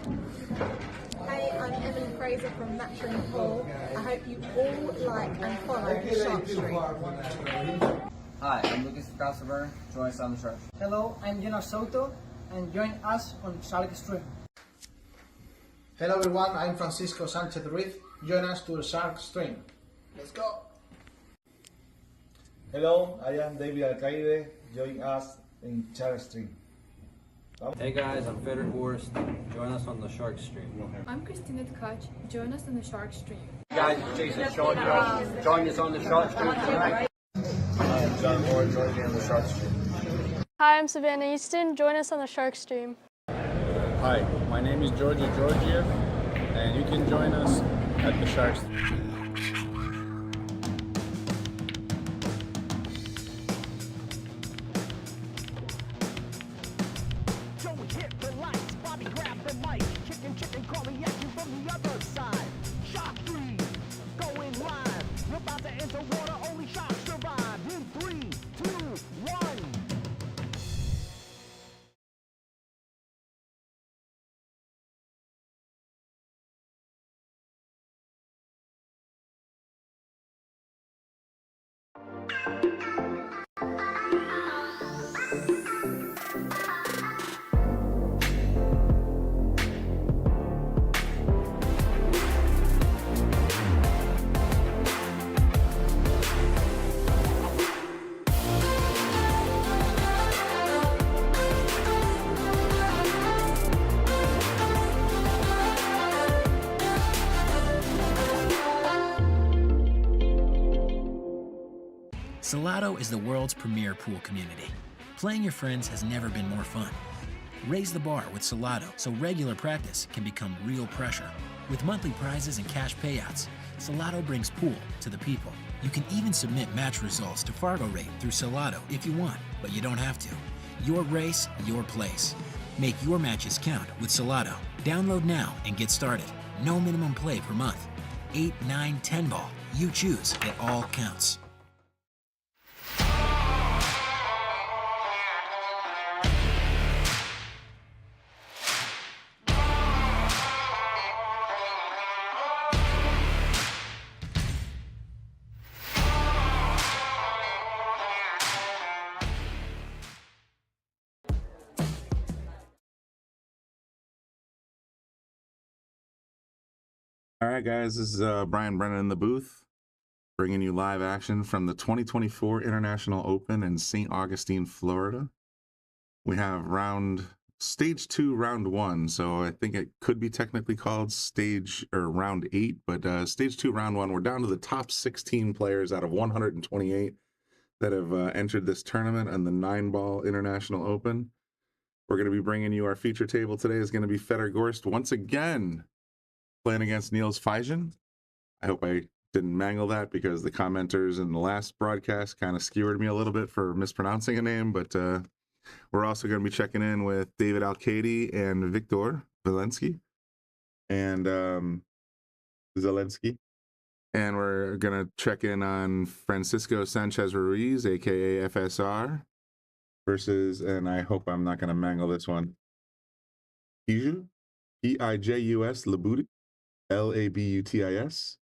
Hey, I'm Emily Fraser from Matchroom Pool. I hope you all like and follow Shark Street. Hi, I'm Lucas Casaver. Join us on the Shark. Hello, I'm Jonas Soto, and join us on Shark Stream. Hello everyone, I'm Francisco Sanchez-Ruiz. Join us to the Shark Stream. Let's go! Hello, I am David Alcaide. Join us in Shark Stream. Hey guys, I'm Fedor Gorst. Join us on the Shark Stream. I'm Christina Tkach. Join us on the Shark Stream. Hey guys, it's Jason Georgiev. Join us on the Shark Stream tonight. I'm John Moore. Join me on the Shark Stream. Hi, I'm Savannah Easton. Join us on the Shark Stream. Hi, my name is Georgiev, and you can join us at the Shark Stream. Salotto is the world's premier pool community. Playing your friends has never been more fun. Raise the bar with Salotto so regular practice can become real pressure. With monthly prizes and cash payouts, Salotto brings pool to the people. You can even submit match results to Fargo Rate through Salotto if you want, but you don't have to. Your race, your place. Make your matches count with Salotto. Download now and get started. No minimum play per month. 8, 9, 10 ball. You choose. It all counts. All right, guys, this is Brian Brennan in the booth, bringing you live action from the 2024 International Open in St. Augustine, Florida. We have stage 2, round 1, so I think it could be technically called round 8, but stage 2, round 1, we're down to the top 16 players out of 128 that have entered this tournament and the 9-ball International Open. We're going to be bringing you our feature table today. Is going to be Fedor Gorst once again playing against Niels Feijen. I hope I didn't mangle that because the commenters in the last broadcast kind of skewered me a little bit for mispronouncing a name, but we're also going to be checking in with David Alcaide and Wiktor and Zielinski. And we're going to check in on Francisco Sanchez-Ruiz, aka FSR, versus, and I hope I'm not going to mangle this one, Pijus, Pijus Labutis, Labutis.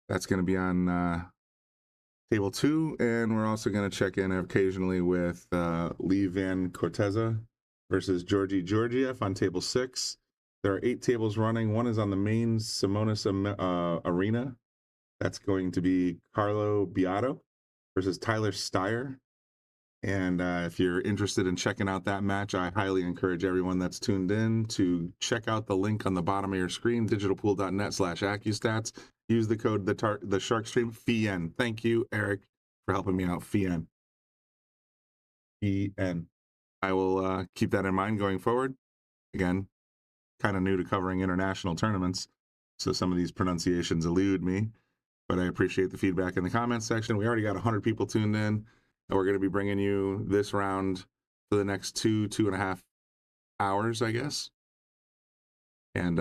That's going to be on table 2, and we're also going to check in occasionally with Lee Van Corteza versus Georgiev on table 6. There are 8 tables running. One is on the main Simonis arena. That's going to be Carlo Beato versus Tyler Steyer. And if you're interested in checking out that match, I highly encourage everyone that's tuned in to check out the link on the bottom of your screen, digitalpool.net/AccuStats. Use the code the SharkStream Feijen. Thank you, Eric, for helping me out. Feijen. I will keep that in mind going forward. Again, kind of new to covering international tournaments, so some of these pronunciations elude me, but I appreciate the feedback in the comments section. We already got 100 people tuned in. And we're going to be bringing you this round for the next 2.5 hours, I guess. And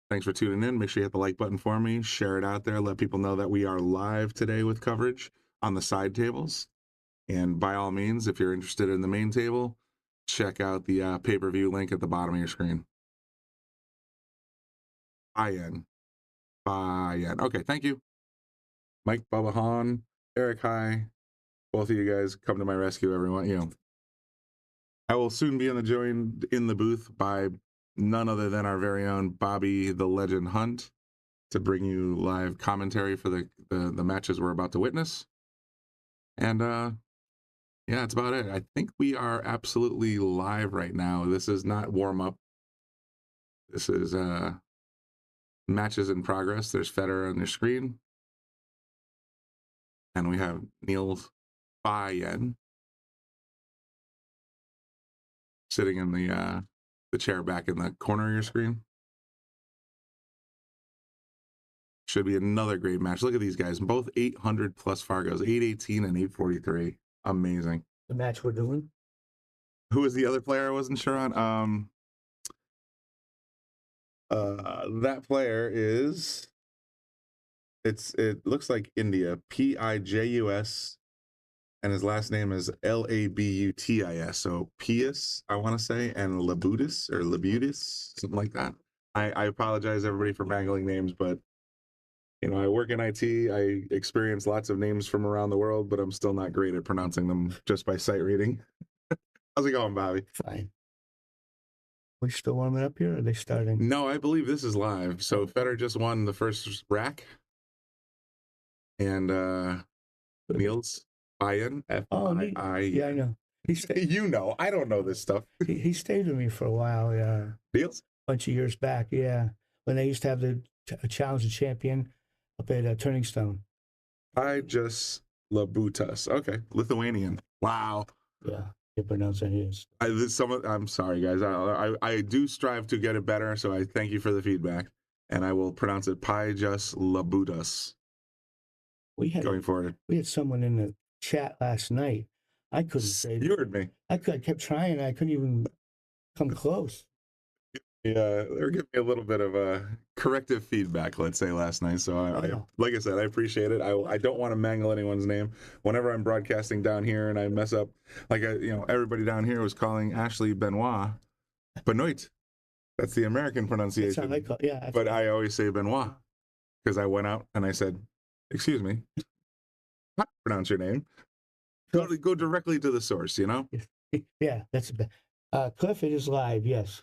thanks for tuning in. Make sure you hit the like button for me. Share it out there. Let people know that we are live today with coverage on the side tables. And by all means, if you're interested in the main table, check out the pay-per-view link at the bottom of your screen. Feijen. Okay, thank you. Mike, Bubba Han, Eric, hi. Both of you guys come to my rescue, everyone. You know, I will soon be joined in the booth by none other than our very own Bobby the Legend Hunt to bring you live commentary for the matches we're about to witness. And yeah, that's about it. I think we are absolutely live right now. This is not warm up. This is matches in progress. There's Fedor on your screen. And we have Niels Feijen sitting in the chair back in the corner of your screen. Should be another great match. Look at these guys, both 800 plus Fargos, 818 and 843. Amazing. The match we're doing. Who was the other player I wasn't sure on? That player is, it looks like India, Pijus, and his last name is Labutis. So Pijus, I want to say, and Labutis, something like that. I apologize everybody for mangling names, but you know, I work in IT. I experience lots of names from around the world, but I'm still not great at pronouncing them just by sight reading. How's it going, Bobby? Fine. We still warming up here, or are they starting? No, I believe this is live. So Fedor just won the first rack. And Niels Feijen, F-I-I. Yeah, I know. You know, I don't know this stuff. He stayed with me for a while, yeah. Niels? A bunch of years back, yeah. When they used to have the Challenge of Champion up at Turning Stone. Pijus Labutis. Okay, Lithuanian. Wow. Yeah, you pronounce it his. I'm sorry, guys. I do strive to get it better, so I thank you for the feedback. And I will pronounce it Pijus Labutis. Going forward. We had someone in the chat last night. I couldn't say. You heard me. I kept trying. I couldn't even come close. Yeah, they were giving me a little bit of corrective feedback, let's say, last night. So, like I said, I appreciate it. I don't want to mangle anyone's name. Whenever I'm broadcasting down here and I mess up, like everybody down here was calling Ashley Benoit. That's the American pronunciation. That's how I call, yeah. But I always say Benoit because I went out and I said, "Excuse me, how do you pronounce your name?" Go directly to the source, you know? Yeah, that's Cliff, it is live, yes.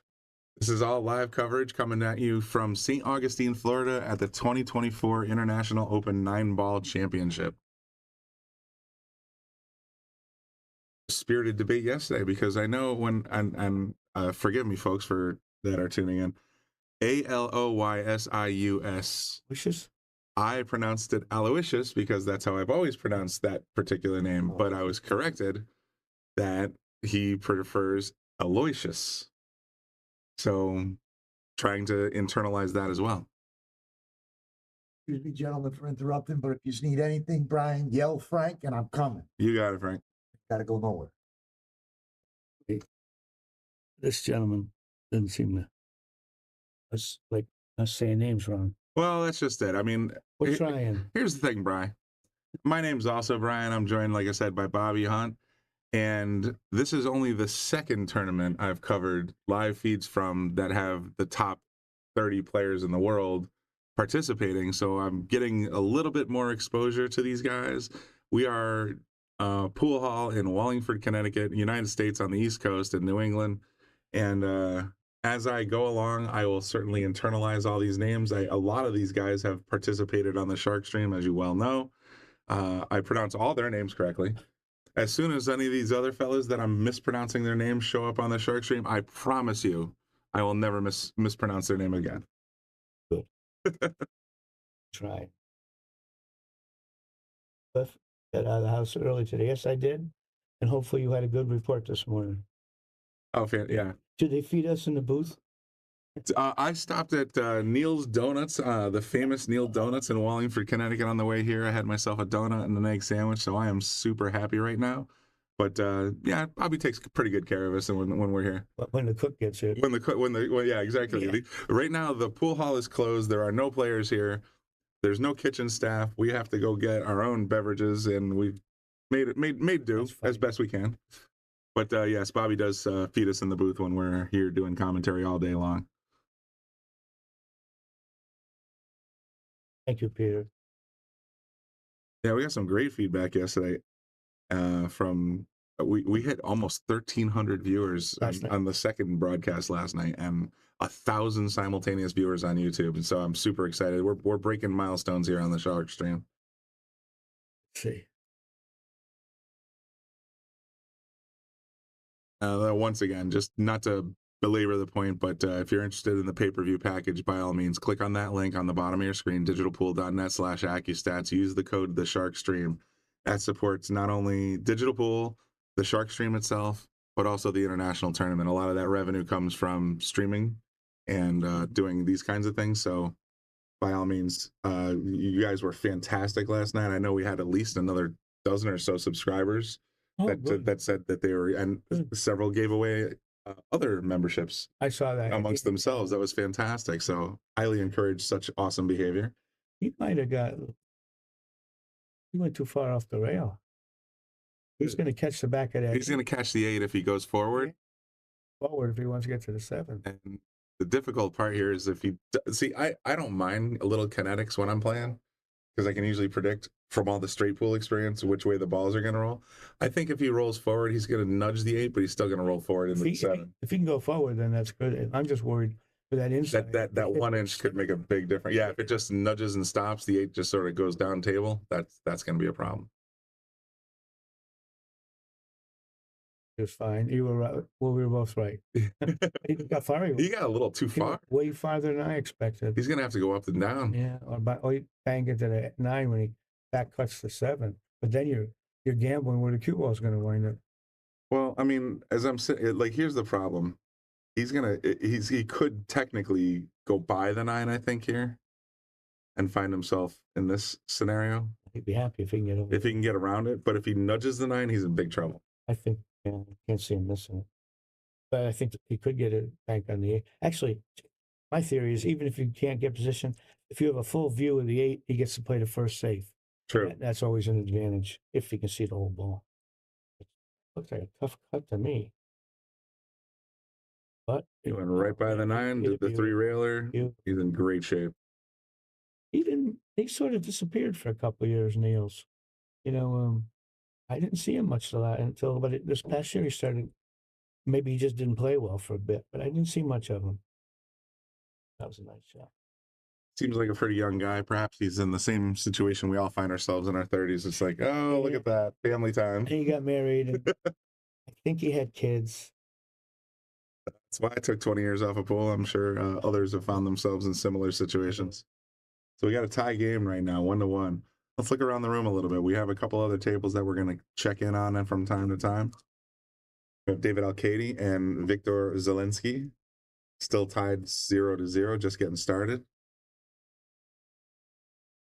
This is all live coverage coming at you from St. Augustine, Florida at the 2024 International Open 9-Ball Championship. Spirited debate yesterday because I know when, and forgive me folks that are tuning in, Aloysius. Wishes? I pronounced it Aloysius because that's how I've always pronounced that particular name, but I was corrected that he prefers Aloysius. So trying to internalize that as well. Excuse me, gentlemen, for interrupting, but if you need anything, Brian, yell Frank, and I'm coming. You got it, Frank. Gotta go nowhere. This gentleman doesn't seem to us saying names wrong. Well, that's just it. I mean, we're trying. Here's the thing, Brian. My name's also Brian. I'm joined, like I said, by Bobby Hunt. And this is only the second tournament I've covered live feeds from that have the top 30 players in the world participating. So I'm getting a little bit more exposure to these guys. We are pool hall in Wallingford, Connecticut, United States on the East Coast in New England. And as I go along, I will certainly internalize all these names. A lot of these guys have participated on the Shark Stream, as you well know. I pronounce all their names correctly. As soon as any of these other fellas that I'm mispronouncing their names show up on the Shark Stream, I promise you, I will never mispronounce their name again. Good. Try. Cliff, got out of the house early today. Yes, I did. And hopefully you had a good report this morning. Oh, yeah. Did they feed us in the booth? I stopped at Niels Donuts, the famous Neil Donuts in Wallingford, Connecticut on the way here. I had myself a donut and an egg sandwich, so I am super happy right now. But yeah, Bobby takes pretty good care of us when we're here. When the cook gets here. Yeah, exactly. Yeah. Right now, the pool hall is closed. There are no players here. There's no kitchen staff. We have to go get our own beverages, and we've made do as best we can. But yes, Bobby does feed us in the booth when we're here doing commentary all day long. Thank you, Peter. Yeah, we got some great feedback yesterday. From we hit almost 1,300 viewers on the second broadcast last night, and 1,000 simultaneous viewers on YouTube. And so I'm super excited. We're breaking milestones here on the Shark stream. Let's see. Once again, just not to belabor the point, but if you're interested in the pay-per-view package, by all means, click on that link on the bottom of your screen, digitalpool.net/AccuStats. Use the code TheSharkStream. That supports not only Digital Pool, the Shark Stream itself, but also the international tournament. A lot of that revenue comes from streaming and doing these kinds of things. So by all means, you guys were fantastic last night. I know we had at least another dozen or so subscribers that said that they were, and several gave away other memberships. I saw that amongst themselves. That was fantastic. So highly encourage such awesome behavior. He might have he went too far off the rail. He's going to catch the back of that. He's going to catch the 8 if he goes forward. Forward if he wants to get to the 7. And the difficult part here is if he see, I don't mind a little kinetics when I'm playing, because I can usually predict from all the straight pool experience which way the balls are going to roll. I think if he rolls forward, he's going to nudge the 8, but he's still going to roll forward into the 7. If he can go forward, then that's good. I'm just worried for that inside. That 1 inch could make a big difference. Yeah, if it just nudges and stops, the 8 just sort of goes down table. That's going to be a problem. Just fine. You were right. Well, we were both right. He got far. He got a little too far. Way farther than I expected. He's going to have to go up and down. Yeah, or you bang into the 9 when he back cuts the 7. But then you're gambling where the cue ball is going to wind up. Well, I mean, as I'm saying, like, here's the problem. He could technically go by the 9, I think, here, and find himself in this scenario. He'd be happy if he can get over. If he can get around it, but if he nudges the 9, he's in big trouble. I think. Yeah, I can't see him missing it. But I think he could get it back on the 8. Actually, my theory is even if you can't get position, if you have a full view of the 8, he gets to play the first safe. True. That's always an advantage if he can see the whole ball. It looks like a tough cut to me. But he went right by the 9, did the 3-railer. He's in great shape. He sort of disappeared for a couple of years, Niels. I didn't see him much until this past year he started. Maybe he just didn't play well for a bit, but I didn't see much of him. That was a nice shot. Seems like a pretty young guy. Perhaps he's in the same situation we all find ourselves in our 30s. It's like, oh, look at that. Family time. And he got married. And I think he had kids. That's why I took 20 years off of pool. I'm sure others have found themselves in similar situations. So we got a tie game right now, 1-1. Let's look around the room a little bit. We have a couple other tables that we're going to check in on from time to time. We have David Alcaide and Wiktor Zielinski still tied 0-0, just getting started.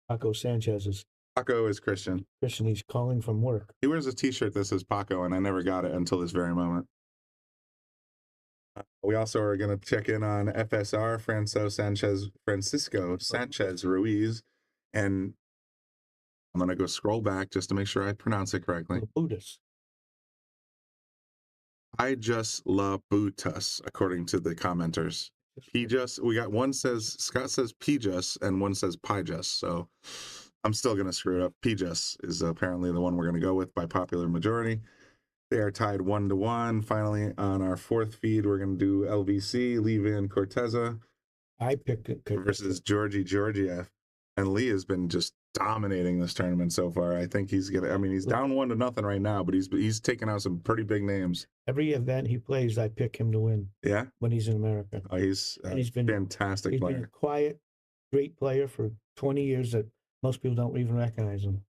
Paco Sanchez is. Paco is Christian. Christian, he's calling from work. He wears a T-shirt that says Paco, and I never got it until this very moment. We also are going to check in on FSR, Francisco Sanchez-Ruiz, and I'm going to go scroll back just to make sure I pronounce it correctly. Labutis. Labutis, according to the commenters. Pijus, we got one Scott says Pijus and one says Pijus, so I'm still going to screw it up. Pijus is apparently the one we're going to go with by popular majority. They are tied 1-1. Finally, on our 4th feed, we're going to do LVC, Levan Corteza. I picked it. Versus Georgiev. And Lee has been just dominating this tournament so far. I think he's gonna. I mean, he's down 1-0 right now, but he's taken out some pretty big names. Every event he plays, I pick him to win. Yeah, when he's in America. Oh, he's been fantastic. He's player. Been a quiet, great player for 20 years that most people don't even recognize him.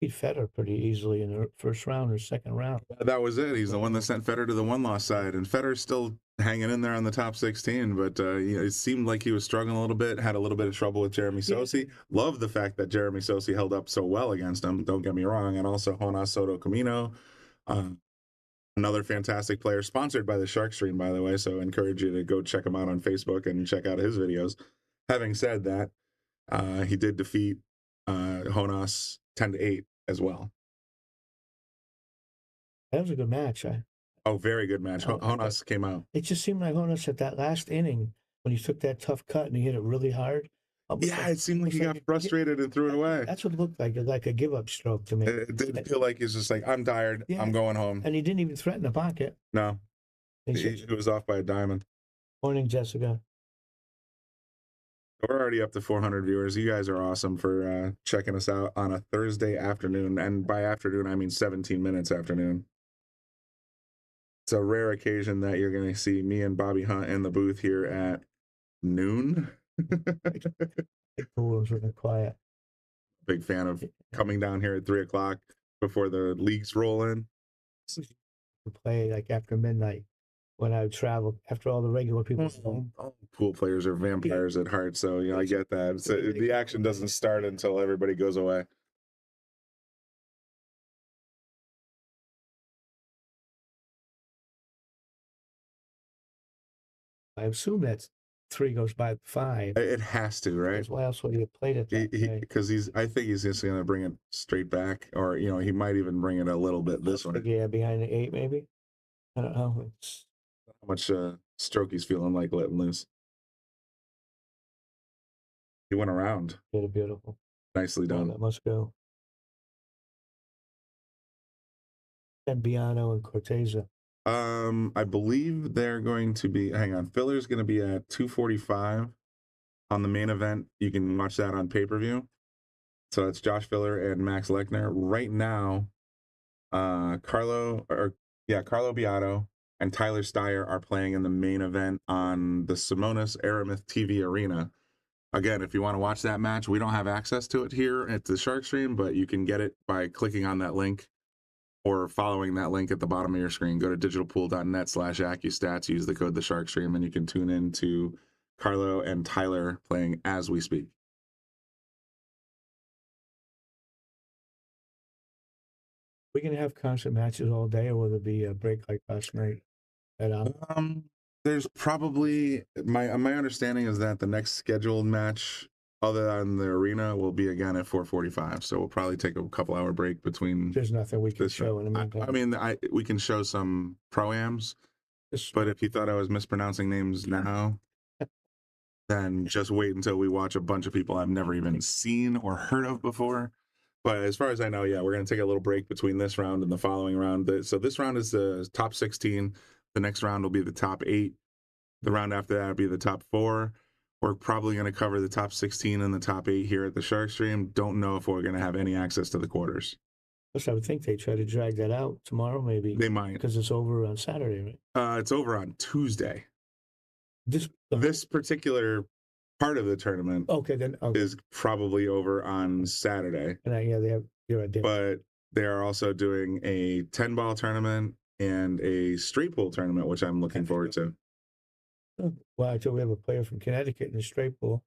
Beat Fedor pretty easily in the first round or second round. That was it. He's the one that sent Fedor to the 1-loss side, and Fedor's still hanging in there on the top 16. But it seemed like he was struggling a little bit, had a little bit of trouble with Jeremy Sosi. Loved the fact that Jeremy Sosi held up so well against him. Don't get me wrong, and also Jonas Soto Camino, another fantastic player, sponsored by the Shark Stream, by the way. So I encourage you to go check him out on Facebook and check out his videos. Having said that, he did defeat Jonas 10-8. As well. That was a good match. Very good match. Jonas came out. It just seemed like Jonas at that last inning when he took that tough cut and he hit it really hard. Yeah, it seemed like he got frustrated and threw it away. That's what it looked like a give-up stroke to me. It did feel like he's just like, I'm tired. Yeah. I'm going home. And he didn't even threaten the pocket. No. He was off by a diamond. Morning, Jessica. We're already up to 400 viewers. You guys are awesome for checking us out on a Thursday afternoon. And by afternoon, I mean 17 minutes afternoon. It's a rare occasion that you're going to see me and Bobby Hunt in the booth here at noon. Pool was really quiet. Big fan of coming down here at 3 o'clock before the leagues roll in. Play like after midnight when I would travel after all the regular people. All pool players are vampires at heart, so you know I get that. So the action doesn't start until everybody goes away. I assume that's 3 goes by 5. It has to, right? Why else would he have played it that way? Because I think he's just going to bring it straight back, or you know, he might even bring it a little bit this way. Yeah, behind the 8 maybe. I don't know. It's how much stroke he's feeling like letting loose. He went around. really beautiful. Nicely Oh, done. that must go. And Biano and Corteza. I believe they're going to be. Hang on, Filler's going to be at 245 on the main event. You can watch that on pay-per-view. So that's Josh Filler and Max Lechner. Right now, Carlo Biato and Tyler Steyer are playing in the main event on the Simonis Aramith TV Arena. Again, if you want to watch that match, we don't have access to it here at the Shark Stream, but you can get it by clicking on that link or following that link at the bottom of your screen. Go to digitalpool.net/AccuStats, use the code TheSharkStream, and you can tune in to Carlo and Tyler playing as we speak. We're gonna have constant matches all day, or will there be a break like last night? There's probably my understanding is that the next scheduled match other than the arena will be again at 4:45. So we'll probably take a couple hour break between. There's nothing we can show in the meantime. I mean, we can show some pro-ams, but if you thought I was mispronouncing names now, then just wait until we watch a bunch of people I've never even seen or heard of before. But as far as I know, yeah, we're going to take a little break between this round and the following round. So this round is the top 16. The next round will be the top 8. The round after that will be the top 4. We're probably going to cover the top 16 and the top 8 here at the Shark Stream. Don't know if we're going to have any access to the quarters. Plus, I would think they try to drag that out tomorrow, maybe. They might. Because it's over on Saturday, right? It's over on Tuesday. This particular part of the tournament is probably over on Saturday. And you're a day. But they are also doing a 10-ball tournament and a straight pool tournament, which I'm looking forward to. Well, I told we have a player from Connecticut in the straight pool,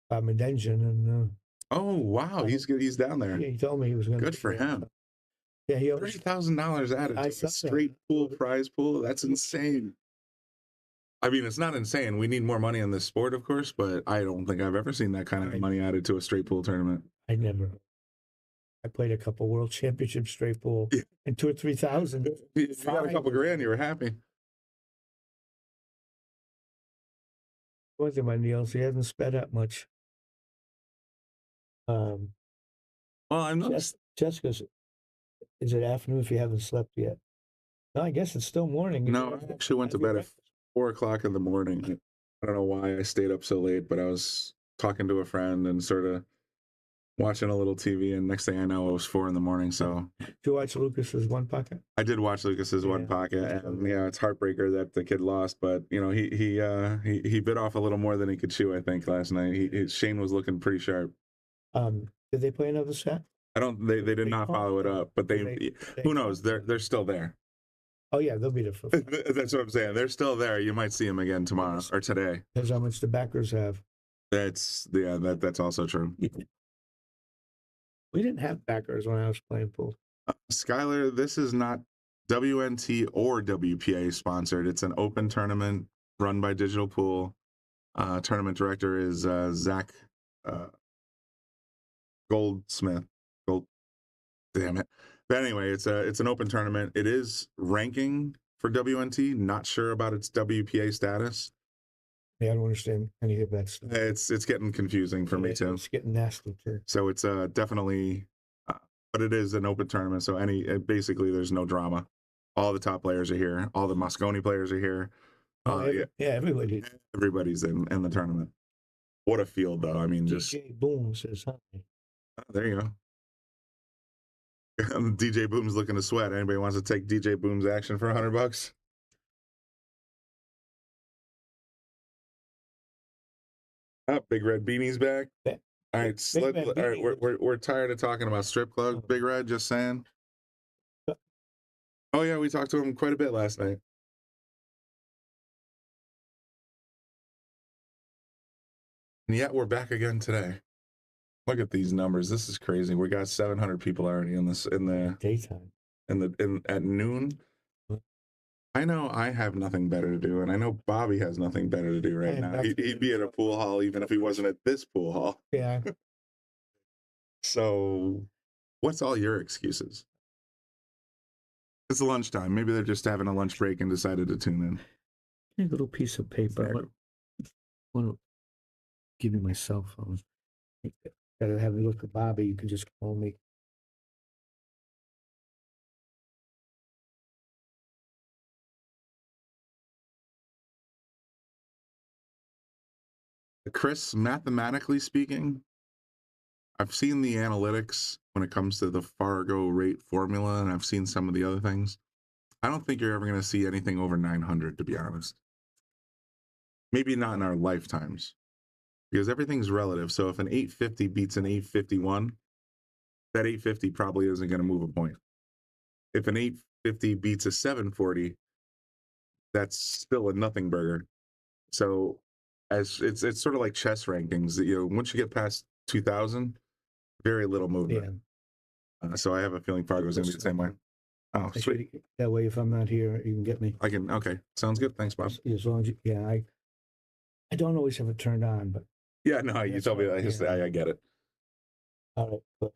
Bob Medenjian, and oh wow, he's down there. Yeah, he told me he was going to. Good for him. Yeah, he $30,000 added to a straight pool prize pool. That's insane. I mean, it's not insane. We need more money in this sport, of course, but I don't think I've ever seen that kind of money added to a straight pool tournament. I played a couple World Championship straight pool and 2,000 or 3,000. You got a couple grand, you were happy. One thing about Niels, he hasn't sped up much. Well, I'm not. Jessica's, is it afternoon if you haven't slept yet? No, I guess it's still morning. No, I actually went to bed at 4 o'clock in the morning. I don't know why I stayed up so late, but I was talking to a friend and sort of watching a little TV, and next thing I know, it was 4 in the morning. So did you watch Lucas's One Pocket? I did watch Lucas's One Pocket, and yeah, it's heartbreaker that the kid lost, but you know, he bit off a little more than he could chew, I think, last night. Shane was looking pretty sharp. Did they play another set? They did not follow it up, but they who knows? They're still there. Oh yeah, they'll be there for. That's what I'm saying. They're still there. You might see them again tomorrow or today. Depends how much the backers have. That's also true. We didn't have backers when I was playing pool. Skylar, this is not WNT or WPA sponsored. It's an open tournament run by Digital Pool. Tournament director is Zach Goldsmith. Damn it. But anyway, it's an open tournament. It is ranking for WNT. Not sure about its WPA status. Yeah, I don't understand any of that stuff. It's getting confusing for me too. It's getting nasty too. So it's definitely, but it is an open tournament. So basically there's no drama. All the top players are here. All the Mosconi players are here. Everybody. Everybody's in the tournament. What a field, though. I mean, just DJ Boom says hi. There you go. DJ Boom's looking to sweat. Anybody wants to take DJ Boom's action for $100? Big Red Beanie's back. Yeah. All right, we're tired of talking about strip clubs. Big Red, just saying. Oh yeah, we talked to him quite a bit last night. And yet we're back again today. Look at these numbers. This is crazy. We got 700 people already in the daytime. At noon. I know I have nothing better to do, and I know Bobby has nothing better to do right now. He'd be at a pool hall even if he wasn't at this pool hall. Yeah. So, what's all your excuses? It's lunchtime. Maybe they're just having a lunch break and decided to tune in. A little piece of paper. I want to give you my cell phone. Gotta have a look at Bobby. You can just call me. Chris, mathematically speaking, I've seen the analytics when it comes to the Fargo rate formula, and I've seen some of the other things. I don't think you're ever going to see anything over 900, to be honest. Maybe not in our lifetimes, because everything's relative. So if an 850 beats an 851, that 850 probably isn't going to move a point. If an 850 beats a 740, that's still a nothing burger. So as it's sort of like chess rankings. Once you get past 2000, very little movement. Yeah. So I have a feeling Fargo's going to be the same way. Oh, sweet. That way, if I'm not here, you can get me. Okay. Sounds good. Thanks, Bob. As long as I don't always have it turned on, but. Yeah, no, you told me that. I get it. All right. But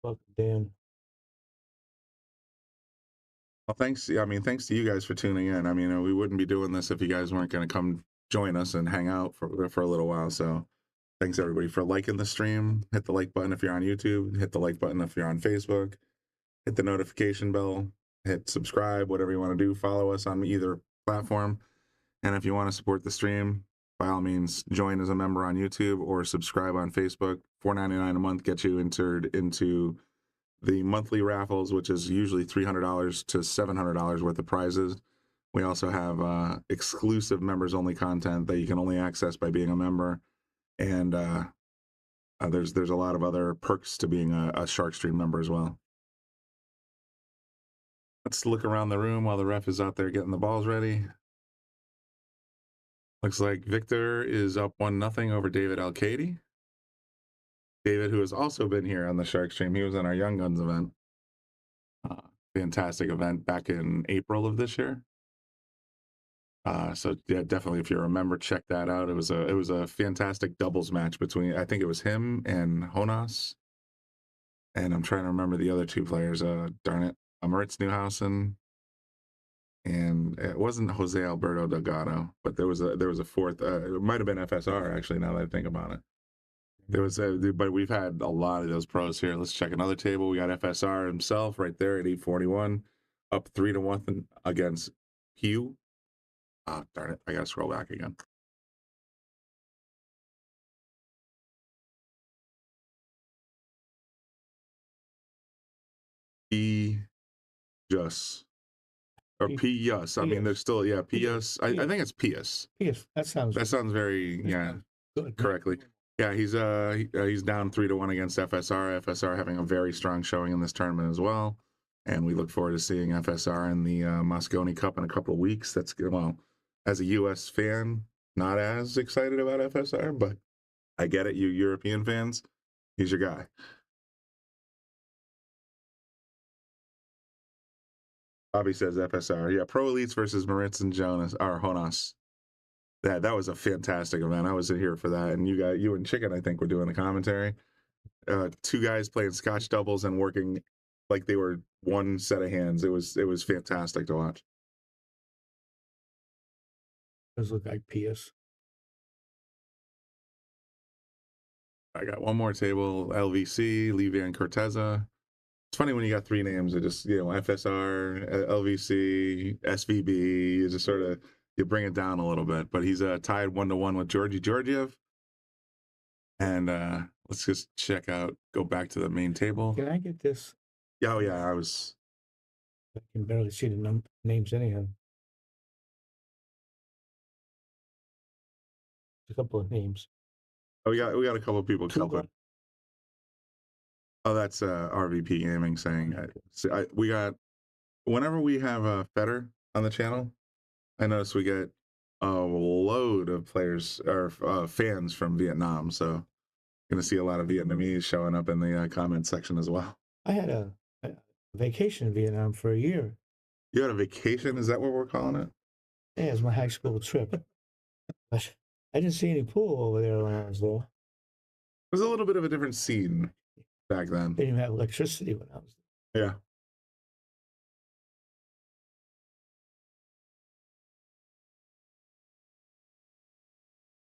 welcome, Dan. Well, thanks. I mean, thanks to you guys for tuning in. I mean, we wouldn't be doing this if you guys weren't going to come join us and hang out for a little while. So thanks everybody for liking the stream. Hit the like button if you're on YouTube. Hit the like button if you're on Facebook. Hit the notification bell. Hit subscribe, whatever you want to do. Follow us on either platform. And if you want to support the stream, by all means, join as a member on YouTube or subscribe on Facebook. $4.99 a month gets you entered into the monthly raffles, which is usually $300 to $700 worth of prizes. We also have exclusive members-only content that you can only access by being a member. And there's a lot of other perks to being a Shark Stream member as well. Let's look around the room while the ref is out there getting the balls ready. Looks like Wiktor is up 1-0 over David Alcaide. David, who has also been here on the Shark Stream, he was in our Young Guns event. Fantastic event back in April of this year. So yeah, definitely, if you're a member, check that out. It was a fantastic doubles match between, I think it was him and Jonas. And I'm trying to remember the other two players. Darn it, Moritz Neuhausen, and it wasn't Jose Alberto Delgado, but there was a fourth. It might have been FSR actually. Now that I think about it. There was but we've had a lot of those pros here. Let's check another table. We got FSR himself right there at 841, up 3-1 against Hugh. Darn it, I gotta scroll back again. Pijus. Or Pijus. I mean, there's still, Pijus. I think it's Pijus. Pijus. That sounds very, good. Correctly. Yeah, he's down 3-1 against FSR. FSR having a very strong showing in this tournament as well. And we look forward to seeing FSR in the Mosconi Cup in a couple of weeks. That's good. Well, as a U.S. fan, not as excited about FSR, but I get it. You European fans, he's your guy. Bobby says FSR. Yeah, Pro Elites versus Moritz and Jonas that was a fantastic event. I was here for that, and you and Chicken, I think, were doing the commentary. Two guys playing Scotch doubles and working like they were one set of hands. It was fantastic to watch. Those look like Pijus. I got one more table: LVC, Levy, and Corteza. It's funny when you got three names. It just, FSR, LVC, SVB. You just sort of you bring it down a little bit. But he's tied 1-1 with Georgiev. And let's just go back to the main table. Can I get this? Yeah, I can barely see the names anyhow. A couple of names. Oh, we got a couple of people covered. Oh, that's RVP Gaming saying we got, whenever we have Fedor on the channel, I notice we get a load of players or fans from Vietnam. So going to see a lot of Vietnamese showing up in the comment section as well. I had a vacation in Vietnam for a year. You had a vacation? Is that what we're calling it? Yeah, it was my high school trip. But I didn't see any pool over there when I was there. It was a little bit of a different scene back then. They didn't even have electricity when I was there. Yeah.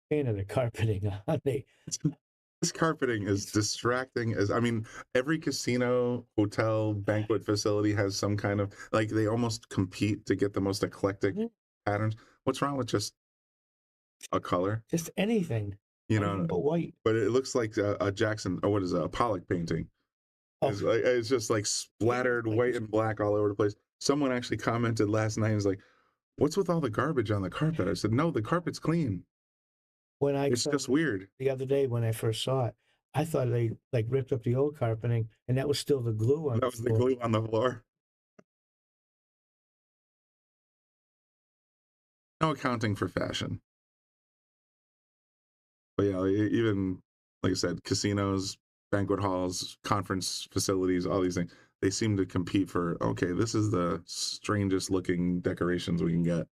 Pain of the carpeting. This carpeting is distracting every casino, hotel, banquet facility has some kind of, like, they almost compete to get the most eclectic patterns. What's wrong with just a color? Just anything. But white. But it looks like a Jackson, or what is it, a Pollock painting. It's just like splattered white and black all over the place. Someone actually commented last night, was like, what's with all the garbage on the carpet? I said, no, the carpet's clean. It's just weird. The other day when I first saw it, I thought they like ripped up the old carpeting, and that was still the glue on. That was the glue on the floor. No accounting for fashion. But yeah, even like I said, casinos, banquet halls, conference facilities, all these things, they seem to compete for, okay, this is the strangest looking decorations we can get.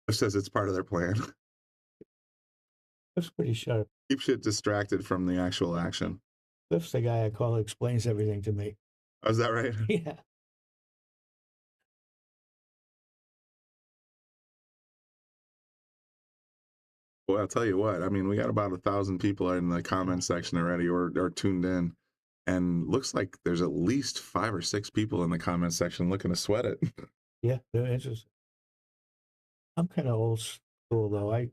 It says it's part of their plan. That's pretty sharp. Keep shit distracted from the actual action. Cliff's the guy I call who explains everything to me. Oh, is that right? Yeah. Well, I'll tell you what. I mean, we got about 1,000 people in the comment section already, or tuned in, and looks like there's at least 5 or 6 people in the comment section looking to sweat it. Yeah, they're interesting. I'm kind of old school though. I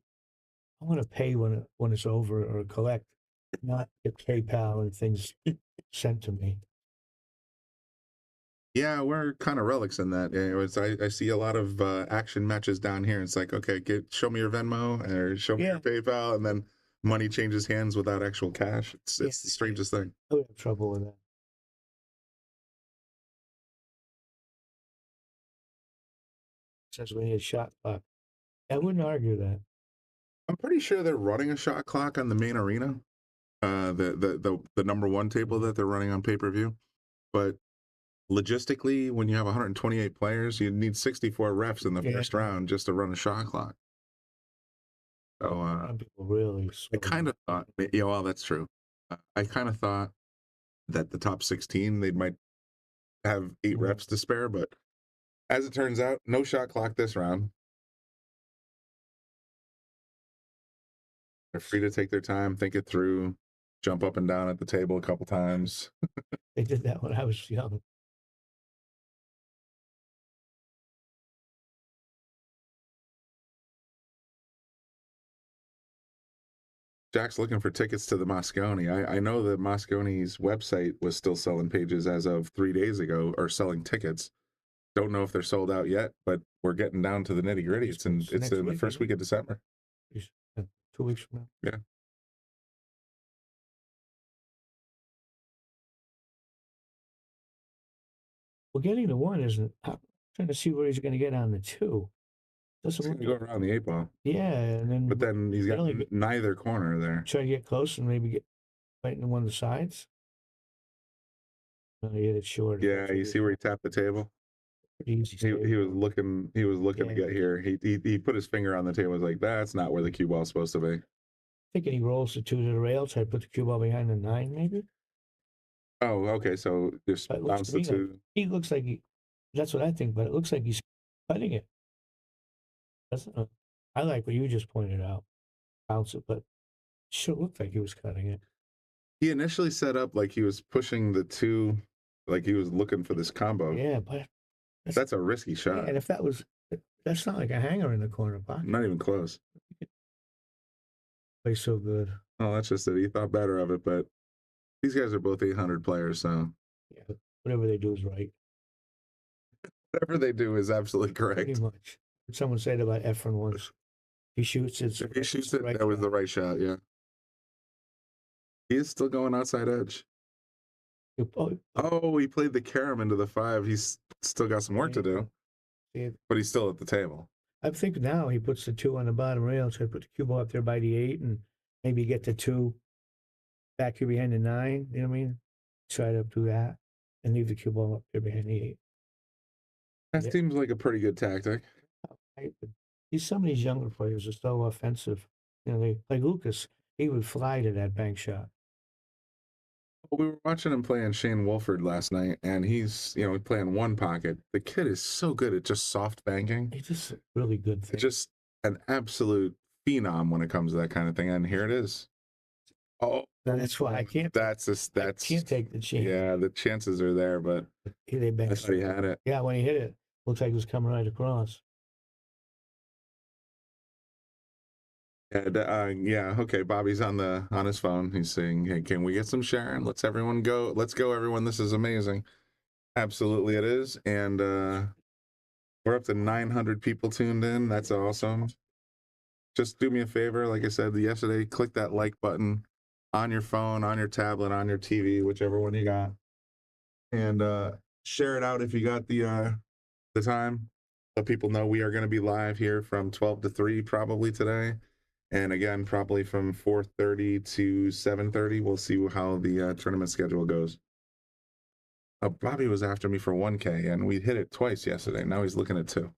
want to pay when it's over, or collect, not get PayPal and things sent to me. Yeah, we're kind of relics in that. I see a lot of action matches down here. It's like, okay, show me your Venmo or show me your PayPal, and then money changes hands without actual cash. It's the strangest thing. I would have trouble with that. Since we need a shot clock, I wouldn't argue that. I'm pretty sure they're running a shot clock on the main arena, the number one table that they're running on pay-per-view. But logistically, when you have 128 players, you need 64 refs in the first round just to run a shot clock. So people really. I kind of thought, well, that's true. I kind of thought that the top 16 they might have 8 refs to spare, but as it turns out, no shot clock this round. They're free to take their time, think it through, jump up and down at the table a couple times. They did that when I was young. Jack's looking for tickets to the Moscone. I know that Moscone's website was still selling pages as of 3 days ago, or selling tickets. Don't know if they're sold out yet, but we're getting down to the nitty gritty. It's in the first week of December. 2 weeks from now. Yeah. Well, getting to 1 isn't. I'm trying to see where he's going to get on the 2. He's going to go around the 8 ball. Yeah, and then. But then he's got neither corner there. Try to get close and maybe get right in one of the sides. Oh, he hit it short. Yeah, you see where he tapped the table? Easy. He was looking. He was looking to get here. He put his finger on the table. Was like, that's not where the cue ball's supposed to be. Thinking he rolls the 2 to the rail. Try to put the cue ball behind the 9, maybe. Oh, okay. So just But it looks bounce to the me like two. he looks like he. That's what I think, but it looks like he's cutting it. Doesn't it? I like what you just pointed out. Bounce it, but it sure looked like he was cutting it. He initially set up like he was pushing the two, like he was looking for this combo. Yeah, but that's a risky yeah, shot. and if that's not like a hanger in the corner pocket. Not even close. Play so good. Oh, that's just it. He thought better of it, but these guys are both 800 players, so Yeah, whatever they do is right. whatever they do is absolutely correct. Pretty much. Someone said about Efren once. He shoots it. If he shoots it, right that was shot. the right shot. Yeah. He is still going outside edge. Oh, he played the carom into the 5. He's still got some work to do, but he's still at the table. I think now he puts the 2 on the bottom rail, try to put the cue ball up there by the 8 and maybe get the 2 back here behind the 9. You know what I mean? Try to do that and leave the cue ball up there behind the 8. That seems like a pretty good tactic. Some of these younger players are so offensive. You know, they like Lucas. He would fly to that bank shot. We were watching him playing Shane Wolford last night, and he's, playing one pocket. The kid is so good at just soft banking. He's just a really good thing. Just an absolute phenom when it comes to that kind of thing. And here it is. Oh, that's why I can't. I can't take the chance. Yeah, the chances are there, but that's how he had it. Yeah, when he hit it, looks like it was coming right across. Yeah, okay. Bobby's on his phone. He's saying, "Hey, can we get some sharing? Let's everyone go. Let's go, everyone. This is amazing." Absolutely, it is. And we're up to 900 people tuned in. That's awesome. Just do me a favor, like I said yesterday, click that like button on your phone, on your tablet, on your TV, whichever one you got, and share it out if you got the time. Let people know we are going to be live here from 12 to 3 probably today. And again, probably from 4:30 to 7:30. We'll see how the tournament schedule goes. Bobby was after me for 1K, and we hit it twice yesterday. Now he's looking at 2.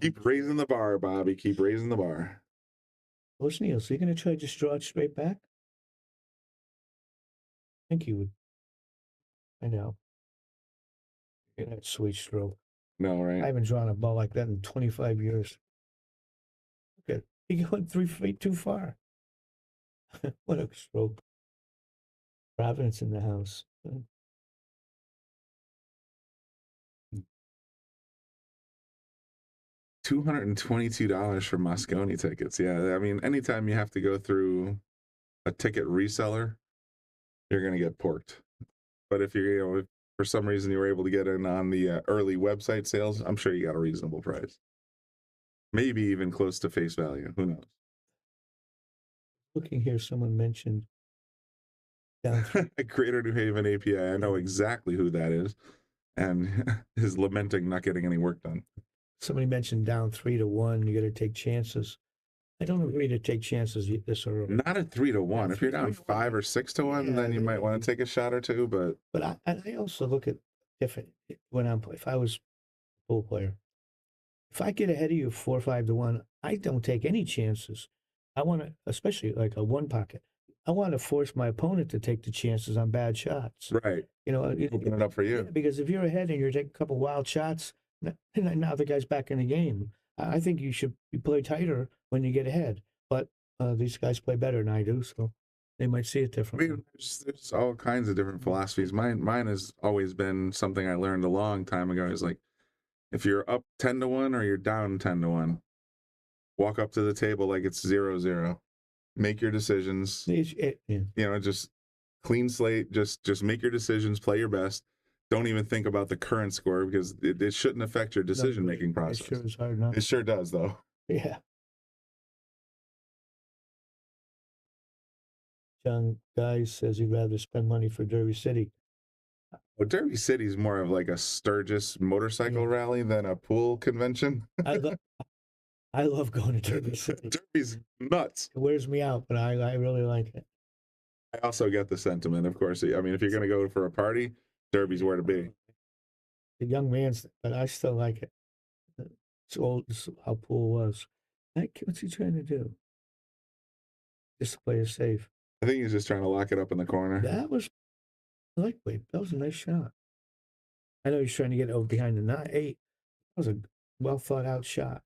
Keep raising the bar, Bobby. Keep raising the bar. What's Niels? So you going to try to just draw it straight back? I think he would. I know. Get that sweet stroke. No, right? I haven't drawn a ball like that in 25 years. Look at he went 3 feet too far. What a stroke. Providence in the house. $222 for Moscone tickets. Yeah, I mean, anytime you have to go through a ticket reseller, you're going to get porked. But if if for some reason you were able to get in on the early website sales, I'm sure you got a reasonable price. Maybe even close to face value. Who knows? Looking here, someone mentioned Greater New Haven API. I know exactly who that is, and is lamenting not getting any work done. Somebody mentioned down 3-1. You got to take chances. I don't agree to take chances this early. Not at 3-1. If you're down 5 or 6-1, then you might want to take a shot or two. But I also look at different when if I was a pool player, if I get ahead of you 4 or 5-1, I don't take any chances. I want to, especially like a 1 pocket. I want to force my opponent to take the chances on bad shots. Right. Open it up for you. Yeah, because if you're ahead and you're taking a couple wild shots, now the guy's back in the game. I think you should play tighter when you get ahead. But these guys play better than I do, so they might see it differently. I mean, there's all kinds of different philosophies. Mine has always been something I learned a long time ago. Is like, if you're up 10-1 or you're down 10-1, walk up to the table like it's 0-0. Make your decisions. Just clean slate. Just make your decisions. Play your best. Don't even think about the current score because it shouldn't affect your decision-making process. It sure is hard enough. It sure does, though. Yeah. John Guy says he'd rather spend money for Derby City. Well, Derby City is more of like a Sturgis motorcycle rally than a pool convention. I love going to Derby City. Derby's nuts. It wears me out, but I really like it. I also get the sentiment, of course. I mean, if you're going to go for a party, Derby's where to be. The young man's, but I still like it. It's old. It's how pool was. What's he trying to do? Just to play it safe. I think he's just trying to lock it up in the corner. That was lightweight. That was a nice shot. I know he's trying to get over behind the 9-8. That was a well thought out shot.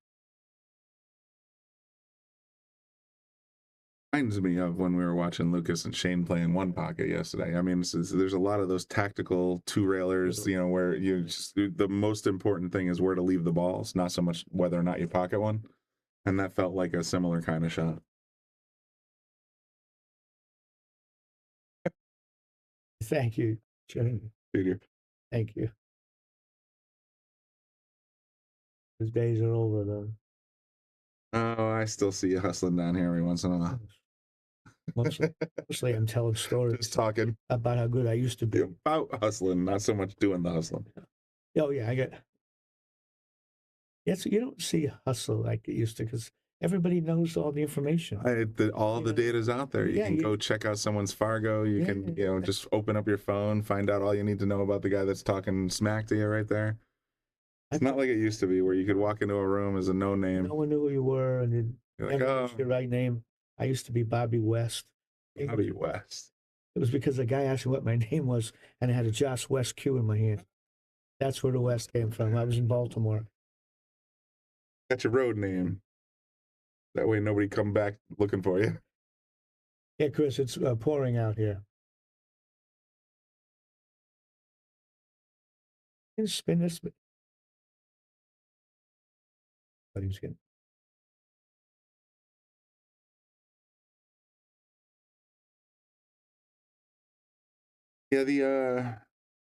Reminds me of when we were watching Lucas and Shane play in one pocket yesterday. I mean, there's a lot of those tactical two railers, you know, where you just, the most important thing is where to leave the balls, not so much whether or not you pocket one. And that felt like a similar kind of shot. Thank you, Shane. Thank you. His days are over, though. Oh, I still see you hustling down here every once in a while. Mostly I'm telling stories. Just talking about how good I used to be. About hustling, not so much doing the hustling. Oh, yeah, I got... Yeah, so you don't see hustle like it used to because everybody knows all the information. All the data's out there. You can go check out someone's Fargo. You can, you know, just open up your phone, find out all you need to know about the guy that's talking smack to you right there. It's not like it used to be where you could walk into a room as a no-name. No one knew who you were, and you're like, oh, your right name. I used to be Bobby West. Bobby West. It was because the guy asked me what my name was, and I had a Josh West cue in my hand. That's where the West came from. I was in Baltimore. That's your road name. That way nobody come back looking for you. Yeah, Chris, it's pouring out here. You can spin this. But he was getting. Yeah,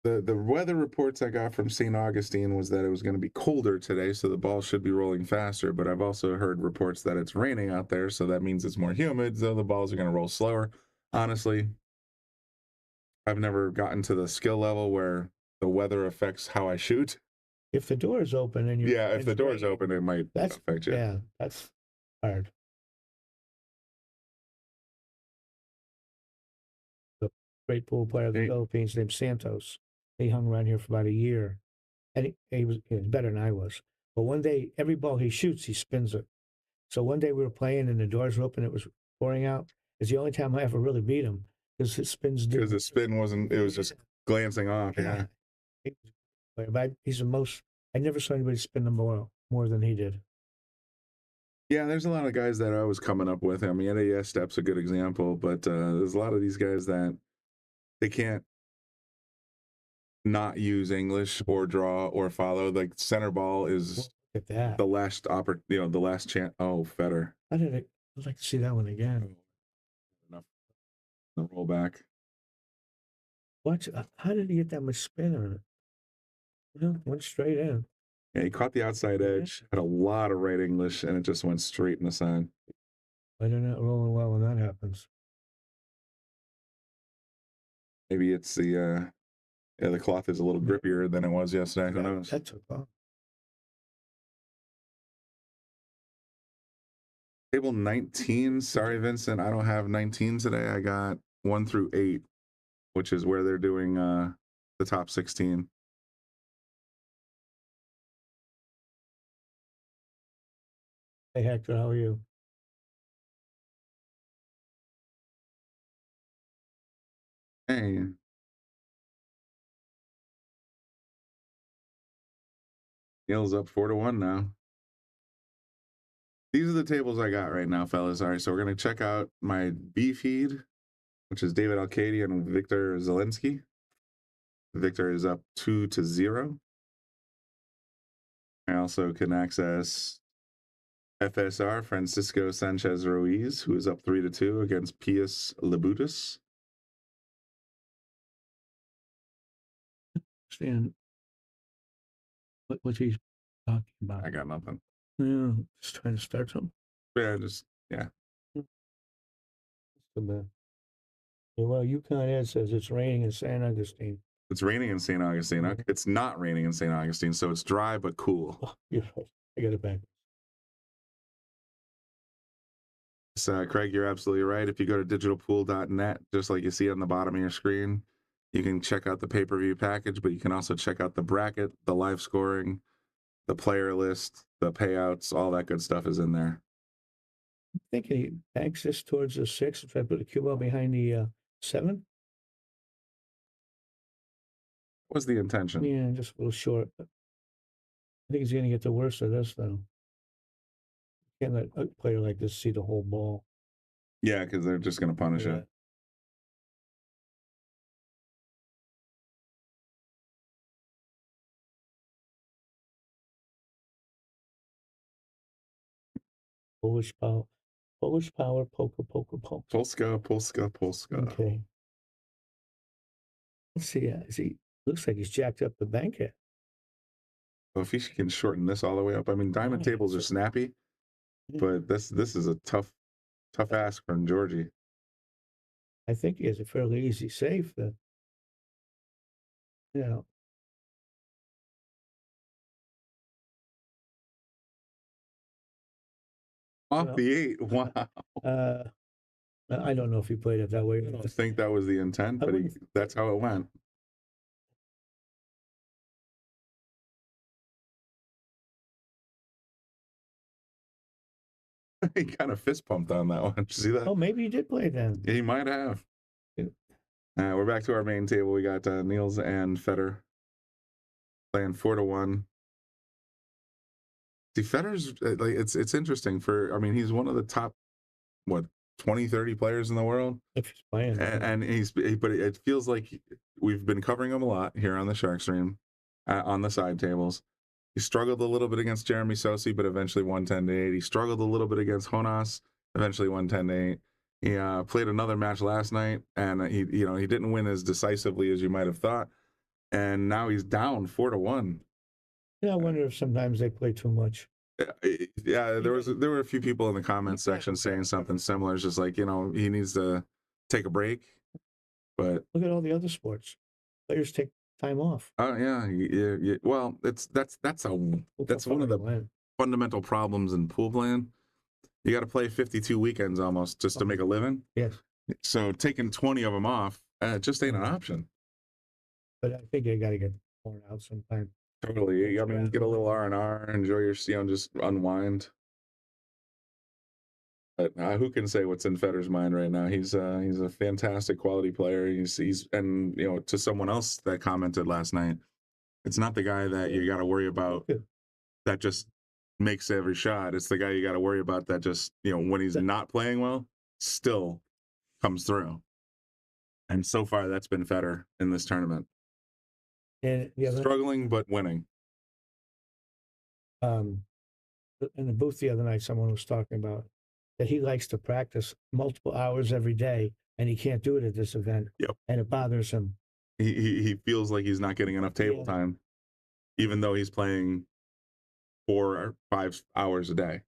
the weather reports I got from St. Augustine was that it was going to be colder today, so the ball should be rolling faster. But I've also heard reports that it's raining out there, so that means it's more humid, so the balls are going to roll slower. Honestly, I've never gotten to the skill level where the weather affects how I shoot. If the door is open and you if the door's open, it might affect you. Yeah, that's hard. The great pool player of the Philippines named Santos. He hung around here for about a year, and he was better than I was. But one day, every ball he shoots, he spins it. So one day we were playing, and the doors were open. It was pouring out. It's the only time I ever really beat him because his spins. Because the spin wasn't. It was just glancing off. Yeah. But he's the most. I never saw anybody spin the ball more than he did. Yeah, there's a lot of guys that I was coming up with. I mean, NAS Step's a good example, but there's a lot of these guys that they can't not use English or draw or follow. Like center ball is the last the last chance. Oh, Fedor. I'd like to see that one again. Enough. The roll back. Watch. How did he get that much spin on it? Yeah, went straight in. Yeah, he caught the outside edge, had a lot of right English, and it just went straight in the side. Why they're not rolling well when that happens? Maybe it's the cloth is a little grippier than it was yesterday. Who knows? That took off. Table 19. Sorry, Vincent, I don't have 19 today. I got 1 through 8, which is where they're doing the top 16. Hey, Hector, how are you? Hey. Niels up 4-1 now. These are the tables I got right now, fellas. All right, so we're going to check out my B feed, which is David Alcaide and Wiktor Zielinski. Wiktor is up 2-0. I also can access FSR, Francisco Sanchez-Ruiz, who is up 3-2 against Pijus Labutis. Understand what he's talking about. I got nothing. Yeah, just trying to start something. Yeah. Yeah, well, UConn Ed says it's raining in San Augustine. It's raining in St. Augustine. Okay. It's not raining in St. Augustine, so it's dry but cool. Oh, you're right. I got it back. Craig, you're absolutely right. If you go to digitalpool.net, just like you see on the bottom of your screen, you can check out the pay-per-view package, but you can also check out the bracket, the live scoring, the player list, the payouts, all that good stuff is in there. I'm thinking he banks this towards the 6 if I put the cue ball behind the 7. What's the intention? Yeah, just a little short. But I think he's going to get the worst of this, though. Can't let a player like this see the whole ball. Yeah, because they're just going to punish it. Polish power, polka. Polska. Okay. Let's see. Looks like he's jacked up the bank hit. Well, if he can shorten this all the way up, I mean, diamond tables are snappy, but this is a tough ask from Georgie. I think he has a fairly easy save. Off the 8. Wow. I don't know if he played it that way. I don't think that was the intent, but that's how it went. He kind of fist pumped on that one. Did you see that? Oh, maybe he did play then. Yeah, he might have. We're back to our main table. We got Niels and Fedor playing 4-1. See, Fedor's like it's interesting I mean, he's one of the top 20, 30 players in the world. If he's playing, and but it feels like we've been covering him a lot here on the Shark Stream, on the side tables. He struggled a little bit against Jeremy Sosi, but eventually won 10-8. He struggled a little bit against Jonas, eventually won 10-8. He played another match last night, and he didn't win as decisively as you might have thought. And now he's down 4-1. Yeah, I wonder if sometimes they play too much. Yeah, there were a few people in the comments section saying something similar. It's just like, he needs to take a break. But look at all the other sports. Players take time off. Oh yeah. Well, that's one of the fundamental problems in pool playing. You got to play 52 weekends almost just to make a living. Yes. So taking 20 of them off just ain't an option. But I think you got to get worn out sometime. Totally. I mean, get a little R&R, enjoy your, just unwind. But who can say what's in Fedor's mind right now? He's a fantastic quality player. He's and to someone else that commented last night, it's not the guy that you got to worry about that just makes every shot. It's the guy you got to worry about that just when he's not playing well, still comes through. And so far, that's been Fedor in this tournament. And struggling but winning. In the booth the other night, someone was talking about that he likes to practice multiple hours every day, and he can't do it at this event. Yep. And it bothers him. He feels like he's not getting enough table time, even though he's playing 4 or 5 hours a day.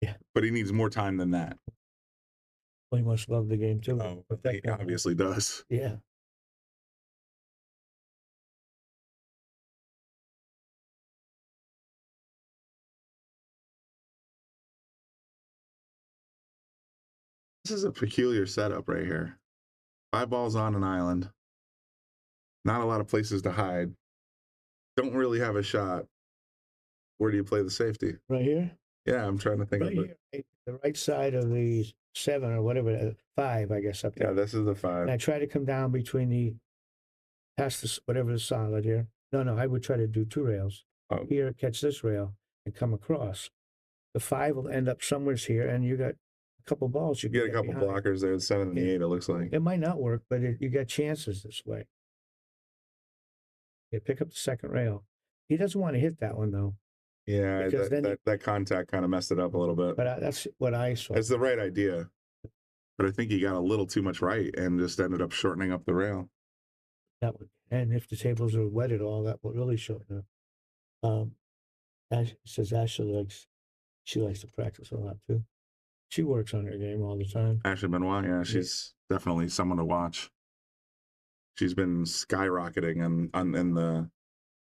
Yeah. But he needs more time than that. Well, he must love the game too. Oh, he obviously does. Yeah. This is a peculiar setup right here. 5 balls on an island. Not a lot of places to hide. Don't really have a shot. Where do you play the safety? Right here? Yeah, I'm trying to think of it. Here, the right side of the 7 or whatever, 5, I guess, up there. Yeah, this is the 5. And I try to come down between past the, whatever the solid here. No, I would try to do 2 rails. Oh. Here, catch this rail and come across. The 5 will end up somewhere here, and you got a couple balls. You get a couple blockers there, the 7 and the 8, it looks like. It might not work, but you got chances this way. Yeah, pick up the second rail. He doesn't want to hit that one, though. Yeah, that contact kind of messed it up a little bit. But that's what I saw. It's the right idea. But I think he got a little too much right and just ended up shortening up the rail. That would, and if the tables are wet at all, that would really shorten up. Ash says Ashley likes to practice a lot too. She works on her game all the time. Ashley Benoit, yeah, she's definitely someone to watch. She's been skyrocketing in the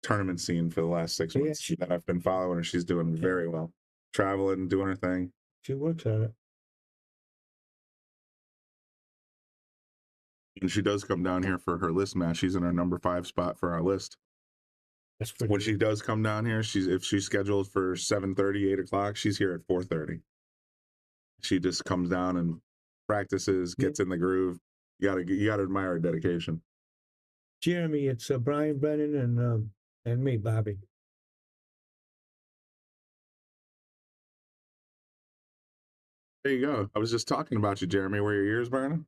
tournament scene for the last 6 months that I've been following her. She's doing very well. Traveling, doing her thing. She works at it. And she does come down here for her list match. She's in our number 5 spot for our list. That's pretty when she does come down here, if she's scheduled for 7:30, 8 o'clock, she's here at 4:30. she just comes down and practices, gets in the groove. You gotta admire her dedication. Jeremy, it's Brian Brennan and me, Bobby. There you go. I was just talking about you, Jeremy. Were your ears burning?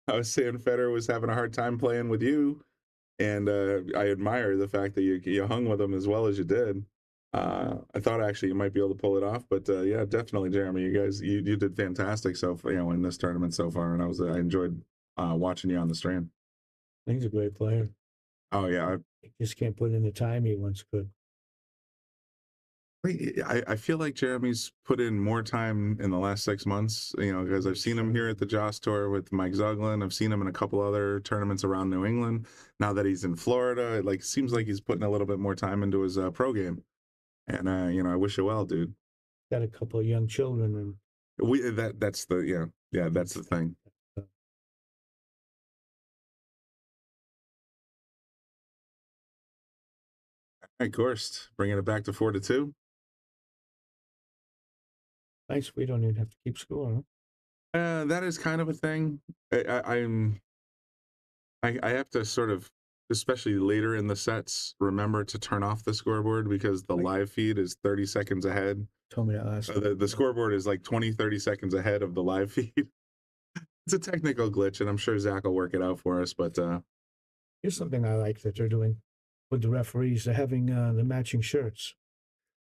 I was saying Fedor was having a hard time playing with you, and I admire the fact that you hung with him as well as you did. I thought actually you might be able to pull it off, but yeah, definitely, Jeremy. You guys, you did fantastic in this tournament so far, and I enjoyed watching you on the stream. He's a great player. Oh yeah, He just can't put in the time he once could. I feel like Jeremy's put in more time in the last 6 months, because I've seen him here at the Joss Tour with Mike Zuglin. I've seen him in a couple other tournaments around New England. Now that he's in Florida, it seems like he's putting a little bit more time into his pro game. And I wish you well, dude. Got a couple of young children, and that's the thing. All right, Gorst, bringing it back to 4-2. Nice, we don't even have to keep score, huh? That is kind of a thing. I have to sort of, especially later in the sets, remember to turn off the scoreboard because the live feed is 30 seconds ahead. Told me that last the scoreboard is like 20-30 seconds ahead of the live feed. It's a technical glitch, and I'm sure Zach will work it out for us. But here's something I like that they're doing with the referees. They're having the matching shirts.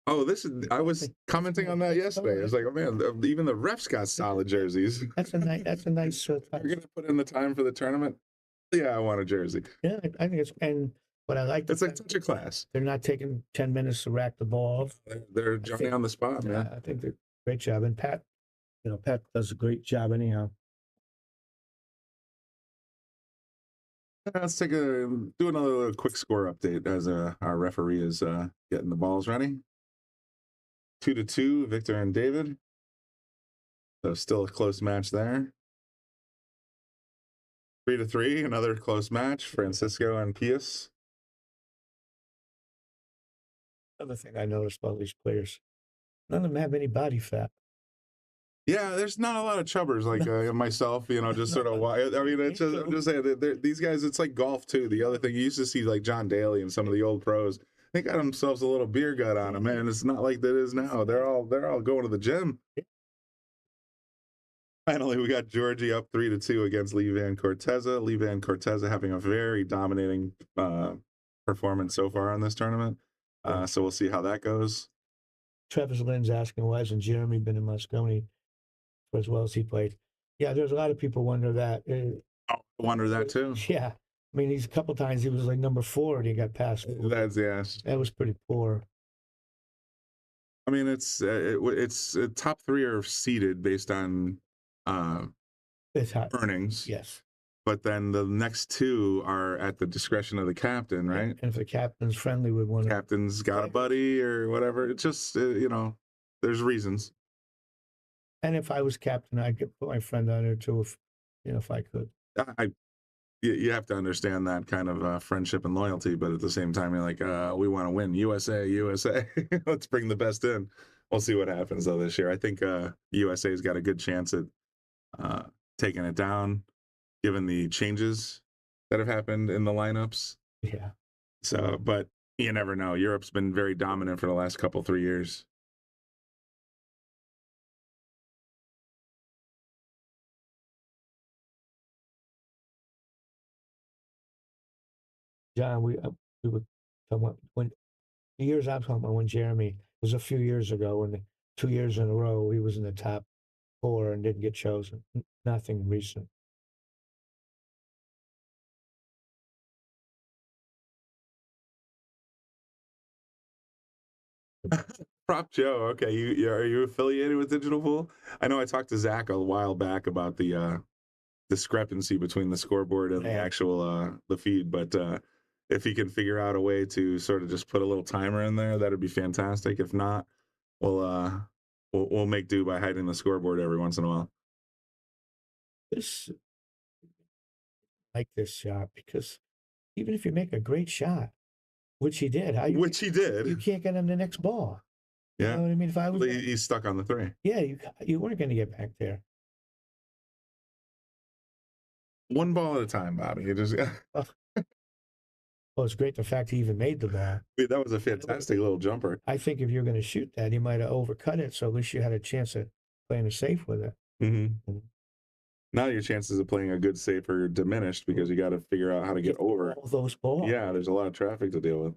Oh, I was commenting on that yesterday. I was like, oh man, even the refs got solid jerseys. That's a nice. You're gonna put in the time for the tournament. Yeah, I want a jersey. Yeah, I think it's, and what I like. It's like such a class. They're not taking 10 minutes to rack the ball off. They're Johnny on the spot, man. I think they're great job, and Pat, Pat does a great job anyhow. Let's do another little quick score update as our referee is getting the balls ready. 2-2, Wiktor and David. So still a close match there. 3-3, another close match, Francisco and Pijus. Another thing I noticed about these players, none of them have any body fat. Yeah, there's not a lot of chubbers like myself, just sort of. I mean, I'm just saying, these guys, it's like golf too. The other thing, you used to see like John Daly and some of the old pros. They got themselves a little beer gut on them, man. It's not like that is now. They're all going to the gym. Finally, we got Georgie up 3-2 against Lee Van Corteza. Lee Van Corteza having a very dominating performance so far in this tournament. So we'll see how that goes. Travis Lynn's asking, why hasn't Jeremy been in Moscone for as well as he played? Yeah, there's a lot of people wonder that. Wonder that too. Yeah. I mean, he's a couple times he was like number 4 and he got past. That was pretty poor. I mean, it's top 3 are seeded based on earnings. Yes. But then the next 2 are at the discretion of the captain, right? And if the captain's friendly with one, captain's got a buddy or whatever. It's just there's reasons. And if I was captain, I could put my friend on there too, if I could. You have to understand that kind of friendship and loyalty, but at the same time, you're like, we want to win. USA. Let's bring the best in. We'll see what happens, though, this year. I think USA's got a good chance at taking it down, given the changes that have happened in the lineups. Yeah. So, but you never know. Europe's been very dominant for the last 3 years. John, we were talking about when the years I'm talking about when Jeremy was a few years ago, and 2 years in a row he was in the top 4 and didn't get chosen. Nothing recent. Prop Joe, okay. Are you affiliated with Digital Pool? I know I talked to Zach a while back about the discrepancy between the scoreboard and the actual the feed, but if he can figure out a way to sort of just put a little timer in there, that'd be fantastic. If not, we'll make do by hiding the scoreboard every once in a while. Like this shot, because even if you make a great shot, which he did, you can't get him the next ball. Yeah. You know what I mean? If I was, He's stuck on the 3. yeah, you weren't going to get back there. One ball at a time, Bobby. You just. Well, it's great the fact he even made the ball. That was a fantastic little jumper. I think if you're going to shoot that, you might have overcut it, so at least you had a chance at playing it safe with it. Mm-hmm. Now your chances of playing a good safe are diminished because you got to figure out how to get over all those balls. Yeah, there's a lot of traffic to deal with.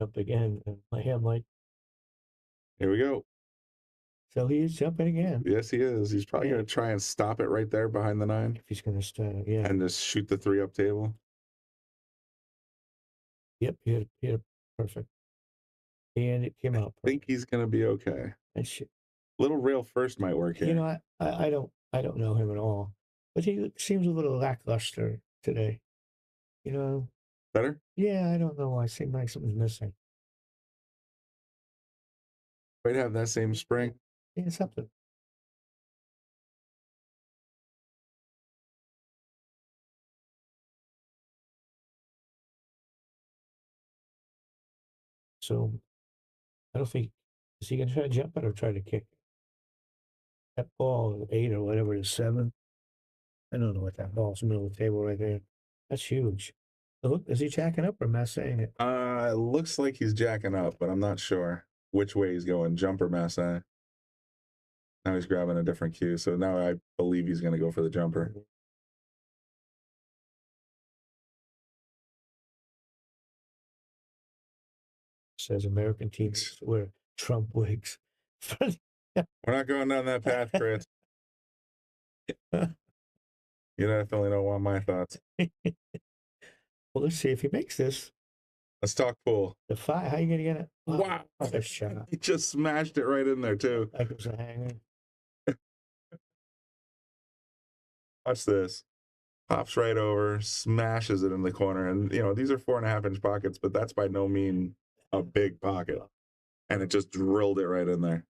Up again, and my hand like. Here we go. So he is jumping again. Yes, he is. He's probably going to try and stop it right there behind the 9. If he's going to start, yeah. And just shoot the 3 up table. Yep, he hit it perfect. And it came out. I think he's going to be okay. And shit. Little rail first might work here. You know, I don't know him at all, but he seems a little lackluster today. You know. Better? Yeah, I don't know why. It seems like something's missing. Might have that same spring. Yeah, something. So, I don't think, is he going to try to jump it or try to kick it? That ball, 8 or whatever it is, 7. I don't know what that ball's middle of the table right there. That's huge. So look, is he jacking up or am I saying it? It looks like he's jacking up, but I'm not sure which way he's going, jump or masse. Now he's grabbing a different cue, so now I believe he's going to go for the jumper. Says American teams wear Trump wigs. We're not going down that path, Chris. You definitely don't want my thoughts. Well, let's see if he makes this. Let's talk pool. The 5, how you going to get it? Wow. What a shot. He just smashed it right in there, too. Like it was a hanger. Watch this. Pops right over, smashes it in the corner. And, you know, these are 4.5-inch pockets, but that's by no means a big pocket. And it just drilled it right in there.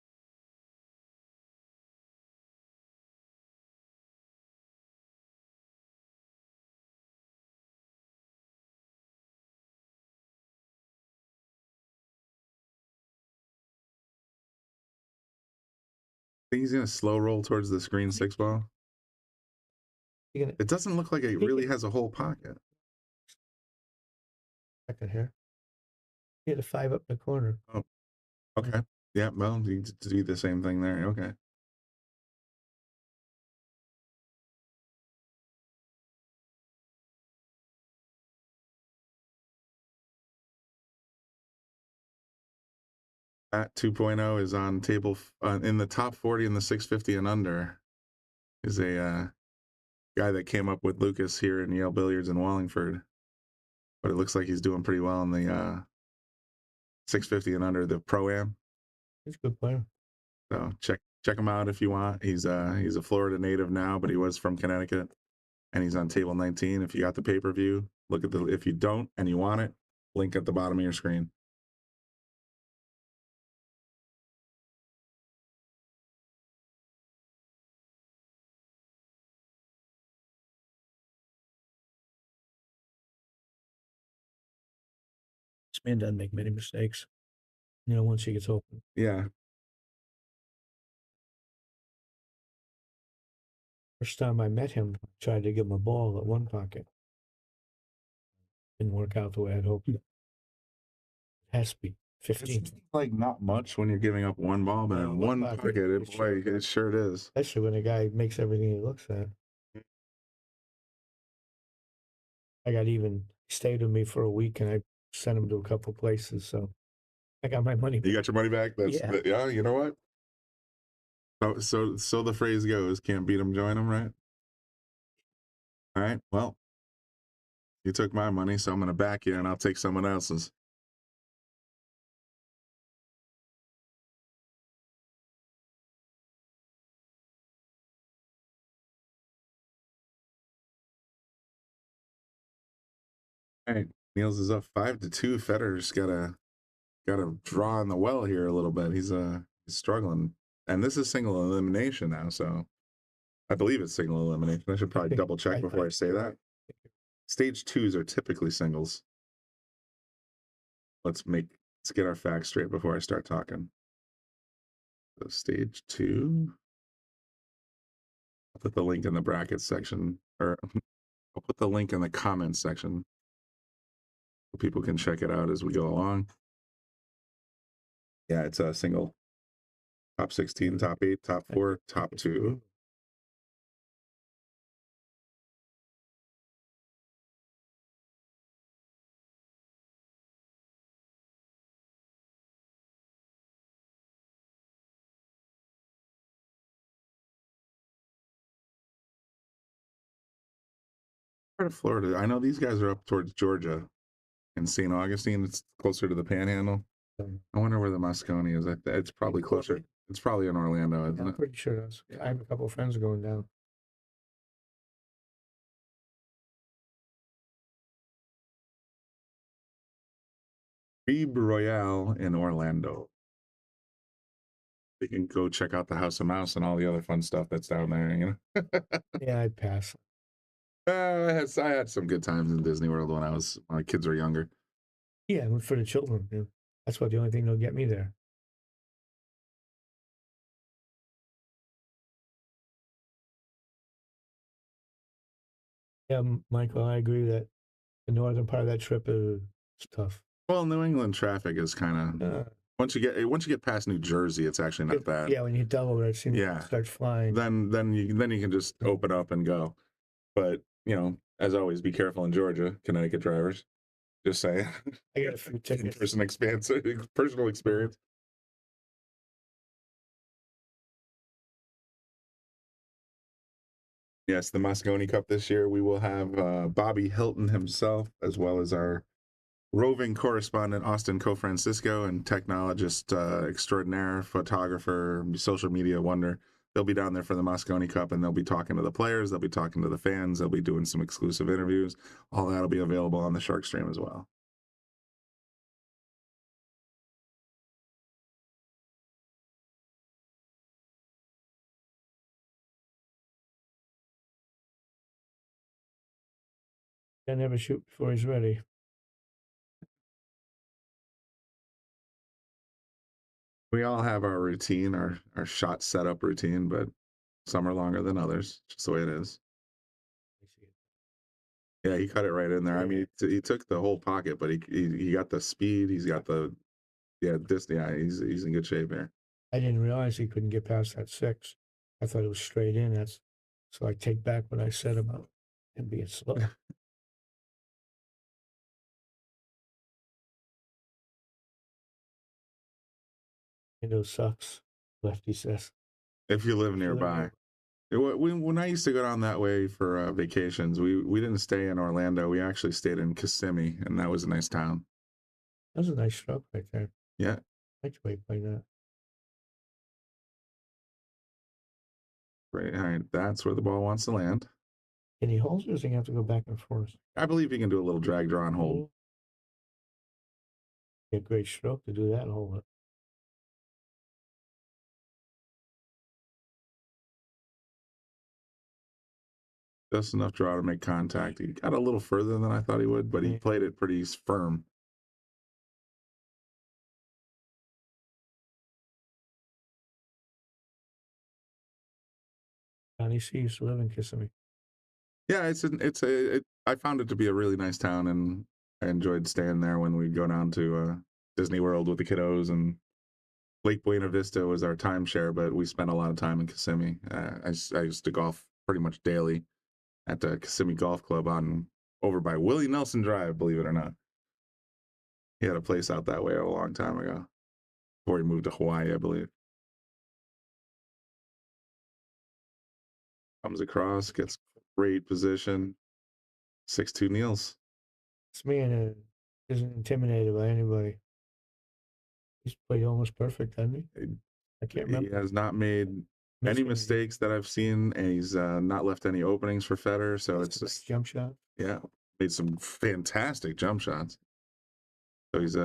Think he's going to slow roll towards the screen 6 ball? It doesn't look like it really has a whole pocket. Second here. He had a 5 up in the corner. Oh, okay. Yeah, well, you do the same thing there. Okay. At 2.0 is on table in the top 40 in the 650 and under. Is a guy that came up with Lucas here in Yale Billiards in Wallingford. But it looks like he's doing pretty well in the 650 and under, the Pro-Am. He's a good player. So check him out if you want. He's a Florida native now, but he was from Connecticut. And he's on table 19. If you got the pay-per-view, look at if you don't and you want it, link at the bottom of your screen. This man doesn't make many mistakes. You know, once he gets open. Yeah. First time I met him, I tried to give him a ball at one pocket. Didn't work out the way I'd hoped. It has to be 15. It's like not much when you're giving up one ball, but in one pocket, it sure is. Especially when a guy makes everything he looks at. I got even stayed with me for a week, and I sent him to a couple places, so I got my money back. You got your money back? Yeah, you know what? So the phrase goes, can't beat them, join them, right? All right, well, you took my money, so I'm going to back you, and I'll take someone else's. All right, Niels is up 5-2. Fedor's got a draw in the well here a little bit. He's struggling, and this is single elimination now. So I believe it's single elimination. I should probably double check before I say that. Stage 2s are typically singles. Let's get our facts straight before I start talking. So stage 2. I'll put the link in the brackets section, or I'll put the link in the comments section so people can check it out as we go along. Yeah, it's a single. Top 16, top 8, top 4, top 2. Part of Florida. I know these guys are up towards Georgia and St. Augustine. It's closer to the Panhandle. I wonder where the Moscone is. It's probably closer. It's probably in Orlando, isn't I'm it? pretty sure that's. I have a couple of friends going down. Rebe Royale in Orlando. You can go check out the House of Mouse and all the other fun stuff that's down there, you know? Yeah, I'd pass. I had some good times in Disney World when my kids were younger. Yeah, for the children. Yeah. That's about the only thing that'll get me there. Yeah, Michael, I agree that the northern part of that trip is tough. Well, New England traffic is kind of once you get past New Jersey, it's actually not bad. Yeah, when you hit Delaware, it seems to start flying. Then you can just open up and go. But as always, be careful in Georgia, Connecticut drivers. Just saying. I got a few tickets. Personal experience. Yes, the Moscone Cup this year, we will have Bobby Hilton himself, as well as our roving correspondent, Austin Cofrancisco, and technologist extraordinaire, photographer, social media wonder. They'll be down there for the Moscone Cup, and they'll be talking to the players. They'll be talking to the fans. They'll be doing some exclusive interviews. All that will be available on the Shark Stream as well. I never shoot before he's ready. We all have our routine, our shot setup routine, but some are longer than others. Just the way it is. Yeah, he cut it right in there. I mean, he took the whole pocket, but he got the speed. He's got he's in good shape here. I didn't realize he couldn't get past that 6. I thought it was straight in. So I take back what I said about him being slow. It sucks, Lefty says. If you live nearby. When I used to go down that way for vacations, we didn't stay in Orlando. We actually stayed in Kissimmee, and that was a nice town. That was a nice stroke right there. Yeah. I like the way you play that. Right, all right, that's where the ball wants to land. Can he hold, or does he have to go back and forth? I believe he can do a little drag, draw, and hold. A great stroke to do that and hold it. Just enough draw to make contact. He got a little further than I thought he would, but he played it pretty firm. Johnny C used to live in Kissimmee. Yeah, I found it to be a really nice town, and I enjoyed staying there when we'd go down to Disney World with the kiddos, and Lake Buena Vista was our timeshare, but we spent a lot of time in Kissimmee. I used to golf pretty much daily at the Kissimmee Golf Club over by Willie Nelson Drive, believe it or not. He had a place out that way a long time ago, before he moved to Hawaii, I believe. Comes across, gets great position. 6'2" Niels. This man isn't intimidated by anybody. He's played almost perfect, hasn't he? I can't remember. He has not made any mistakes that I've seen, and he's not left any openings for Fedor. So it's just jump shot. Yeah, made some fantastic jump shots. So he's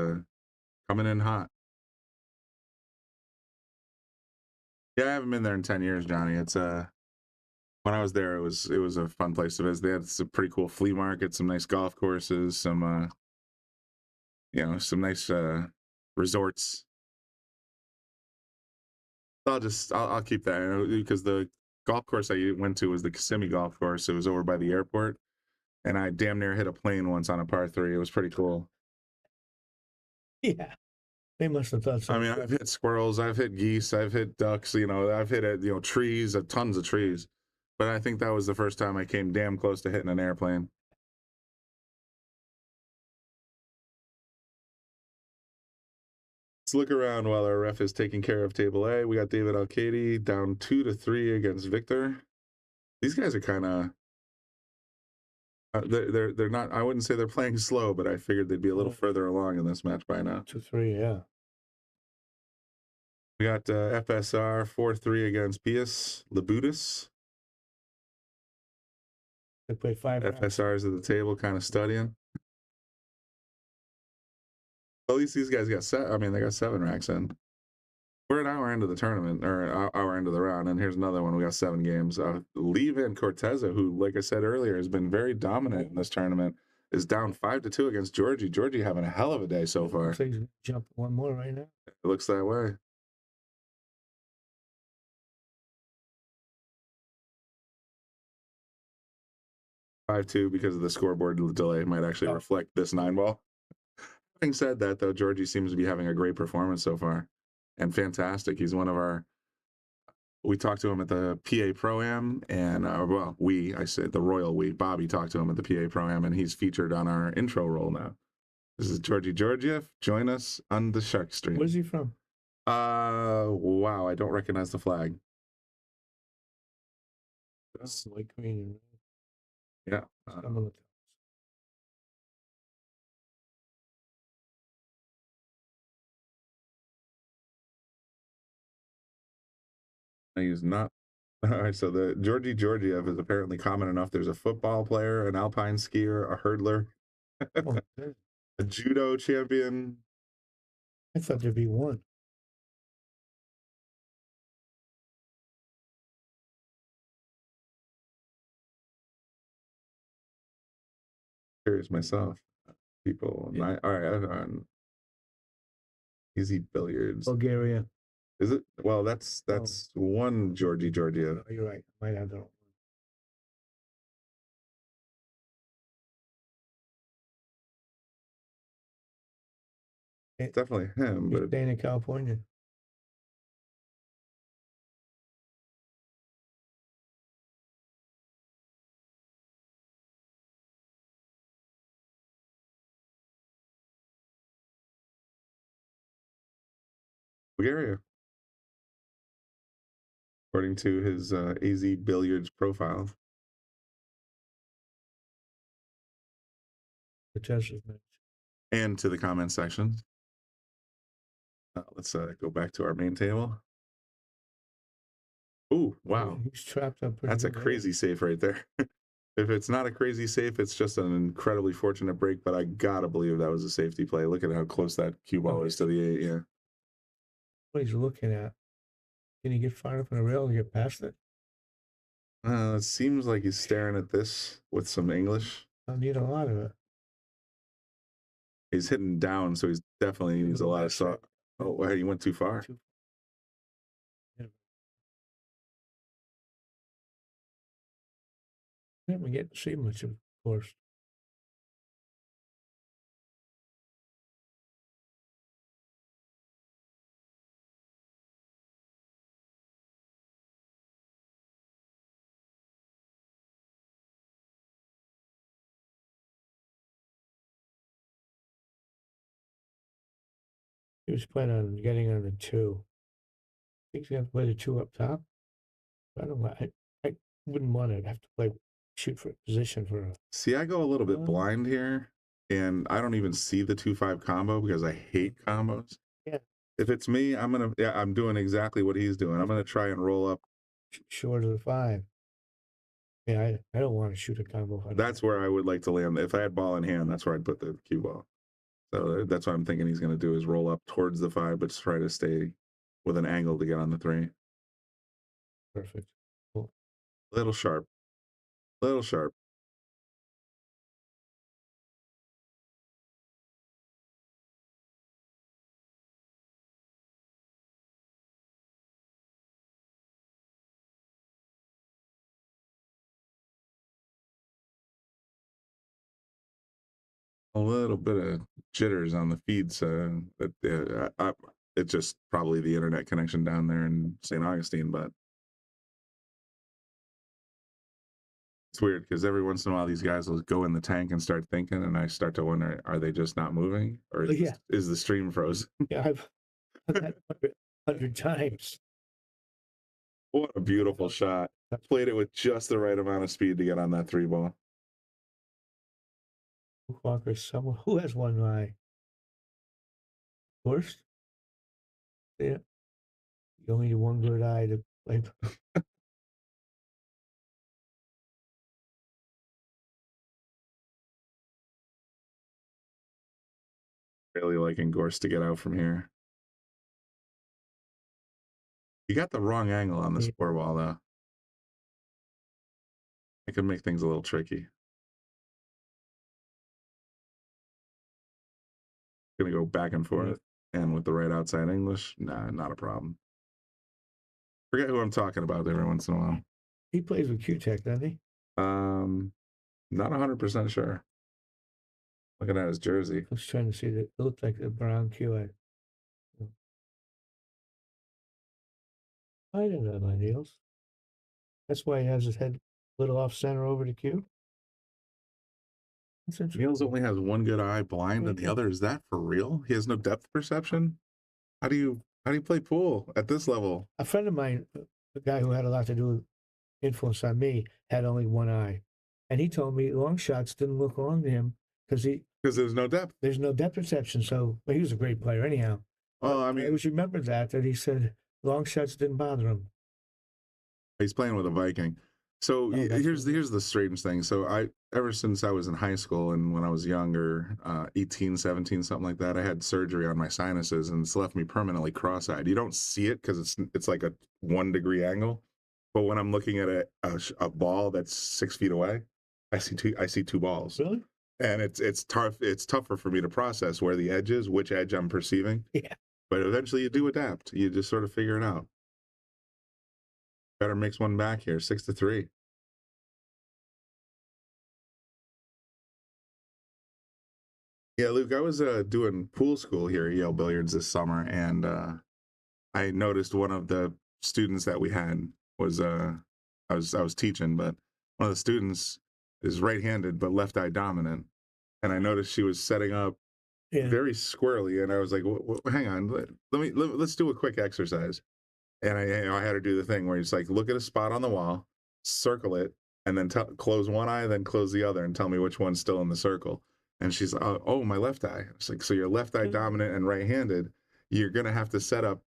coming in hot. Yeah, I haven't been there in 10 years, Johnny. It's when I was there, it was a fun place to visit. They had some pretty cool flea market, some nice golf courses, some some nice resorts. I'll keep that because the golf course I went to was the Kissimmee golf course. It was over by the airport, and I damn near hit a plane once on a par 3. It was pretty cool. Yeah, they must have thought so. I mean, I've hit squirrels, I've hit geese, I've hit ducks. I've hit trees, tons of trees. But I think that was the first time I came damn close to hitting an airplane. Let's look around while our ref is taking care of table A. We got David Alcaide down 2-3 against Wiktor. These guys are kind of they're not. I wouldn't say they're playing slow, but I figured they'd be a little further along in this match by now. 2-3, yeah. We got FSR 4-3 against Pijus, Labutis. They play 5 rounds. FSR's at the table, kind of studying. At least these guys got they got 7 racks in. We're an hour into the tournament, or hour into the round, and here's another one. We got 7 games. Leave-in Corteza, who, like I said earlier, has been very dominant in this tournament, is down 5-2 against Georgie. Georgie having a hell of a day so far. So he's jump one more right now. It looks that way. (5-2) because of the scoreboard delay might actually reflect this 9-ball. Having said that, though, Georgie seems to be having a great performance so far, and fantastic. He's one of our. We talked to him at the PA Pro-Am, and I said the Royal we. Bobby talked to him at the PA Pro-Am, and he's featured on our intro roll now. This is Georgi Georgiev. Join us on the Shark Stream. Where's he from? Wow, I don't recognize the flag. White, green, yeah. He's not. All right, so the Georgi Georgiev is apparently common enough. There's a football player, an alpine skier, a hurdler, a judo champion. I thought there'd be one. Curious myself. People, yeah. All right, on Easy Billiards. Bulgaria. Is it? Well, that's one Georgi Georgiev. Oh, you're right. Might have that. It's definitely him, He's but staying in California. Bulgaria, according to his AZ Billiards profile. And to the comment section. Let's go back to our main table. Ooh, wow. He's trapped up. That's a crazy safe right there. If it's not a crazy safe, it's just an incredibly fortunate break, but I gotta believe that was a safety play. Look at how close that cue ball is to the 8, yeah. What he's looking at. Can he get far enough on the rail and get past it? It seems like he's staring at this with some English. I need a lot of it. He's hitting down, so he's definitely needs a lot of saw. Oh, wow, he went too far. Never get to see much of course. He was planning on getting on the 2. I think you have to play the 2 up top. I don't know. I wouldn't want to have to shoot for a position for a. See, I go a little bit blind here, and I don't even see the 2-5 combo because I hate combos. Yeah. If it's me, I'm doing exactly what he's doing. I'm gonna try and roll up short of the 5. Yeah, I don't want to shoot a combo. That's where I would like to land. If I had ball in hand, that's where I'd put the cue ball. So that's what I'm thinking he's going to do is roll up towards the 5, but try to stay with an angle to get on the 3. Perfect. Cool. Little sharp. Little sharp. A little bit of jitters on the feeds. It's just probably the internet connection down there in St. Augustine, but it's weird because every once in a while these guys will go in the tank and start thinking, and I start to wonder, are they just not moving, or is the stream frozen? Yeah, I've done that 100 times. What a beautiful shot. Played it with just the right amount of speed to get on that 3-ball. Walker, someone who has one eye. Gorst? Yeah. You only need one good eye to play. Really liking Gorst to get out from here. You got the wrong angle on the score ball, though. It could make things a little tricky. Gonna go back and forth, and with the right outside English, nah, not a problem. Forget who I'm talking about every once in a while. He plays with Q-Tech, doesn't he? Not 100% sure. Looking at his jersey. I was trying to see that. It looked like a brown Q. I don't know, my Niels. That's why he has his head a little off center over the Q. Niels only has one good eye blind and the other. Is that for real? He has no depth perception? How do you play pool at this level? A friend of mine, a guy who had a lot to do with influence on me, had only one eye. And he told me long shots didn't look long to him because there's no depth. There's no depth perception. So he was a great player anyhow. Oh, I mean, I always remember that he said long shots didn't bother him. He's playing with a Viking. So here's the strange thing. So ever since I was in high school and when I was younger, 18, 17, something like that, I had surgery on my sinuses and it's left me permanently cross-eyed. You don't see it because it's like a 1 degree angle. But when I'm looking at a ball that's 6 feet away, I see two balls. Really? And it's tough. It's tougher for me to process where the edge is, which edge I'm perceiving. Yeah. But eventually you do adapt. You just sort of figure it out. Better makes one back here, 6-3. Yeah, Luke, I was doing pool school here at Yale Billiards this summer, and I noticed one of the students that we had was I was teaching, but one of the students is right-handed but left eye dominant, and I noticed she was setting up very squarely, and I was like, "Hang on, let's do a quick exercise." And I had her do the thing where it's like, look at a spot on the wall, circle it, and then close one eye, then close the other, and tell me which one's still in the circle. And she's like, oh, my left eye. It's like, so you're left eye dominant and right-handed. You're going to have to set up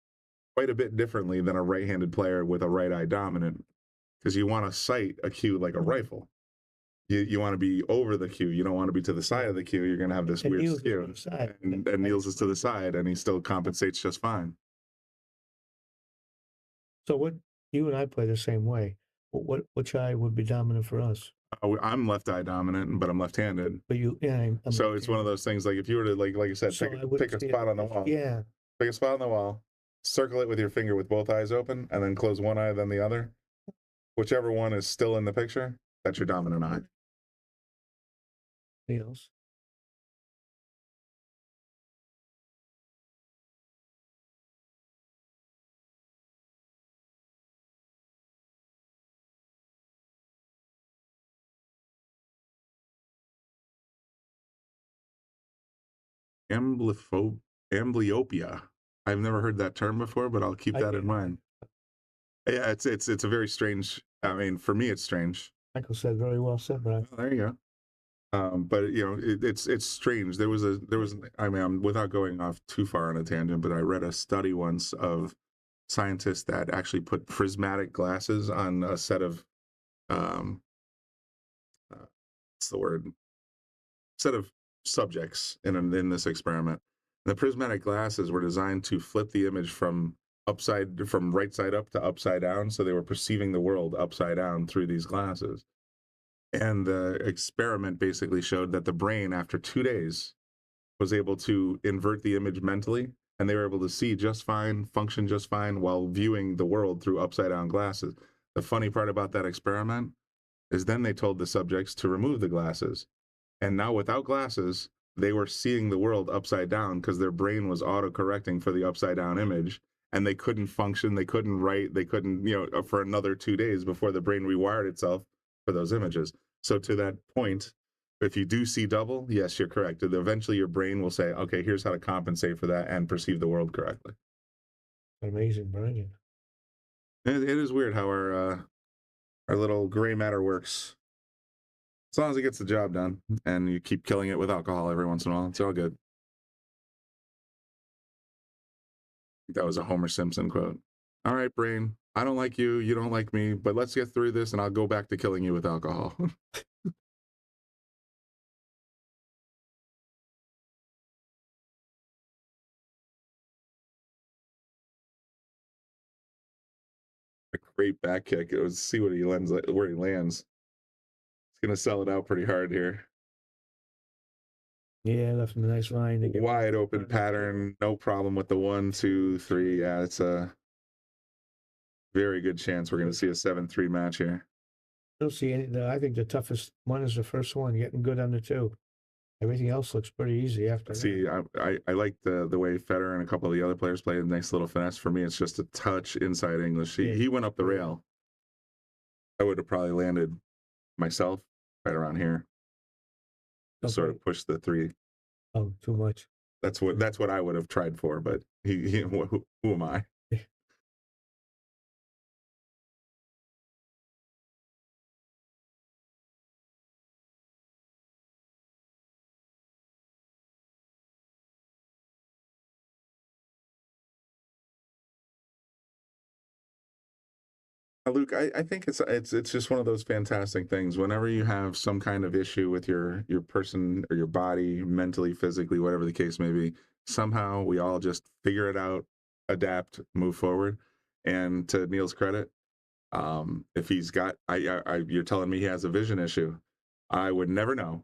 quite a bit differently than a right-handed player with a right eye dominant, because you want to sight a cue like a rifle. You want to be over the cue. You don't want to be to the side of the cue. You're going to have this weird skew. And Niels is to the side, and he still compensates just fine. So what? You and I play the same way. Which eye would be dominant for us? I'm left eye dominant, but I'm left-handed. But so it's one of those things. Like if you were to like you said, pick a spot on the wall. Yeah. Pick a spot on the wall, circle it with your finger with both eyes open, and then close one eye, then the other. Whichever one is still in the picture, that's your dominant eye. Niels. Amblyopia. I've never heard that term before, but I'll keep that in mind. Yeah, it's a very strange. I mean, for me, it's strange. Michael said very well said, Brian. Oh, there you go. But you know, it's strange. There was I mean, without going off too far on a tangent, but I read a study once of scientists that actually put prismatic glasses on a set of what's the word? Set of subjects in this experiment. The prismatic glasses were designed to flip the image from from right side up to upside down, so they were perceiving the world upside down through these glasses. And the experiment basically showed that the brain, after 2 days, was able to invert the image mentally, and they were able to see just fine, function just fine, while viewing the world through upside down glasses. The funny part about that experiment is then they told the subjects to remove the glasses. And now without glasses, they were seeing the world upside down because their brain was auto-correcting for the upside down image, and they couldn't function, they couldn't write, they couldn't, for another 2 days before the brain rewired itself for those images. So to that point, if you do see double, yes, you're correct. Eventually your brain will say, okay, here's how to compensate for that and perceive the world correctly. Amazing brain. It is weird how our little gray matter works. As long as it gets the job done and you keep killing it with alcohol every once in a while, it's all good. That was a Homer Simpson quote. All right, brain, I don't like you, you don't like me, but let's get through this and I'll go back to killing you with alcohol. A great back kick. Let's see what where he lands. He's gonna sell it out pretty hard here. Yeah, left him a nice line to get wide open pattern, no problem with the 1, 2, 3. Yeah, it's a very good chance we're gonna see a 7-3 match here. I don't see any. I think the toughest one is the first one, getting good on the 2. Everything else looks pretty easy after that. See, I like the way Fedor and a couple of the other players played. A nice little finesse. For me, it's just a touch inside English. He went up the rail. I would have probably landed myself right around here. Okay. Sort of push the 3. Oh, too much. That's what I would have tried for, but who am I? Luke, I think it's just one of those fantastic things. Whenever you have some kind of issue with your person or your body, mentally, physically, whatever the case may be, somehow we all just figure it out, adapt, move forward. And to Niels' credit, if he's got, you're telling me he has a vision issue, I would never know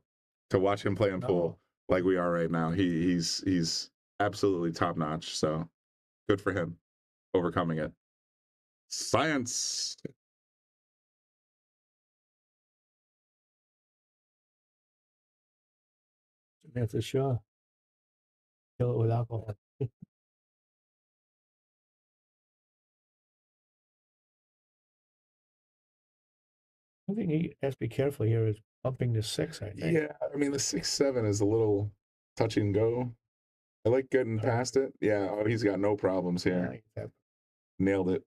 to watch him play in pool like we are right now. He's absolutely top notch. So good for him overcoming it. Science. That's a sure. Kill it with alcohol. I think he has to be careful here is bumping the 6, I think. Yeah, I mean, the 6-7 is a little touch and go. I like getting past it. Yeah, he's got no problems here. Nailed it.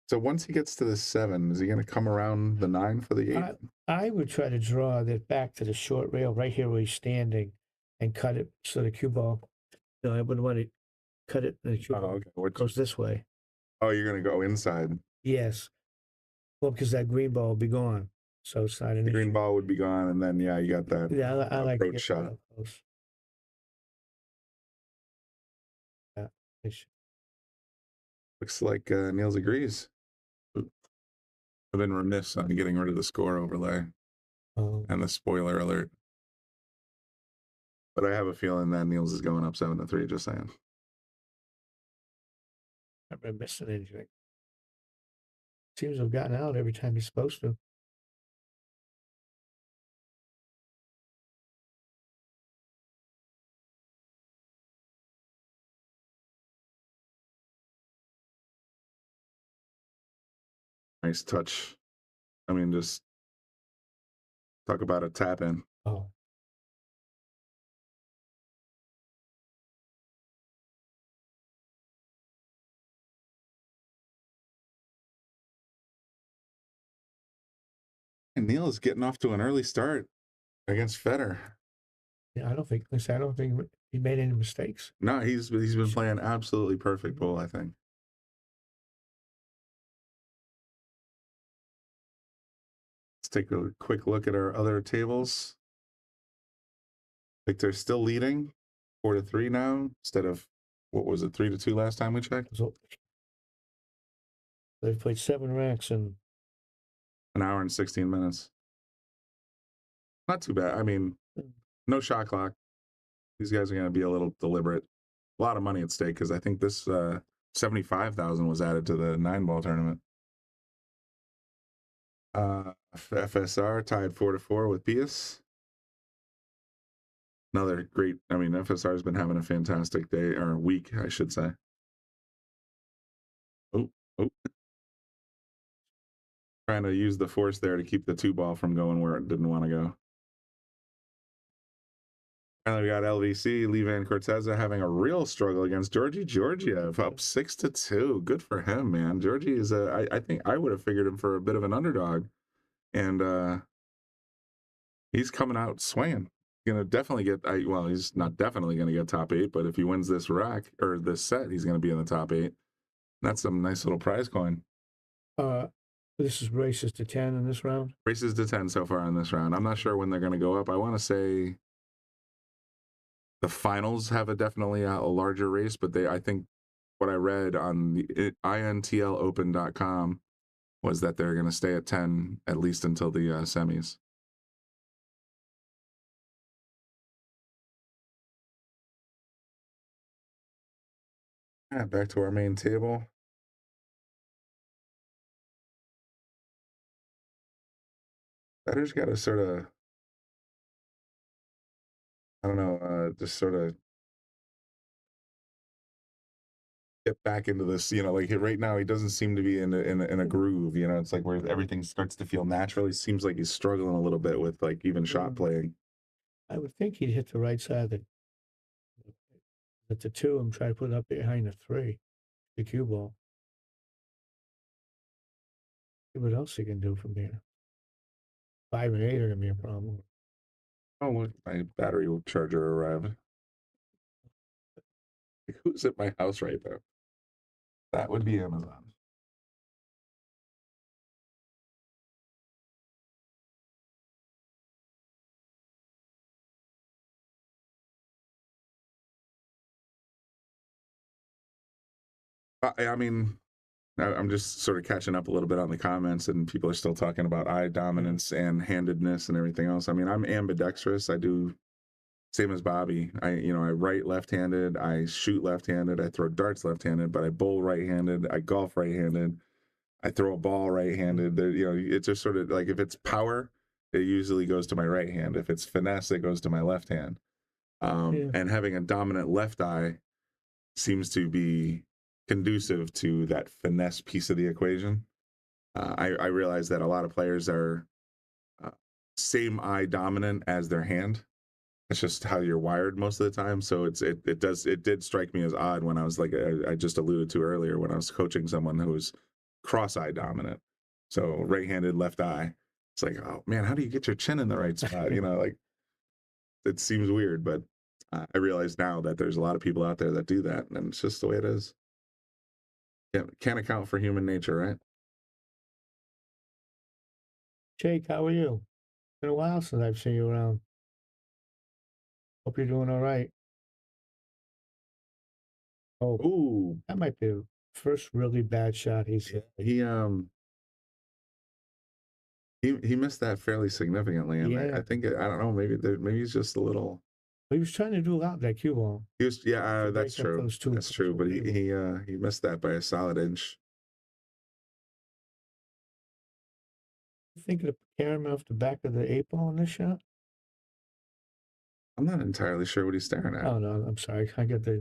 So once he gets to the 7, is he going to come around the 9 for the 8? I would try to draw that back to the short rail right here where he's standing and cut it so the cue ball. No, I wouldn't want to cut it. The cue ball goes this way. Oh, you're going to go inside? Yes. Well, because that green ball will be gone. So it's not an issue. Green ball would be gone, and then, yeah, you got that I like approach shot. Yeah. Looks like Niels agrees. I've been remiss on getting rid of the score overlay and the spoiler alert. But I have a feeling that Niels is going up 7-3, just saying. I've been missing anything. Seems to have gotten out every time he's supposed to. Nice touch. I mean, just talk about a tap in. Oh. And Neil is getting off to an early start against Fedor. Yeah, I don't think he made any mistakes. No, he's been playing absolutely perfect pool, I think. Let's take a quick look at our other tables. Wiktor still leading 4-3 now instead of, what was it, 3-2 last time we checked? So they've played 7 racks in an hour and 16 minutes. Not too bad. I mean, no shot clock. These guys are going to be a little deliberate. A lot of money at stake because I think this 75,000 was added to the 9-ball tournament. FSR tied 4-4 with Pijus. Another great, I mean, FSR has been having a fantastic day, or week, I should say. Oh. Trying to use the force there to keep the 2-ball from going where it didn't want to go. Finally, we got LVC, Levan Corteza having a real struggle against Georgiev, up 6-2. Good for him, man. Georgie is I think I would have figured him for a bit of an underdog. And he's coming out swinging. Gonna definitely get, well, he's not definitely gonna get top 8, but if he wins this rack or this set, he's gonna be in the top 8. That's some nice little prize coin. This is races to 10 in this round? Races to 10 so far in this round. I'm not sure when they're gonna go up. I want to say the finals have definitely a larger race, but I think what I read on the intlopen.com was that they're gonna stay at 10 at least until the semis. Yeah, back to our main table. Fedor's got to sort of, I don't know, just sort of get back into this, you know, like right now he doesn't seem to be in a groove, you know, it's like where everything starts to feel natural. He seems like he's struggling a little bit with like even shot playing. I would think he'd hit the right side at the 2 and try to put it up behind the 3, the cue ball. See what else he can do from here. 5 and 8 are gonna be a problem. Oh, look, my battery charger arrived. Who's at my house right now? That would be Amazon. I mean, I'm just sort of catching up a little bit on the comments, and people are still talking about eye dominance and handedness and everything else. I mean, I'm ambidextrous. I do same as Bobby. I write left-handed. I shoot left-handed. I throw darts left-handed, but I bowl right-handed. I golf right-handed. I throw a ball right-handed. It's just sort of like if it's power, it usually goes to my right hand. If it's finesse, it goes to my left hand. And having a dominant left eye seems to be conducive to that finesse piece of the equation. I realize that a lot of players are same eye dominant as their hand. It's just how you're wired most of the time. So it did strike me as odd when I was like I just alluded to earlier when I was coaching someone who was cross eye dominant. So right-handed, left eye. It's like, oh man, how do you get your chin in the right spot? You know, like it seems weird, but I realize now that there's a lot of people out there that do that, and it's just the way it is. Can't account for human nature, right? Jake, how are you? Been a while since I've seen you around. Hope you're doing all right. Oh, ooh, that might be the first really bad shot he's hit. He missed that fairly significantly, and I think I don't know, maybe he's just a little. He was trying to do a lot with that cue ball. He was, that's true. That's true, but he missed that by a solid inch. You think of Aramith off the back of the 8 ball in this shot? I'm not entirely sure what he's staring at. Oh no, I'm sorry. I got the.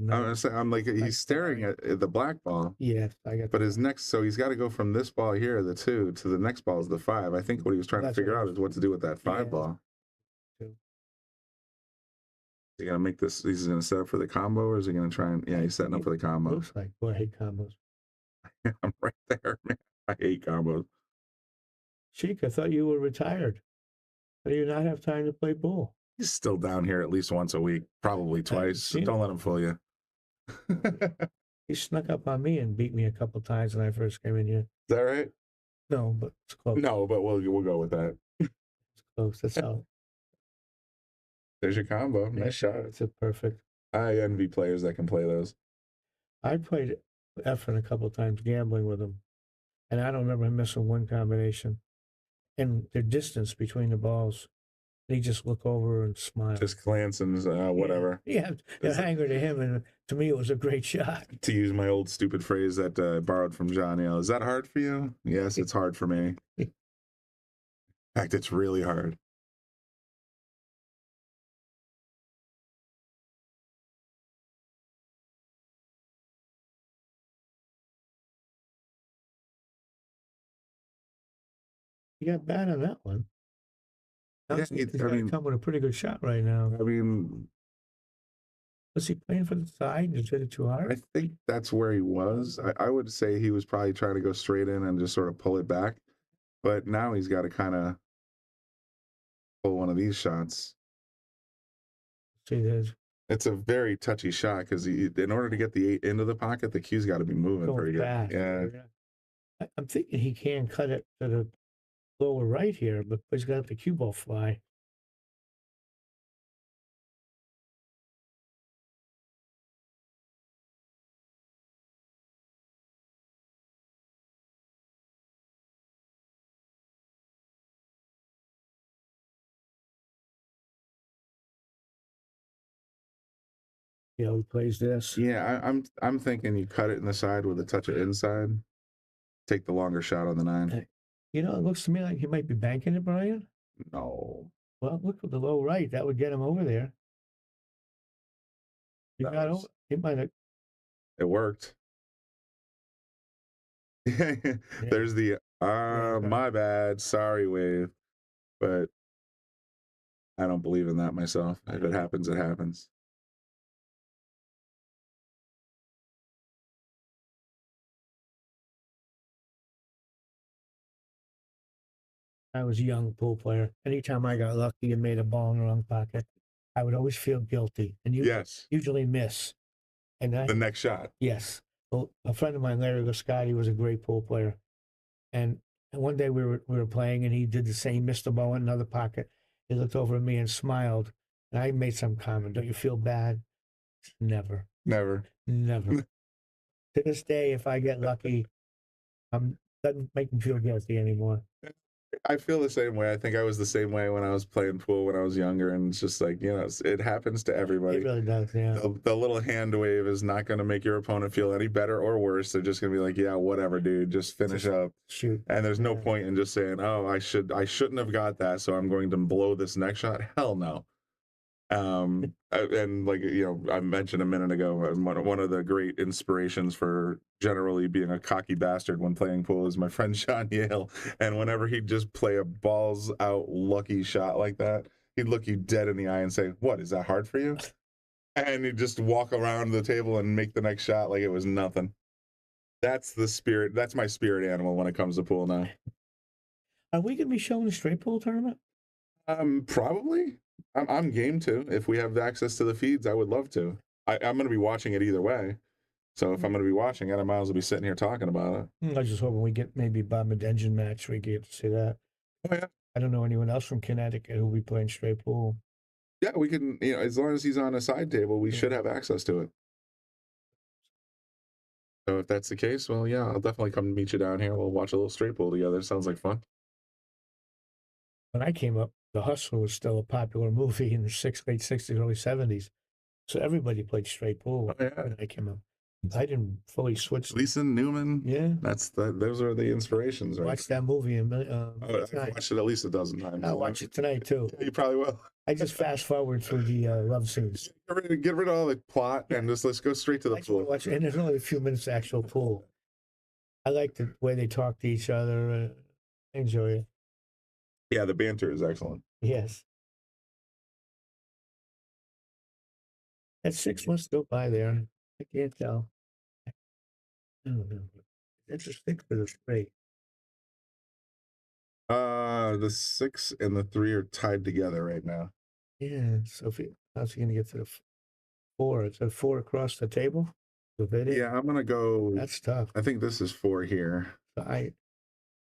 I'm like he's staring at the black ball. Yes, I got. But his next, so he's got to go from this ball here, the 2, to the next ball is the 5. I think what he was trying to figure out is what to do with that 5 ball. Is he gonna make this? He's gonna set up for the combo, or is he gonna try and? Yeah, he's setting up for the combo. Looks like, boy, I hate combos. I'm right there, man. I hate combos. Sheik, I thought you were retired. How do you not have time to play pool? He's still down here at least once a week, probably twice. Don't let him fool you. He snuck up on me and beat me a couple times when I first came in here. Is that right? No, but it's close. No, but we'll go with that. It's close. That's all. There's your combo. Nice shot. It's a perfect. I envy players that can play those. I played Efren a couple times gambling with him, and I don't remember him missing one combination. And the distance between the balls, and he just look over and smile. Just glance and whatever. Yeah, the hanger to him, and to me, it was a great shot. To use my old stupid phrase that I borrowed from John, is that hard for you? Yes, it's hard for me. In fact, it's really hard. You got bad on that one. Yeah, He's come with a pretty good shot right now. I mean, was he playing for the side? Just hit it too hard? I think that's where he was. I would say he was probably trying to go straight in and just sort of pull it back. But now he's got to kind of pull one of these shots. See, it's a very touchy shot because in order to get the 8 into the pocket, the cue's got to be moving pretty good. Back. Yeah. I'm thinking he can cut it to the lower right here, but he's got the cue ball fly. Yeah, he plays this. Yeah, I'm thinking you cut it in the side with a touch of inside. Take the longer shot on the 9. You know, it looks to me like he might be banking it, Brian. No. Well, look at the low right. That would get him over there. He might have. It worked. There's the my bad, sorry wave, but I don't believe in that myself. If it happens, it happens. I was a young pool player. Anytime I got lucky and made a ball in the wrong pocket, I would always feel guilty and usually miss. And the next shot. Yes. Well, a friend of mine, Larry Goscotti, was a great pool player. And one day we were playing and he did the same, missed the ball in another pocket. He looked over at me and smiled. And I made some comment, don't you feel bad? Never. Never. Never. To this day, if I get lucky, doesn't make me feel guilty anymore. I feel the same way. I think I was the same way when I was playing pool when I was younger, and it's just like, it happens to everybody. It really does, yeah. The little hand wave is not going to make your opponent feel any better or worse. They're just going to be like, yeah, whatever, dude, just finish up. Shoot. And there's no point in just saying, oh, I shouldn't have got that, so I'm going to blow this next shot. Hell no. And like, I mentioned a minute ago, one of the great inspirations for generally being a cocky bastard when playing pool is my friend Sean Yale. And whenever he'd just play a balls out lucky shot like that, he'd look you dead in the eye and say, what, is that hard for you? And he'd just walk around the table and make the next shot like it was nothing. That's the spirit. That's my spirit animal when it comes to pool now. Are we going to be showing a straight pool tournament? Probably. I'm game to. If we have access to the feeds, I would love to. I'm going to be watching it either way. So if I'm going to be watching it, I might as well be sitting here talking about it. I was just hoping we get maybe Bob Engine match. We get to see that. Oh, yeah. I don't know anyone else from Connecticut who will be playing straight pool. Yeah, we can, as long as he's on a side table, we should have access to it. So if that's the case, well, yeah, I'll definitely come meet you down here. We'll watch a little straight pool together. Sounds like fun. When I came up, The Hustler was still a popular movie in the late 60s, early 70s. So everybody played straight pool when I came up. I didn't fully switch. Lisa Newman. Yeah. Those are the inspirations, right? Watch that movie. I've watched it at least a dozen times. I'll watch it tonight, too. Yeah, you probably will. I just fast forward through the love scenes. Get rid of all the plot and let's go straight to the pool. Watch it, and there's only a few minutes of actual pool. I like the way they talk to each other. I enjoy it. Yeah, the banter is excellent. Yes. That 6 months go by there. I can't tell. I don't know. It's a 6 for the straight. The 6 and the 3 are tied together right now. Yeah. So how's he going to get to the 4? It's a 4 across the table? Yeah, I'm going to go. That's tough. I think this is 4 here. So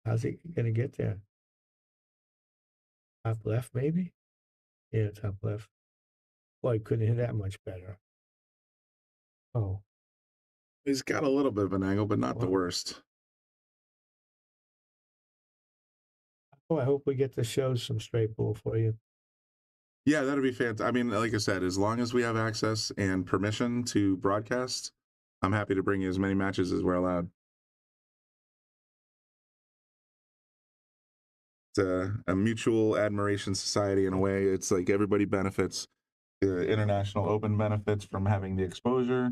how's he going to get there? Top left, maybe? Yeah, top left. Floyd couldn't hit that much better. Oh. He's got a little bit of an angle, but not the Wow. worst. Oh, I hope we get to show some straight pool for you. Yeah, that'd be fantastic. I mean, like I said, as long as we have access and permission to broadcast, I'm happy to bring you as many matches as we're allowed. It's a mutual admiration society in a way. It's like everybody benefits. The International Open benefits from having the exposure.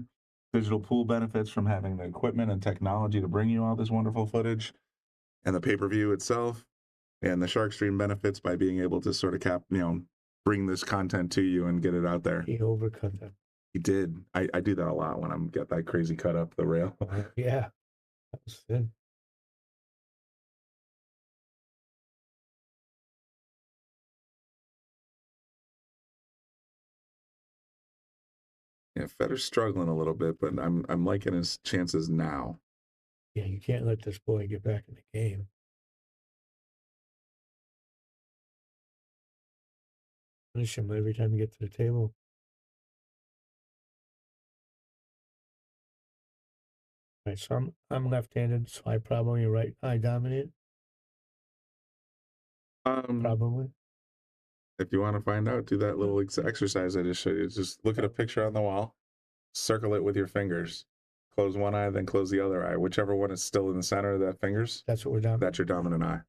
Digital Pool benefits from having the equipment and technology to bring you all this wonderful footage. And the pay-per-view itself. And the Shark Stream benefits by being able to sort of bring this content to you and get it out there. He overcut that. He did. I do that a lot when I'm get that crazy cut up the rail. Yeah. That was good. Yeah, Fedor's struggling a little bit, but I'm liking his chances now. Yeah, you can't let this boy get back in the game. Punish him every time you get to the table. All right, so I'm left-handed, so I probably right eye dominant. Probably. If you want to find out, do that little exercise I just showed you. Just look at a picture on the wall, circle it with your fingers. Close one eye, then close the other eye. Whichever one is still in the center of that fingers, that's what we're dominant. That's your dominant eye.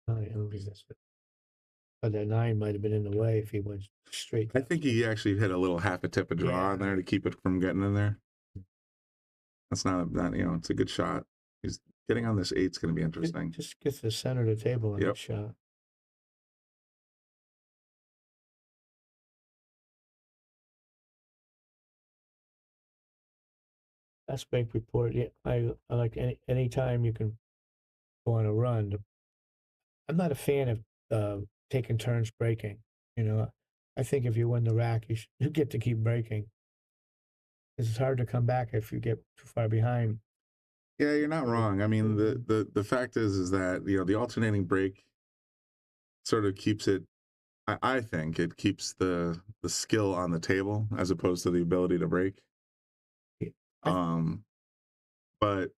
Oh, yeah, but that 9 might have been in the way if he went straight. I think he actually hit a little half a tip of draw on there to keep it from getting in there. That's not it's a good shot. He's getting on this 8's going to be interesting. Just get to the center of the table on that shot. That's bank report. Yeah, I like any time you can go on a run. I'm not a fan of taking turns breaking. I think if you win the rack, you get to keep breaking. It's hard to come back if you get too far behind. Yeah, you're not wrong. I mean, the fact is that the alternating break sort of keeps it. I think it keeps the skill on the table as opposed to the ability to break. But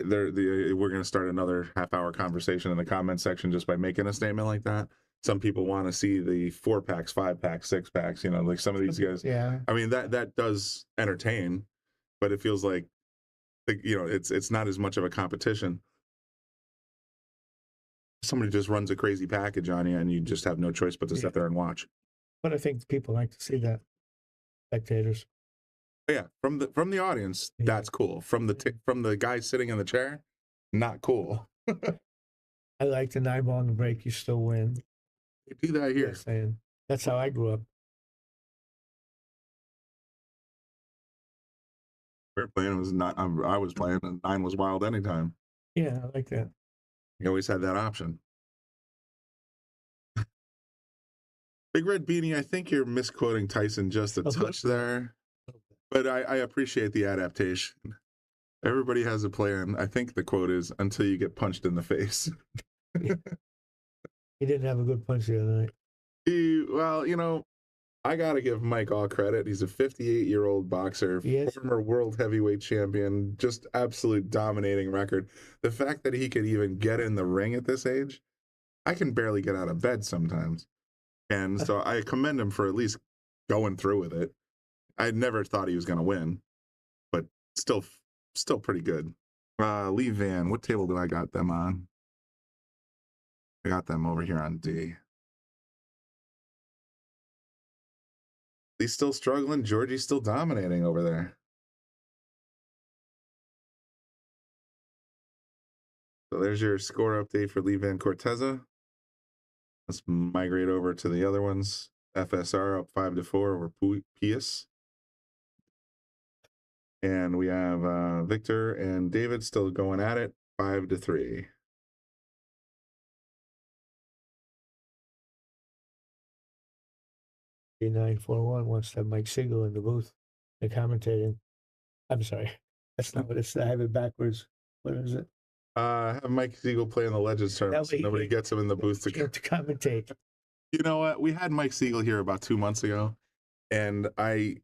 we're going to start another half-hour conversation in the comment section just by making a statement like that. Some people want to see the 4-packs, 5-packs, 6-packs. Like some of these guys. Yeah. I mean that does entertain, but it feels like it's not as much of a competition. Somebody just runs a crazy package on you, and you just have no choice but to sit there and watch. But I think people like to see that. Spectators. Yeah, from the audience, that's cool. From the guy sitting in the chair, not cool. I like the 9-ball on the break. You still win. You do that here. Saying that's how I grew up. We were playing. It was not. I was playing, and 9 was wild anytime. Yeah, I like that. You always had that option. Big Red Beanie, I think you're misquoting Tyson just a touch there. But I appreciate the adaptation. Everybody has a plan. I think the quote is, until you get punched in the face. He didn't have a good punch the other night. I got to give Mike all credit. He's a 58-year-old boxer, former world heavyweight champion, just absolute dominating record. The fact that he could even get in the ring at this age, I can barely get out of bed sometimes. And so I commend him for at least going through with it. I never thought he was going to win, but still pretty good. Lee Van, what table do I got them on? I got them over here on D. He's still struggling. Georgie's still dominating over there. So there's your score update for Lee Van Corteza. Let's migrate over to the other ones. FSR up 5-4 over Pijus. And we have Victor and David still going at it, 5-3. B941 wants to have Mike Siegel in the booth. the commentating. I'm sorry. That's not what it's. I have it backwards. What is it? Have Mike Siegel play in the Legends tournament. So nobody gets him in the booth to commentate. You know what? We had Mike Siegel here about 2 months ago, and I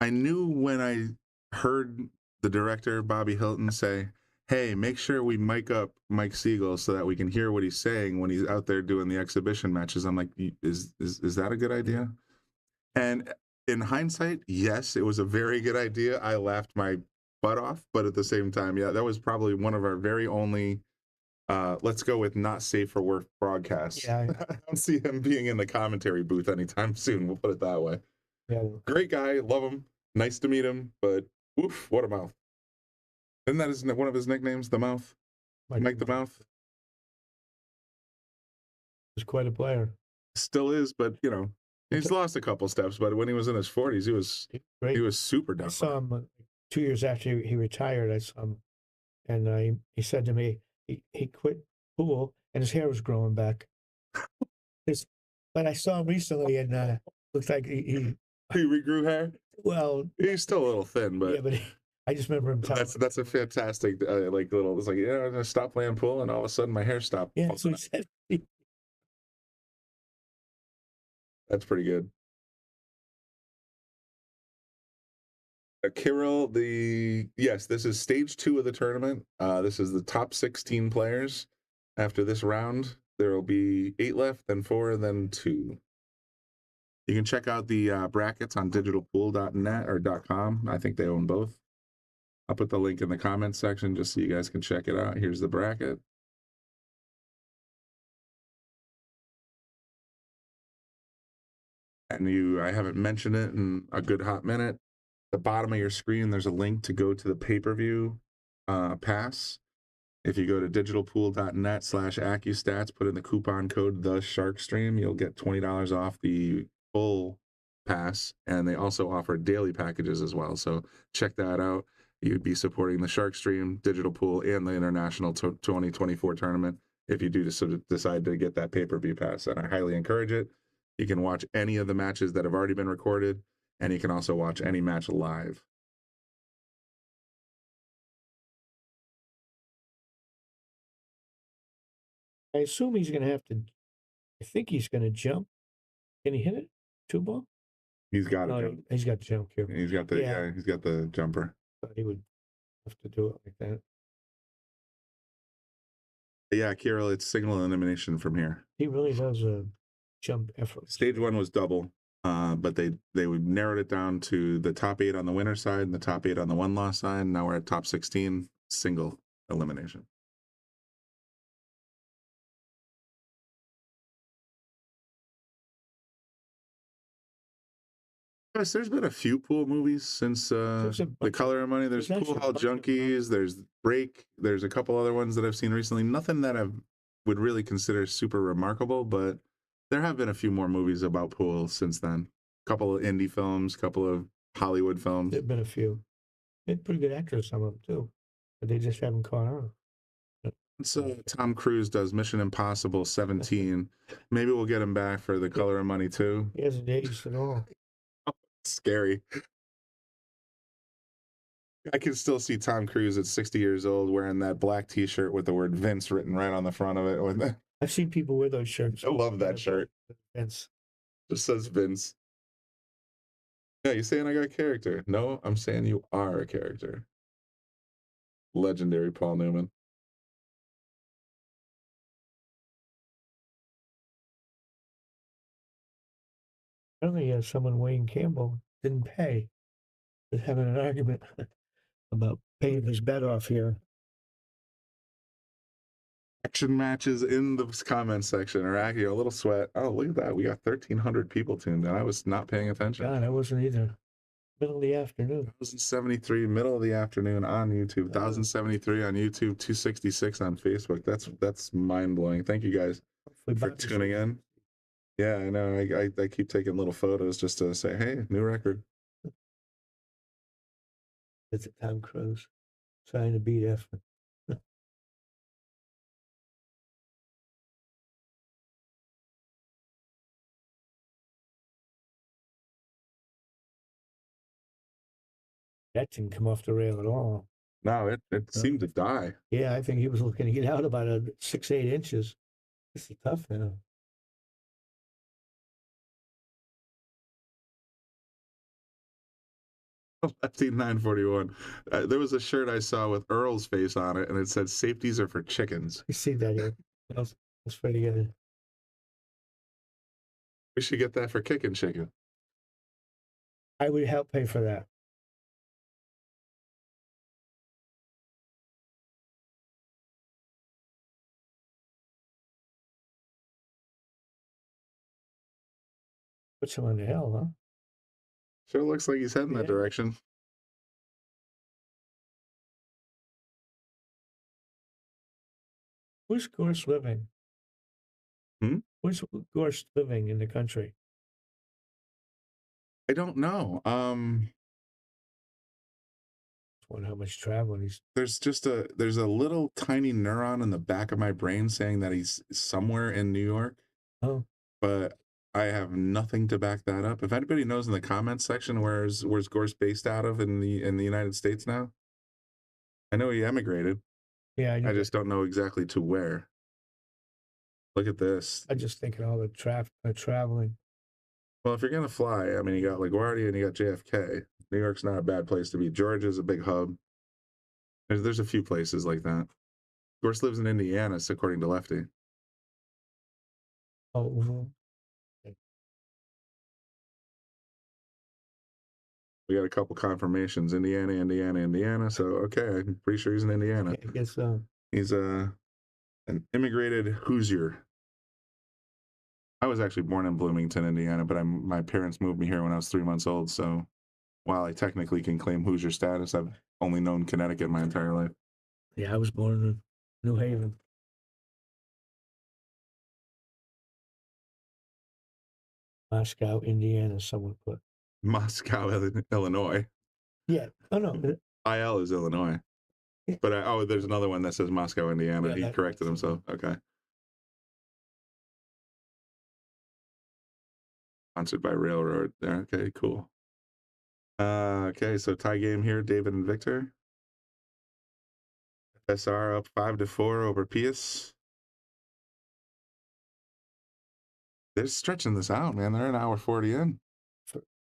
knew when I heard the director Bobby Hilton say, "Hey, make sure we mic up Mike Siegel so that we can hear what he's saying when he's out there doing the exhibition matches." I'm like, "Is that a good idea?" And in hindsight, yes, it was a very good idea. I laughed my butt off, but at the same time, yeah, that was probably one of our very only. Let's go with not safe for work broadcasts. Yeah, I don't see him being in the commentary booth anytime soon. We'll put it that way. Yeah. Great guy, love him. Nice to meet him, but oof, what a mouth. Isn't that one of his nicknames, the Mouth? Mike the Mouth? He's quite a player. Still is, but you know, he's lost a couple steps. But when he was in his 40s, he was super down. I saw him 2 years after he retired. I saw him, and he said to me, he quit pool and his hair was growing back. But I saw him recently, and looked like he regrew hair. Well, he's still a little thin, but yeah, but I just remember him telling. That's a fantastic like little. It's like, yeah, I'm gonna stop playing pool, and all of a sudden my hair stopped. Yeah, that's what he said. That's pretty good. Kirill, yes, this is stage 2 of the tournament. This is the top 16 players. After this round, there will be 8 left, then 4, then 2. You can check out the brackets on digitalpool.net or .com. I think they own both. I'll put the link in the comments section just so you guys can check it out. Here's the bracket. And I haven't mentioned it in a good hot minute. At the bottom of your screen, there's a link to go to the pay-per-view pass. If you go to digitalpool.net/AccuStats, put in the coupon code TheSharkStream, you'll get $20 off the full pass. And they also offer daily packages as well. So check that out. You'd be supporting the Sharkstream, Digital Pool, and the International 2024 tournament if you do decide to get that pay-per-view pass. And I highly encourage it. You can watch any of the matches that have already been recorded, and you can also watch any match live. I assume he's going to have to. I think he's going to jump. Can he hit it? 2-ball? He's got to jump. He's got to jump here. He's got the he's got the jumper. Thought he would have to do it like that. Yeah, Kirill, it's single elimination from here. He really does a jump effort. Stage 1 was double, but they would narrowed it down to the top 8 on the winner side and the top 8 on the one-loss side. Now we're at top 16, single elimination. Yes, there's been a few pool movies since The Color of Money. There's Pool Hall Junkies. There's Break. There's a couple other ones that I've seen recently. Nothing that I would really consider super remarkable, but there have been a few more movies about pool since then. A couple of indie films, a couple of Hollywood films. There have been a few. They're pretty good actors, some of them too, but they just haven't caught on. So Tom Cruise does Mission Impossible 17. Maybe we'll get him back for The Color of Money too. He hasn't aged at all. Scary. I can still see Tom Cruise at 60 years old wearing that black T-shirt with the word Vince written right on the front of it. I've seen people wear those shirts. I love that shirt. Vince. Just says Vince. Yeah, you saying I got character? No, I'm saying you are a character. Legendary Paul Newman. Apparently, someone, Wayne Campbell, didn't pay. Was having an argument about paying his bet off here. Action matches in the comment section are actually a little sweat. Oh, look at that. We got 1,300 people tuned in. I was not paying attention. God, I wasn't either. Middle of the afternoon. 1,073, middle of the afternoon on YouTube. 1,073 on YouTube, 266 on Facebook. That's mind-blowing. Thank you guys for tuning in. Yeah, I know. I keep taking little photos just to say, hey, new record. It's a Tom Cruise trying to beat F. That didn't come off the rail at all. No, it seemed to die. Yeah, I think he was looking to get out about 6-8 inches. This is tough now. Lefty 941. There was a shirt I saw with Earl's face on it, and it said "Safeties are for chickens." I see that here. That's pretty good. We should get that for kicking chicken. I would help pay for that. Puts him on the hill, huh? Sure looks like he's heading that direction. Where's Gorst living? Where's Gorst living in the country? I don't know. I wonder how much traveling he's. There's a little tiny neuron in the back of my brain saying that he's somewhere in New York. Oh. But I have nothing to back that up. If anybody knows in the comments section where's Gorst based out of in the United States now? I know he emigrated. Yeah, I just don't know exactly to where. Look at this. I just thinking all the traveling. Well, if you're gonna fly, I mean, you got LaGuardia and you got JFK. New York's not a bad place to be. Georgia's a big hub. There's a few places like that. Gorst lives in Indiana, according to Lefty. Oh. We got a couple confirmations. Indiana. So, okay, I'm pretty sure he's in Indiana. I guess so. He's an immigrated Hoosier. I was actually born in Bloomington, Indiana, but my parents moved me here when I was 3 months old. So while I technically can claim Hoosier status, I've only known Connecticut my entire life. Yeah, I was born in New Haven. Moscow, Indiana, someone put. Moscow, Illinois. Yeah. Oh, no. IL is Illinois. But there's another one that says Moscow, Indiana. Yeah, he corrected himself. Okay. Sponsored by Railroad there. Okay, cool. Okay, so tie game here, David and Victor. SR up 5-4 over Pijus. They're stretching this out, man. They're an hour 40 in.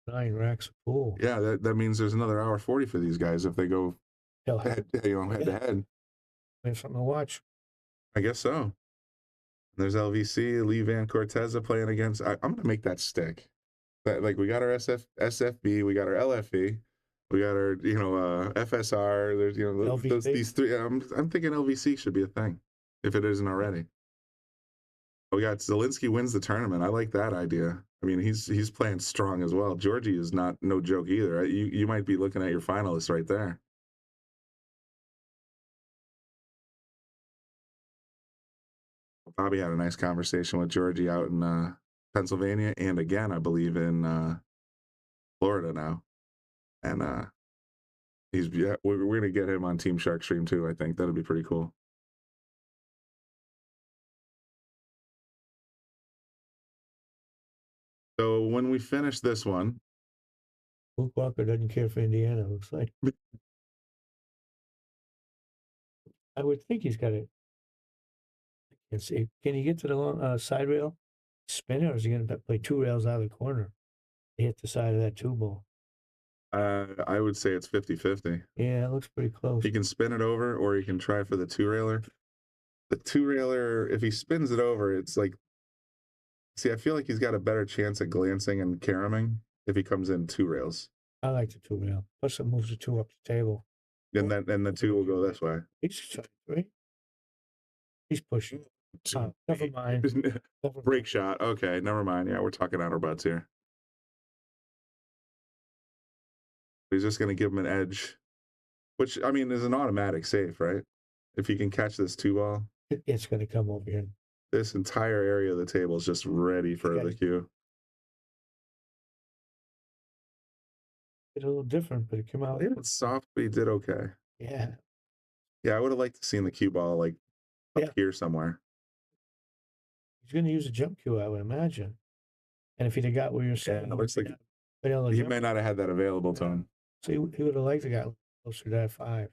9 racks of pool. Yeah, that means there's another hour 40 for these guys if they go head to head. There's something to watch. I guess so. There's LVC, Lee Van Corteza playing against. I'm gonna make that stick. Like we got our SFB, we got our LFE, we got our FSR. There's these three. I'm thinking LVC should be a thing if it isn't already. We got Zielinski wins the tournament. I like that idea. I mean, he's playing strong as well. Georgie is no joke either. You might be looking at your finalists right there. Bobby had a nice conversation with Georgie out in Pennsylvania, and again, I believe in Florida now. And we're gonna get him on Team Shark Stream too. I think that'll be pretty cool. So when we finish this one, Luke Walker doesn't care for Indiana. Looks like. I would think he's got it. Can see. Can he get to the long side rail, spin it, or is he going to play 2 rails out of the corner? Hit the side of that 2 ball. I would say it's 50-50. Yeah, it looks pretty close. He can spin it over, or he can try for the 2-railer. The 2-railer, if he spins it over, it's like. See, I feel like he's got a better chance at glancing and caroming if he comes in 2 rails. I like the 2 rail. Plus, it moves the 2 up the table. And the 2 will go this way. He's trying, right? He's pushing. Never mind. Break shot. Okay, never mind. Yeah, we're talking out our butts here. He's just going to give him an edge, which, I mean, is an automatic safe, right? If he can catch this 2 ball. It's going to come over here. This entire area of the table is just ready for the cue. It's a little different, but it came out. It's soft, but he did okay. Yeah. Yeah, I would have liked to see the cue ball like up here somewhere. He's going to use a jump cue, I would imagine. And if he'd have got where you're saying, it looks like he may not have had that available to him. So he would have liked to get closer to that 5.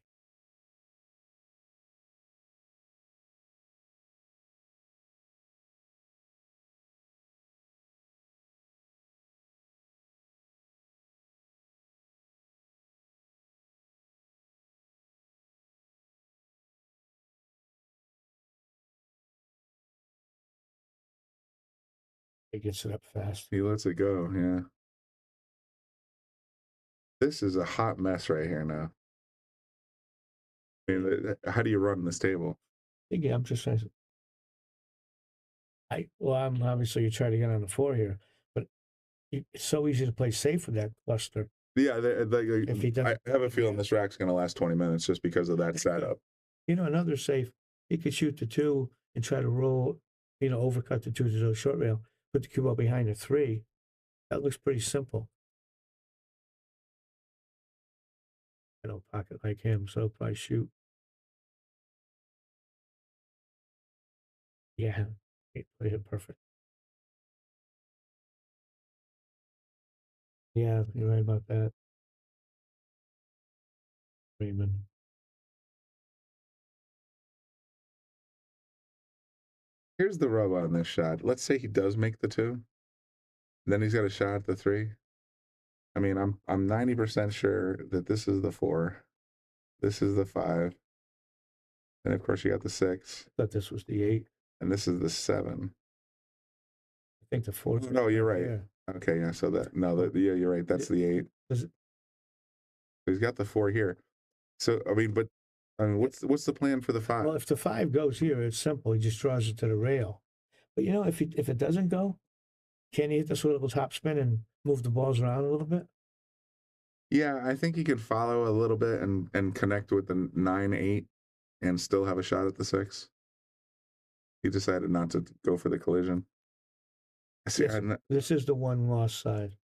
He gets it up fast. He lets it go, yeah. This is a hot mess right here now. I mean, how do you run this table? Again, I'm just saying. I'm obviously you try to get on the 4 here, but it's so easy to play safe with that cluster. Yeah, I have a feeling this rack's going to last 20 minutes just because of that setup. You know, another safe, he could shoot the 2 and try to roll, overcut the 2 to the short rail, put the cue ball behind the 3. That looks pretty simple. I don't pocket like him, so probably shoot. Yeah, he played it perfect. Yeah, you're right about that. Raymond. Here's the rub on this shot. Let's say he does make the 2. Then he's got a shot at the 3. I mean, I'm 90% sure that this is the 4. This is the 5. And of course you got the 6. I thought this was the 8. And this is the 7. I think the 4. No, you're right. Okay, yeah. So yeah, you're right. That's the 8. He's got the 4 here. So I mean, what's the plan for the 5? Well, if the 5 goes here, it's simple. He just draws it to the rail. But if it doesn't go, can he hit this little top spin and move the balls around a little bit? Yeah, I think he could follow a little bit and connect with the 9-8 and still have a shot at the 6. He decided not to go for the collision. This is the 1 loss side.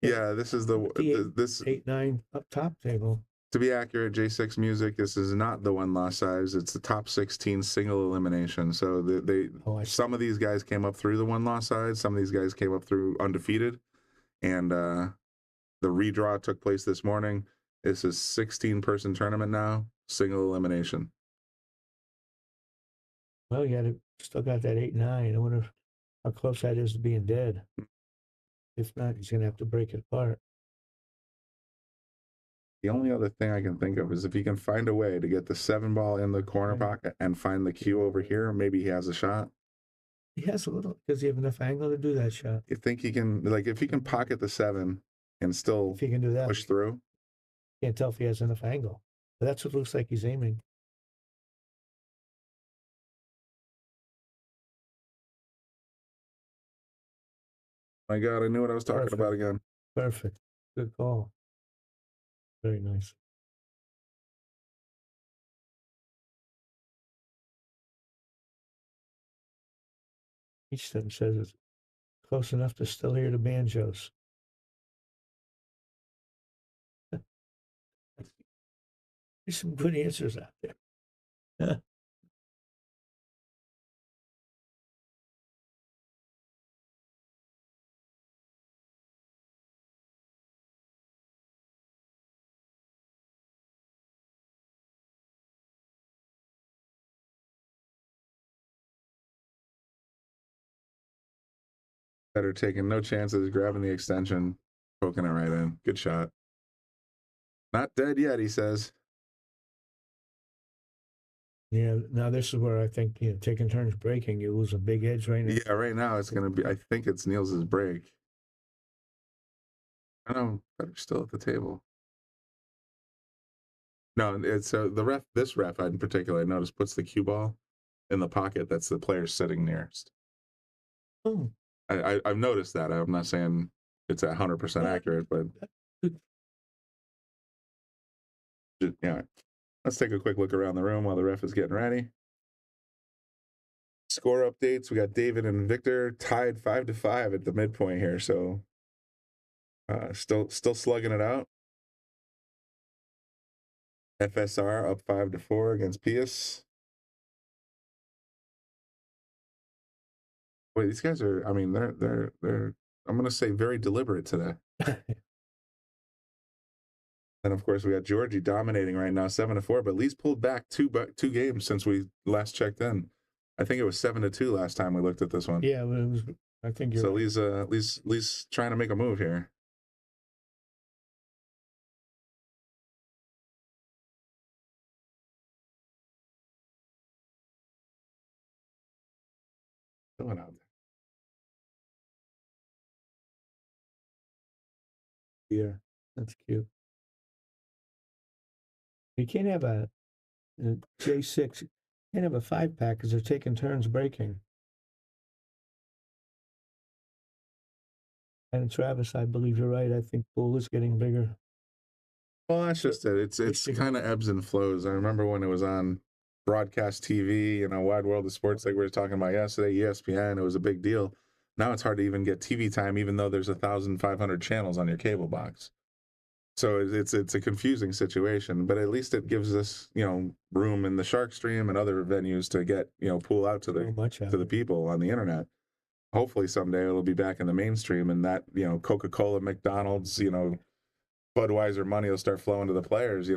Yeah, this is this 8-9 up top table. To be accurate, J6 Music, this is not the 1 loss size. It's the top 16 single elimination. So some of these guys came up through the 1 loss side. Some of these guys came up through undefeated. And the redraw took place this morning. It's a 16-person tournament now, single elimination. Well, still got that 8-9. I wonder how close that is to being dead. If not, he's going to have to break it apart. The only other thing I can think of is if he can find a way to get the 7 ball in the corner pocket and find the cue over here, maybe he has a shot. He has a little. Does he have enough angle to do that shot? You think he can, if he can pocket the 7 and still if he can do that, push through? Can't tell if he has enough angle. But that's what it looks like he's aiming. My God, I knew what I was talking about again. Perfect. Good call. Very nice. Each of them says it's close enough to still hear the banjos. There's some good answers out there. Better taking no chances, grabbing the extension, poking it right in. Good shot. Not dead yet, he says. Yeah, now this is where I think, taking turns breaking, you lose a big edge right now. Yeah, right now it's going to be, I think it's Niels' break. I know, better still at the table. No, it's this ref in particular, I noticed, puts the cue ball in the pocket that's the player sitting nearest. Oh. I've noticed that. I'm not saying it's 100% accurate, but yeah. Let's take a quick look around the room while the ref is getting ready. Score updates. We got David and Wiktor tied 5-5 at the midpoint here, so still slugging it out. FSR up 5-4 against Pijus. Wait, these guys are, I mean, they're I'm going to say very deliberate today. And of course, we got Georgie dominating right now, 7-4. But Lee's pulled back two games since we last checked in. I think it was 7-2 last time we looked at this one. Yeah, it was. I think you're. So Lee's trying to make a move here. Going out there. Yeah, that's cute. You can't have a J6. You can't have a 5-pack because they're taking turns breaking. And Travis, I believe you're right. I think pool is getting bigger. Well, that's just it. It's kind of ebbs and flows. I remember when it was on broadcast TV, Wide World of Sports, like we were talking about yesterday, ESPN, it was a big deal. Now it's hard to even get TV time, even though there's 1,500 channels on your cable box. So it's a confusing situation, but at least it gives us, room in the Shark Stream and other venues to get, pool out to the people on the internet. Hopefully someday it'll be back in the mainstream, and that, Coca-Cola, McDonald's, Budweiser money will start flowing to the players,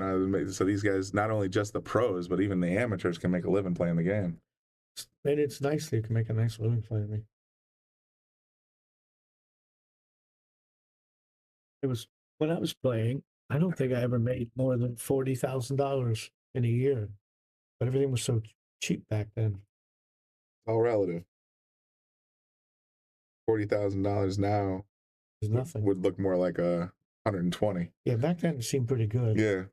so these guys, not only just the pros, but even the amateurs can make a living playing the game. And it's nice that you can make a nice living playing me. It was when I was playing, I don't think I ever made more than $40,000 in a year, but everything was so cheap back then. All relative. $40,000 now is nothing. Would look more like 120. Yeah, back then it seemed pretty good. Yeah.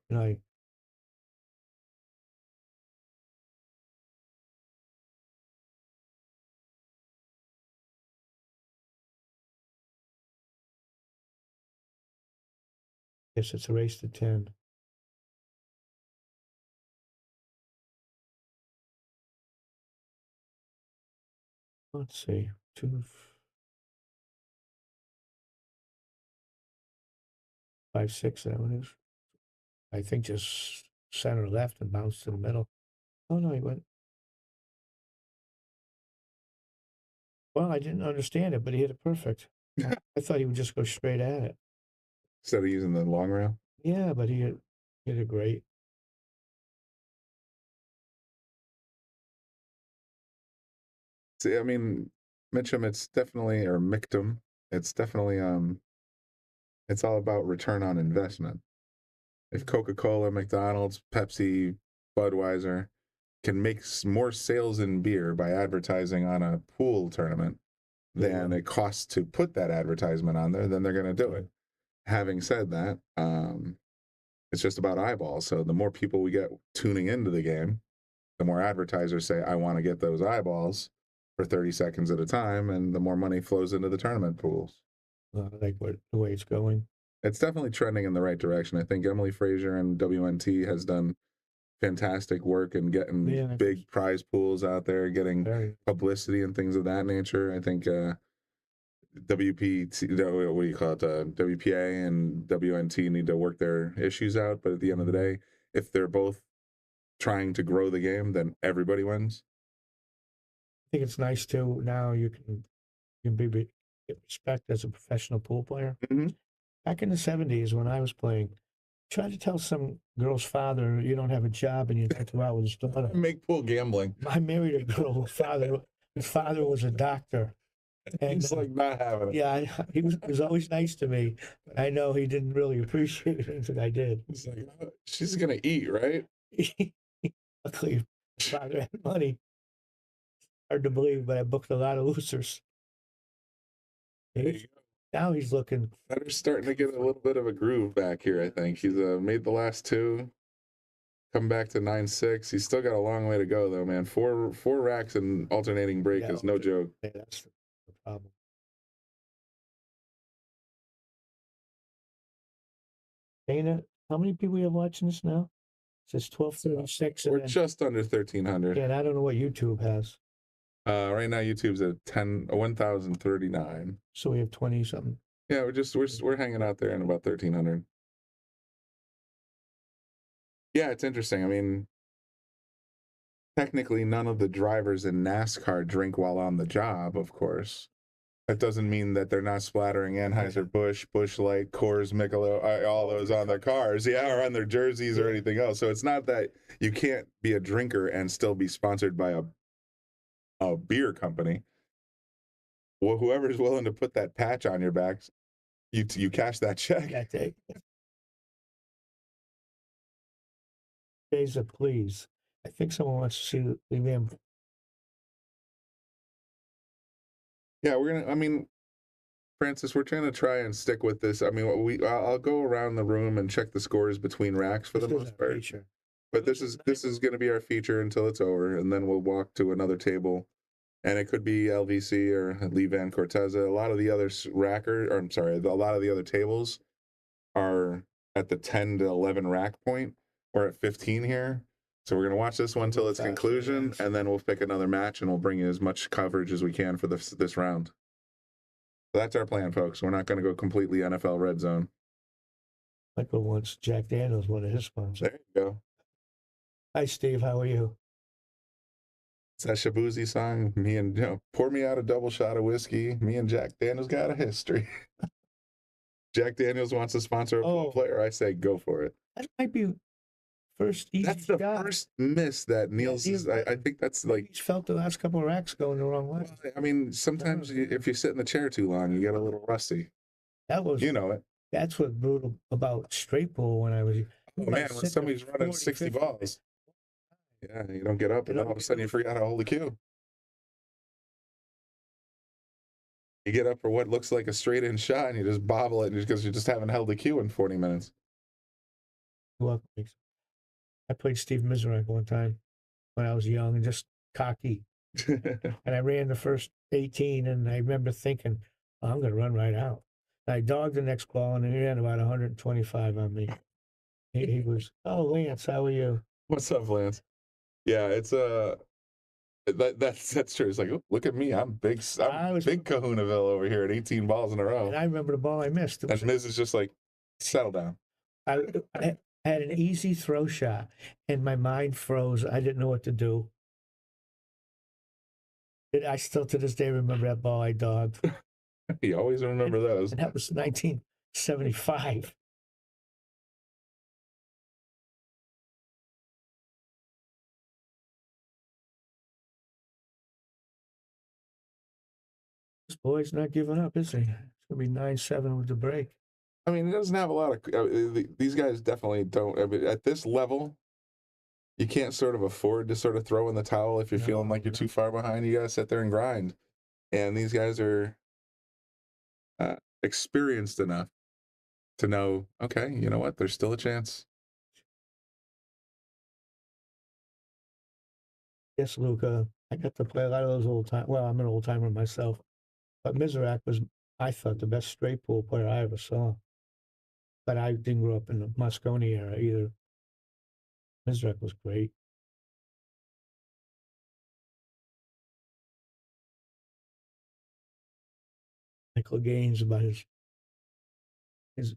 Yes, it's a race to 10. Let's see. 2, 5, 6, that one is. I think just center left and bounced to the middle. Oh, no, he went. Well, I didn't understand it, but he hit it perfect. I thought he would just go straight at it. Instead of using the long rail? Yeah, but he hit it great. See, I mean, Mitchum, it's definitely, or Mictum, it's definitely, it's all about return on investment. If Coca-Cola, McDonald's, Pepsi, Budweiser can make more sales in beer by advertising on a pool tournament than it costs to put that advertisement on there, then they're going to do it. Having said that, it's just about eyeballs. So the more people we get tuning into the game, the more advertisers say, I want to get those eyeballs for 30 seconds at a time, and the more money flows into the tournament pools. I like the way it's going. It's definitely trending in the right direction. I think Emily Frazier and WNT has done fantastic work in getting big prize pools out there, getting publicity and things of that nature. I think WPA and WNT need to work their issues out. But at the end of the day, if they're both trying to grow the game, then everybody wins. I think it's nice too. Now you can get respect as a professional pool player. Mm-hmm. Back in the 70s when I was playing, try to tell some girl's father you don't have a job and you take her out with his daughter. Make pool gambling. I married a girl whose father was a doctor. And he's like not having it. Yeah, he was always nice to me. But I know he didn't really appreciate it, but I did. He's like, she's gonna eat, right? Luckily, his father had money. Hard to believe, but I booked a lot of losers. Now he's looking. They're starting to get a little bit of a groove back here, I think. He's made the last 2. Come back to 9-6. He's still got a long way to go, though, man. Four racks and alternating break is no joke. Yeah, that's the problem. Dana, how many people we have watching this now? It says 1236. We're just under 1,300. Yeah, and I don't know what YouTube has. Right now YouTube's at 1,039. So we have 20 something. Yeah, we're hanging out there in about 1,300. Yeah, it's interesting. I mean, technically none of the drivers in NASCAR drink while on the job, of course. That doesn't mean that they're not splattering Anheuser-Busch, Busch Light, Coors, Michelob, all those on their cars, or on their jerseys or anything else. So it's not that you can't be a drinker and still be sponsored by a beer company. Well, whoever's willing to put that patch on your back, you cash that check. That day. Days please. I think someone wants to see the man. Yeah, Francis, we're trying to try and stick with this. I'll go around the room and check the scores between racks for the most part. Feature. But this is going to be our feature until it's over, and then we'll walk to another table, and it could be LVC or Lee Van Corteza. A lot of the other a lot of the other tables are at the 10 to 11 rack point. We're at 15 here. So we're going to watch this one till its conclusion, and then we'll pick another match, and we'll bring you as much coverage as we can for this round. So that's our plan, folks. We're not going to go completely NFL red zone. Michael wants Jack Daniels, one of his sponsors. There you go. Hi, Steve. How are you? It's that Shabuzi song. Pour me out a double shot of whiskey. Me and Jack Daniels got a history. Jack Daniels wants to sponsor a football player. I say go for it. That might be first easy That's the shot. first miss that Niels is. I think that's like. He's felt the last couple of racks going the wrong way. Sometimes if you sit in the chair too long, you get a little rusty. That was. You know it. That's what's brutal about straight pool when I was. Oh man, when somebody's running 60 balls. Yeah, you don't get up, and all of a sudden you forgot how to hold the cue. You get up for what looks like a straight-in shot, and you just bobble it because you just haven't held the cue in 40 minutes. Well, I played Steve Miserak one time when I was young and just cocky. And I ran the first 18, and I remember thinking, I'm going to run right out. And I dogged the next ball, and he ran about 125 on me. He was, Lance, how are you? What's up, Lance? Yeah, it's that's true. It's like, oh, look at me, I'm big Kahunaville over here at 18 balls in a row. And I remember the ball I missed. And Miz is just like, settle down. I had an easy throw shot, and my mind froze. I didn't know what to do. I still to this day remember that ball I dogged. You always remember those. And that was 1975. This boy's not giving up, is he? It's going to be 9-7 with the break. I mean, he doesn't have a lot of. These guys definitely don't. At this level, you can't sort of afford to sort of throw in the towel if you're feeling like you're too far behind. You got to sit there and grind. And these guys are experienced enough to know, okay, you know what? There's still a chance. Yes, Luca. I got to play a lot of those old time. Well, I'm an old timer myself, but Miserak was, I thought, the best straight pool player I ever saw. But I didn't grow up in the Moscone era either. Miserak was great. Michael Gaines about his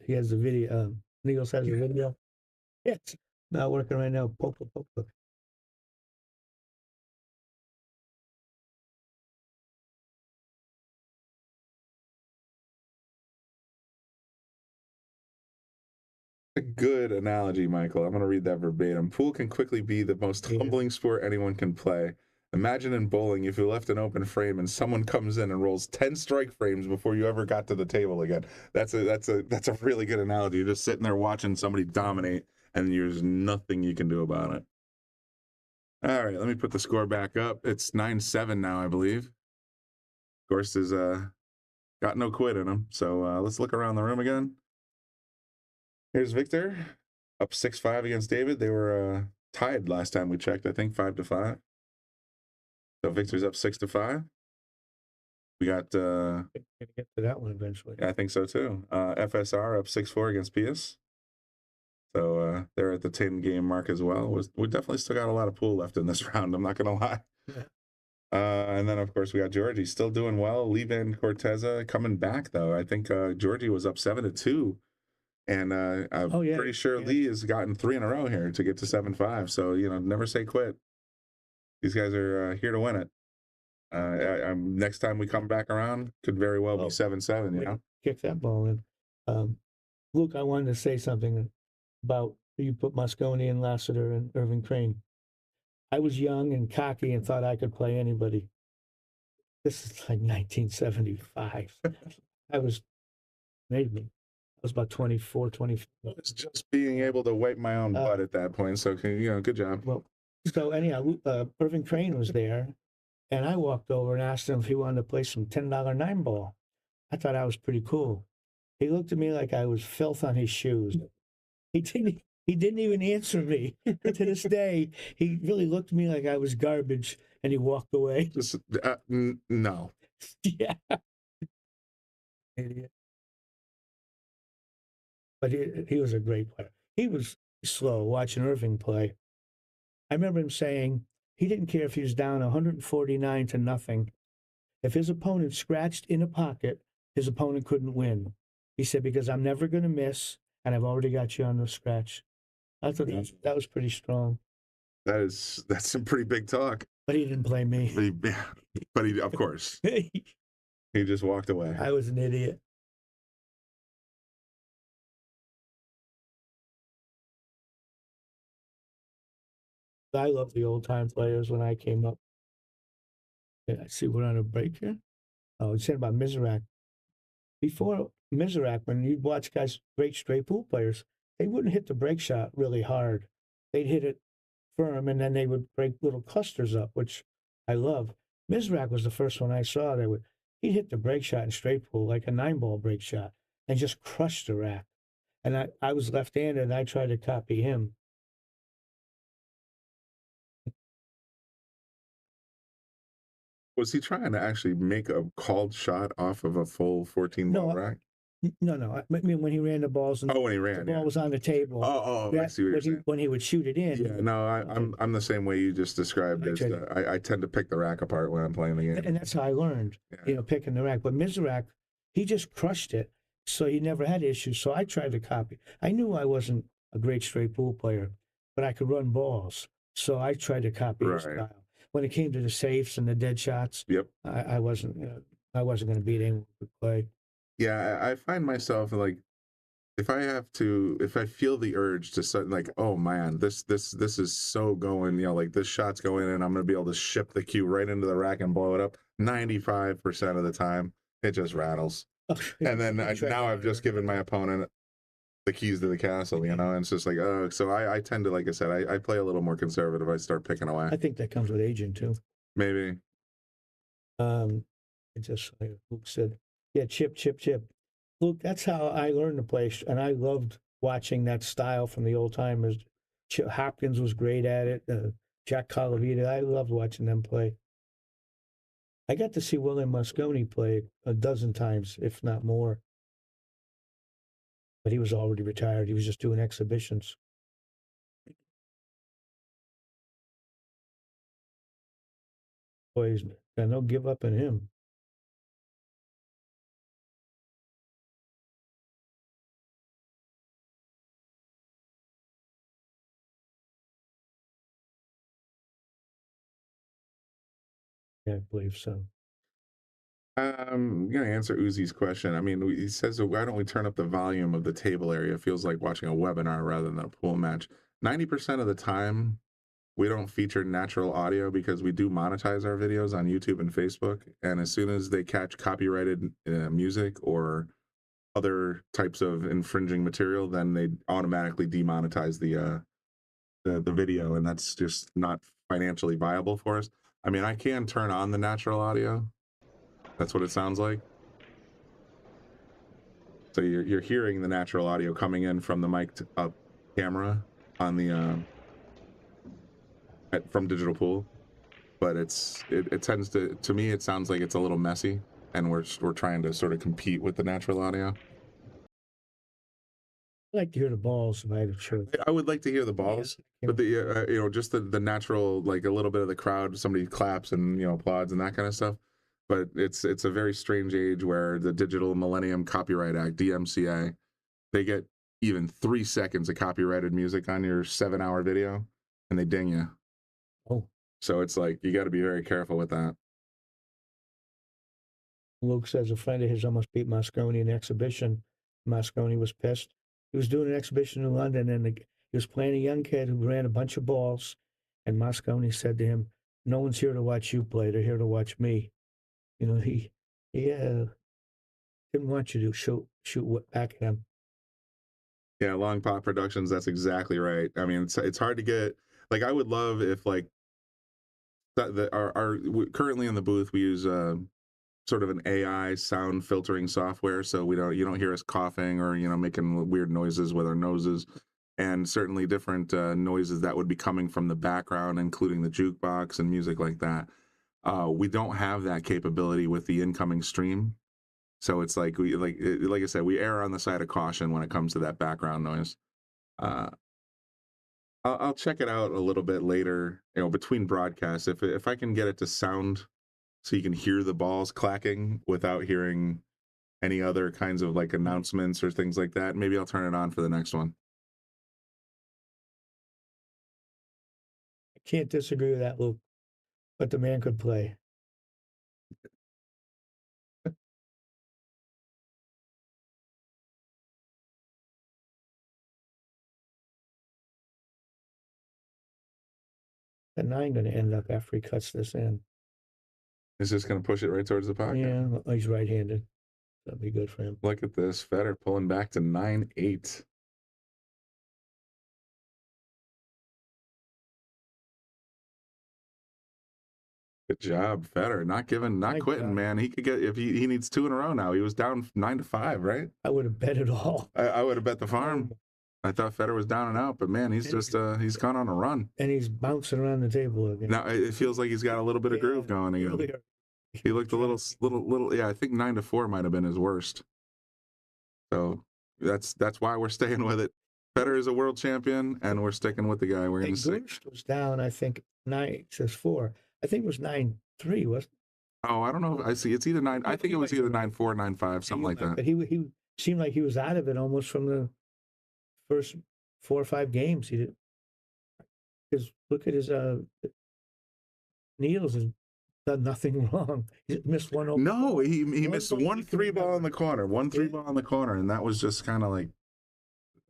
he has the video. Niels has the video. Yes, not working right now. Poker. A good analogy, Michael. I'm going to read that verbatim. Pool can quickly be the most humbling sport anyone can play. Imagine in bowling if you left an open frame and someone comes in and rolls 10 strike frames before you ever got to the table again. That's a really good analogy. You're just sitting there watching somebody dominate, and there's nothing you can do about it. All right, let me put the score back up. It's 9-7 now, I believe. Gorst has got no quit in him. So let's look around the room again. Here's Wiktor, up 6-5 against David. They were tied last time we checked, I think, 5-5. So Wiktor's up 6-5. We got... Gonna get to that one eventually. I think so, too. FSR up 6-4 against Pijus. So they're at the 10-game mark as well. We definitely still got a lot of pool left in this round, I'm not going to lie. Yeah. And then, of course, we got Georgie still doing well. Lee Van Corteza coming back, though. I think Georgie was up 7-2. And I'm pretty sure Lee has gotten 3 in a row here to get to 7-5. So, never say quit. These guys are here to win it. Next time we come back around, could very well be 7-7. You know, kick that ball in. Luke, I wanted to say something about you put Mosconi and Lassiter and Irving Crane. I was young and cocky and thought I could play anybody. This is like 1975. I was about 24, 25. It's just being able to wipe my own butt at that point. So, good job. Well, so anyhow, Irving Crane was there, and I walked over and asked him if he wanted to play some $10 9-ball. I thought I was pretty cool. He looked at me like I was filth on his shoes. He didn't even answer me. To this day, he really looked at me like I was garbage, and he walked away. Just, no. Yeah. Idiot. But he was a great player. He was slow watching Irving play. I remember him saying he didn't care if he was down 149-0. If his opponent scratched in a pocket, his opponent couldn't win. He said, because I'm never going to miss, and I've already got you on the scratch. I thought that was pretty strong. That's some pretty big talk. But he didn't play me. But he, of course, he just walked away. I was an idiot. I love the old time players when I came up. Yeah, I see we're on a break here. Oh, you said about Mizrak. Before Mizrak, when you'd watch guys, great straight pool players, they wouldn't hit the break shot really hard. They'd hit it firm, and then they would break little clusters up, which I love. Mizrak was the first one I saw that he'd hit the break shot in straight pool, like a 9-ball break shot, and just crushed the rack. And I was left-handed, and I tried to copy him. Was he trying to actually make a called shot off of a full 14-ball rack? No. I mean, when he ran the balls, and when he ran, the ball was on the table. I see what you're saying. When he would shoot it in. Yeah, no, I'm the same way you just described. I tend to pick the rack apart when I'm playing the game, and that's how I learned. Yeah. Picking the rack. But Mizrak, he just crushed it, so he never had issues. So I tried to copy. I knew I wasn't a great straight pool player, but I could run balls, so I tried to copy his style. When it came to the safes and the dead shots, I wasn't going to beat anyone who could play. Yeah, I find myself like, if I feel the urge to start, like, oh man, this is so going, like this shot's going in, I'm going to be able to ship the cue right into the rack and blow it up. 95% of the time, it just rattles. And then now I've just given my opponent the keys to the castle, and it's just like, oh, so I tend to, like I said, I play a little more conservative. I start picking away. I think that comes with aging too. Maybe. It just, like Luke said, yeah, chip. Luke, that's how I learned to play, and I loved watching that style from the old timers. Hopkins was great at it. Jack Colavita, I loved watching them play. I got to see William Mosconi play a dozen times, if not more. But he was already retired. He was just doing exhibitions. Boys, and they'll give up on him. Yeah, I believe so. I'm going to answer Uzi's question. I mean, he says, why don't we turn up the volume of the table area? It feels like watching a webinar rather than a pool match. 90% of the time, we don't feature natural audio because we do monetize our videos on YouTube and Facebook. And as soon as they catch copyrighted music or other types of infringing material, then they automatically demonetize the video. And that's just not financially viable for us. I mean, I can turn on the natural audio. That's what it sounds like. So you're hearing the natural audio coming in from the mic'd up camera on the from Digital Pool, but it tends to me it sounds like it's a little messy, and we're trying to sort of compete with the natural audio. I'd like to hear the balls if I had a choice. I would like to hear the balls, but the just the natural, like a little bit of the crowd, somebody claps and applauds and that kind of stuff. But it's a very strange age where the Digital Millennium Copyright Act, DMCA, they get even 3 seconds of copyrighted music on your 7-hour video, and they ding you. Oh. So it's like, you got to be very careful with that. Luke says a friend of his almost beat Mosconi in an exhibition. Mosconi was pissed. He was doing an exhibition in London, and he was playing a young kid who ran a bunch of balls. And Mosconi said to him, "No one's here to watch you play. They're here to watch me." You know, he didn't want you to shoot back at him. Yeah, Long Pop Productions. That's exactly right. I mean, it's hard to get. Like, I would love if like currently in the booth we use sort of an AI sound filtering software, so you don't hear us coughing or making weird noises with our noses, and certainly different noises that would be coming from the background, including the jukebox and music like that. We don't have that capability with the incoming stream, so it's like like I said, we err on the side of caution when it comes to that background noise. I'll check it out a little bit later, between broadcasts, if I can get it to sound so you can hear the balls clacking without hearing any other kinds of like announcements or things like that. Maybe I'll turn it on for the next one. I can't disagree with that, Luke, but the man could play. The 9 going to end up after he cuts this in. Is this going to push it right towards the pocket? Yeah, he's right-handed. That'd be good for him. Look at this. Fedor pulling back to 9-8. Good job, Fedor. Not quitting, man. He could get, if he needs 2 in a row now. He was down 9-5, right? I would have bet it all. I would have bet the farm. I thought Fedor was down and out, but man, he's just he's gone on a run. And he's bouncing around the table again. Now it feels like he's got a little bit of groove going again. Really, he looked a little. Yeah, I think 9-4 might have been his worst. So that's why we're staying with it. Fedor is a world champion, and we're sticking with the guy. We're going to see. Gorst was down, I think 9-4. I think it was 9-3, wasn't it? Oh, I don't know. I see. It's either 9. I think it was either 9-4, 9-5, something like that. But he seemed like he was out of it almost from the first 4 or 5 games. He did. Because look at his Niels has done nothing wrong. He missed one open. No, he missed one 3-ball in the corner. One 3-ball in the corner, and that was just kind of like,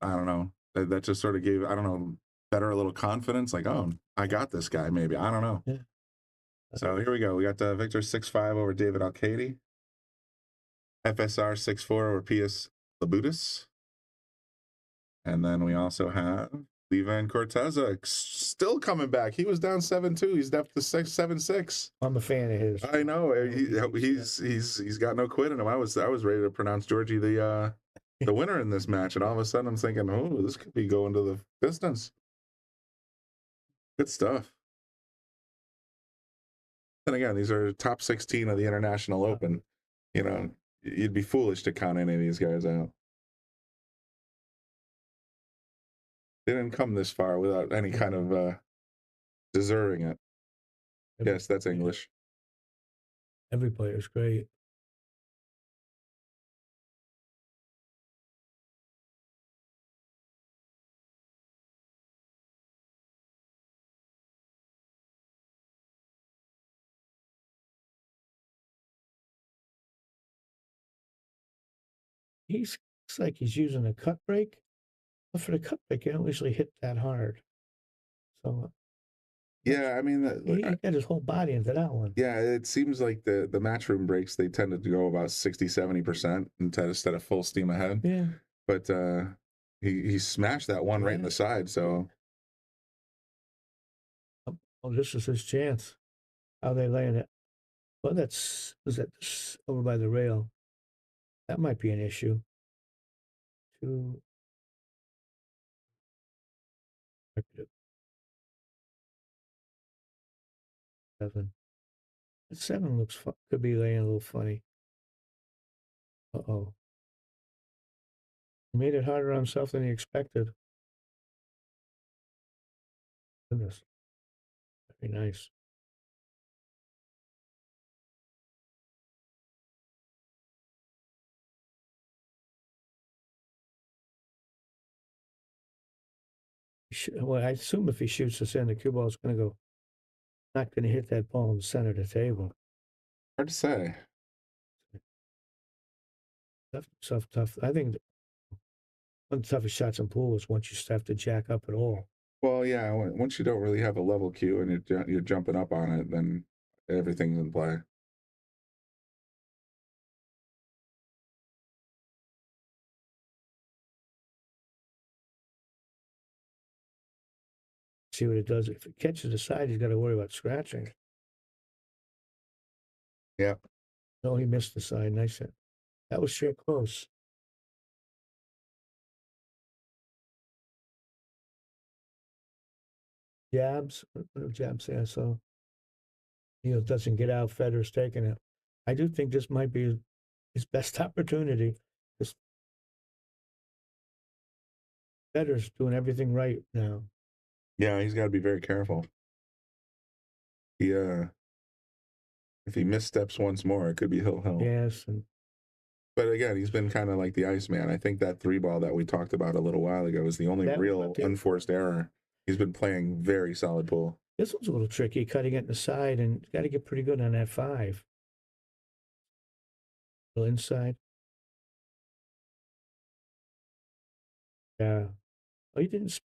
I don't know. That just sort of gave, I don't know, Fedor a little confidence. Like, oh, I got this guy. Maybe, I don't know. Yeah. So here we go. We got Wiktor 6-5 over David Alcaide. FSR 6-4 over Pijus Labutis. And then we also have Feijen Corteza still coming back. He was down 7-2. He's up to 7-6. I'm a fan of his. I know. He's got no quit in him. I was ready to pronounce Georgie the winner in this match, and all of a sudden I'm thinking, oh, this could be going to the distance. Good stuff. And again, these are top 16 of the International Open. You'd be foolish to count any of these guys out. They didn't come this far without any kind of deserving it. Yes, that's English. Every player's great. He looks like he's using a cut break. But for the cut break, you don't usually hit that hard. So yeah, I mean, he got his whole body into that one. Yeah, it seems like the matchroom breaks, they tended to go about 60-70% instead of full steam ahead. Yeah. But he smashed that one right in the side. So this is his chance. How they laying it? Well, was that over by the rail? That might be an issue. 2. 7. 7 looks could be laying a little funny. Uh-oh. He made it harder on himself than he expected. Goodness. Very nice. Well, I assume if he shoots this in, the cue ball is going to go. Not going to hit that ball in the center of the table. Hard to say. Tough. I think one of the toughest shots in pool is once you start to jack up at all. Well, yeah, once you don't really have a level cue and you're jumping up on it, then everything's in play. See what it does. If it catches the side, he's got to worry about scratching. Yeah. No, he missed the side. Nice hit. That was sure close. Jabs. Jabs there, so Niels doesn't get out. Fedor's taking it. I do think this might be his best opportunity. This Fedor's doing everything right now. Yeah, he's got to be very careful. If he missteps once more, it could be hill. Yes. But again, he's been kind of like the Iceman. I think that 3-ball that we talked about a little while ago is the only real unforced error. He's been playing very solid pool. This one's a little tricky, cutting it in the side, and got to get pretty good on that 5. A little inside. Yeah. Oh, he didn't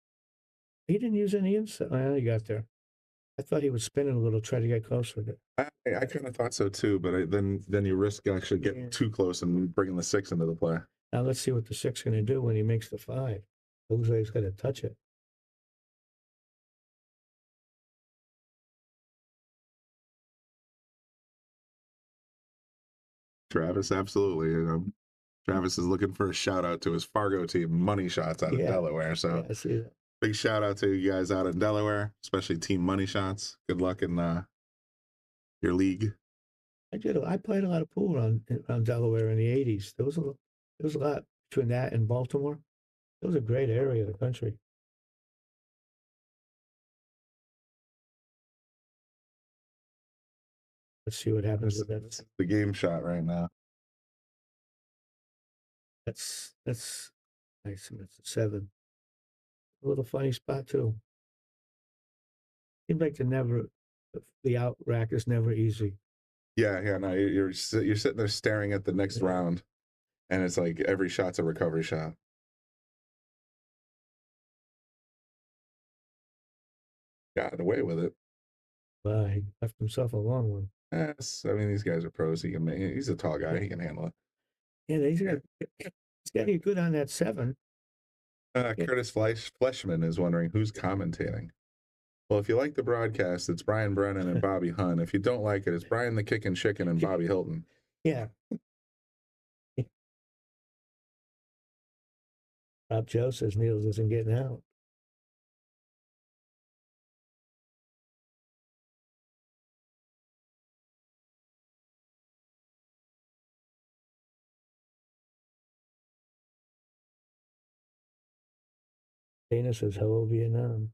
use any inside. Well, he got there. I thought he would spin it a little, try to get closer with it. I kind of thought so too, but then you risk actually getting too close and bringing the 6 into the play. Now let's see what the 6 is going to do when he makes the 5. Looks like he's going to touch it. Travis, absolutely. Travis is looking for a shout out to his Fargo team, Money Shots out of Delaware. So I see that. Big shout out to you guys out in Delaware, especially Team Money Shots. Good luck in your league. I played a lot of pool around Delaware in the 80s. There was a lot between that and Baltimore. It was a great area of the country. Let's see what happens with that. This is the game shot right now. That's nice. That's a 7. A little funny spot too. Seems like the out rack is never easy. Yeah. No, you're sitting there staring at the next round, and it's like every shot's a recovery shot. Got away with it. Well, he left himself a long one. Yes, I mean these guys are pros. He's a tall guy. He can handle it. Yeah, he's got to get good on that 7. Curtis Fleshman is wondering who's commentating. Well, if you like the broadcast, it's Brian Brennan and Bobby Hunt. If you don't like it, it's Brian the Kickin' Chicken and Bobby Hilton. Yeah. Rob Joe says Niels isn't getting out. Dana says, hello, Vietnam.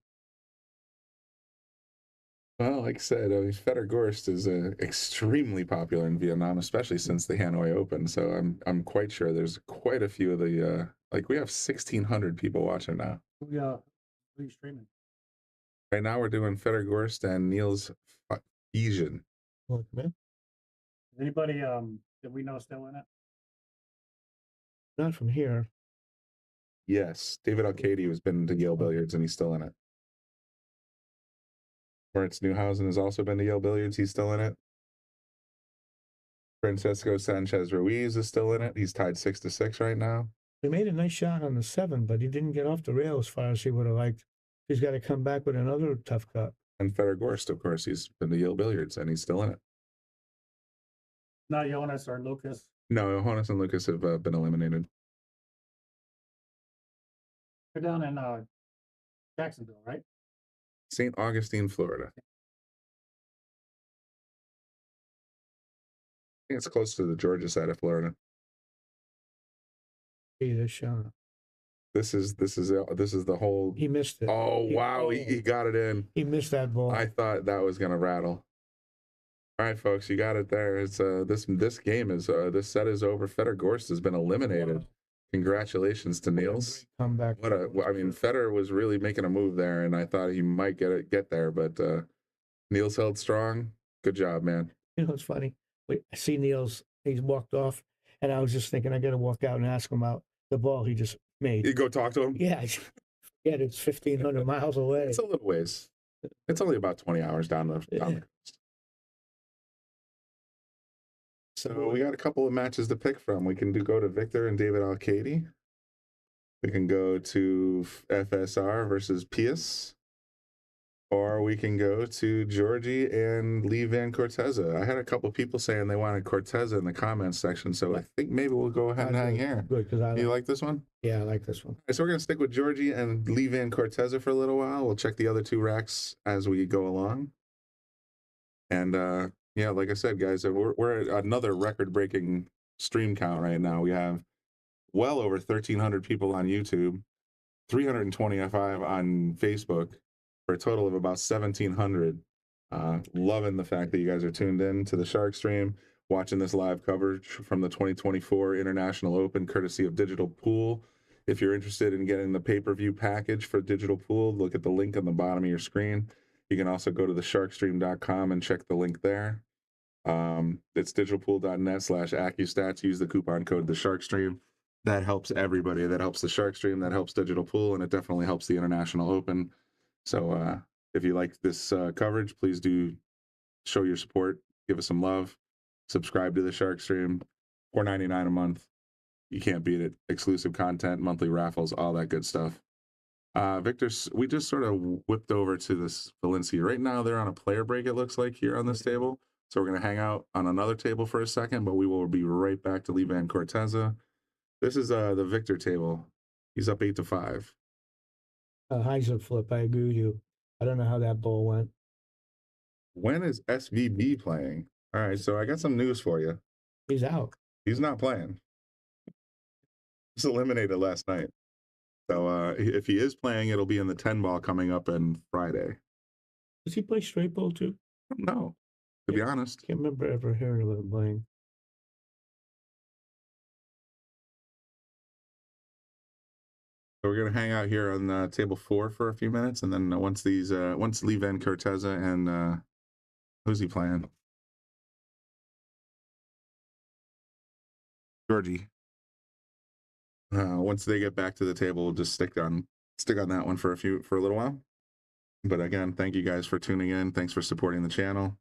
Well, like I said, Fedor Gorst is extremely popular in Vietnam, especially since the Hanoi Open. So I'm quite sure there's quite a few of the we have 1,600 people watching now. Yeah, who are you streaming? Right now we're doing Fedor Gorst and Niels Feijen. Is anybody that we know still in it? Not from here. Yes, David Alcaide has been to Yale Billiards and he's still in it. Moritz Newhausen has also been to Yale Billiards. He's still in it. Francisco Sanchez-Ruiz is still in it. He's tied 6-6 right now. He made a nice shot on the 7, but he didn't get off the rail as far as he would have liked. He's got to come back with another tough cut. And Fedor Gorst, of course, he's been to Yale Billiards and he's still in it. Not Jonas or Lucas. No, Jonas and Lucas have been eliminated. They're down in Jacksonville, right? St. Augustine, Florida. I think it's close to the Georgia side of Florida. See this shot. This is the whole. He missed it. Oh wow, he got it in. He missed that ball. I thought that was gonna rattle. All right, folks, you got it there. It's this game is this set is over. Fedor Gorst has been eliminated. Congratulations to Niels. Come back. Fedor was really making a move there, and I thought he might get there, but Niels held strong. Good job, man. You know, it's funny. I see Niels. He's walked off, And I was just thinking, I got to walk out and ask him about the ball he just made. You go talk to him? Yeah, yeah, it's 1,500 miles away. It's a little ways. It's only about 20 hours down the coast. So we got a couple of matches to pick from. We can go to Wiktor and David Alcaide. We can go to FSR versus Pijus. Or we can go to Georgi and Lee Van Corteza. I had a couple people saying they wanted Corteza in the comments section, so I think maybe we'll go ahead and hang here. Good, because You like this one? Yeah, I like this one. All right, so we're going to stick with Georgi and Lee Van Corteza for a little while. We'll check the other two racks as we go along. And yeah, like I said, guys, we're at another record-breaking stream count right now. We have well over 1,300 people on YouTube, 325 on Facebook, for a total of about 1,700. Loving the fact that you guys are tuned in to the Shark Stream, watching this live coverage from the 2024 International Open, courtesy of Digital Pool. If you're interested in getting the pay-per-view package for Digital Pool, look at the link on the bottom of your screen. You can also go to thesharkstream.com and check the link there. It's digitalpool.net/AccuStats. Use the coupon code TheSharkStream. That helps everybody. That helps the Shark Stream. That helps Digital Pool, and it definitely helps the International Open. So if you like this coverage, please do show your support. Give us some love. Subscribe to the Shark Stream. $4.99 a month. You can't beat it. Exclusive content, monthly raffles, all that good stuff. Wiktor, we just sort of whipped over to this Zielinski. Right now, they're on a player break, it looks like, here on this table. So we're going to hang out on another table for a second, but we will be right back to Lee Van Corteza. This is the Wiktor table. He's up 8-5. Heiser flip, I agree with you. I don't know how that ball went. When is SVB playing? All right, so I got some news for you. He's out. He's not playing. He's eliminated last night. So if he is playing, it'll be in the 10 ball coming up on Friday. Does he play straight ball too? No, to be honest. Can't remember ever hearing of him playing. So we're gonna hang out here on table 4 for a few minutes, and then once Lee Van Corteza and who's he playing? Georgi. Once they get back to the table, we'll just stick on that one for a little while. But again, thank you guys for tuning in. Thanks for supporting the channel.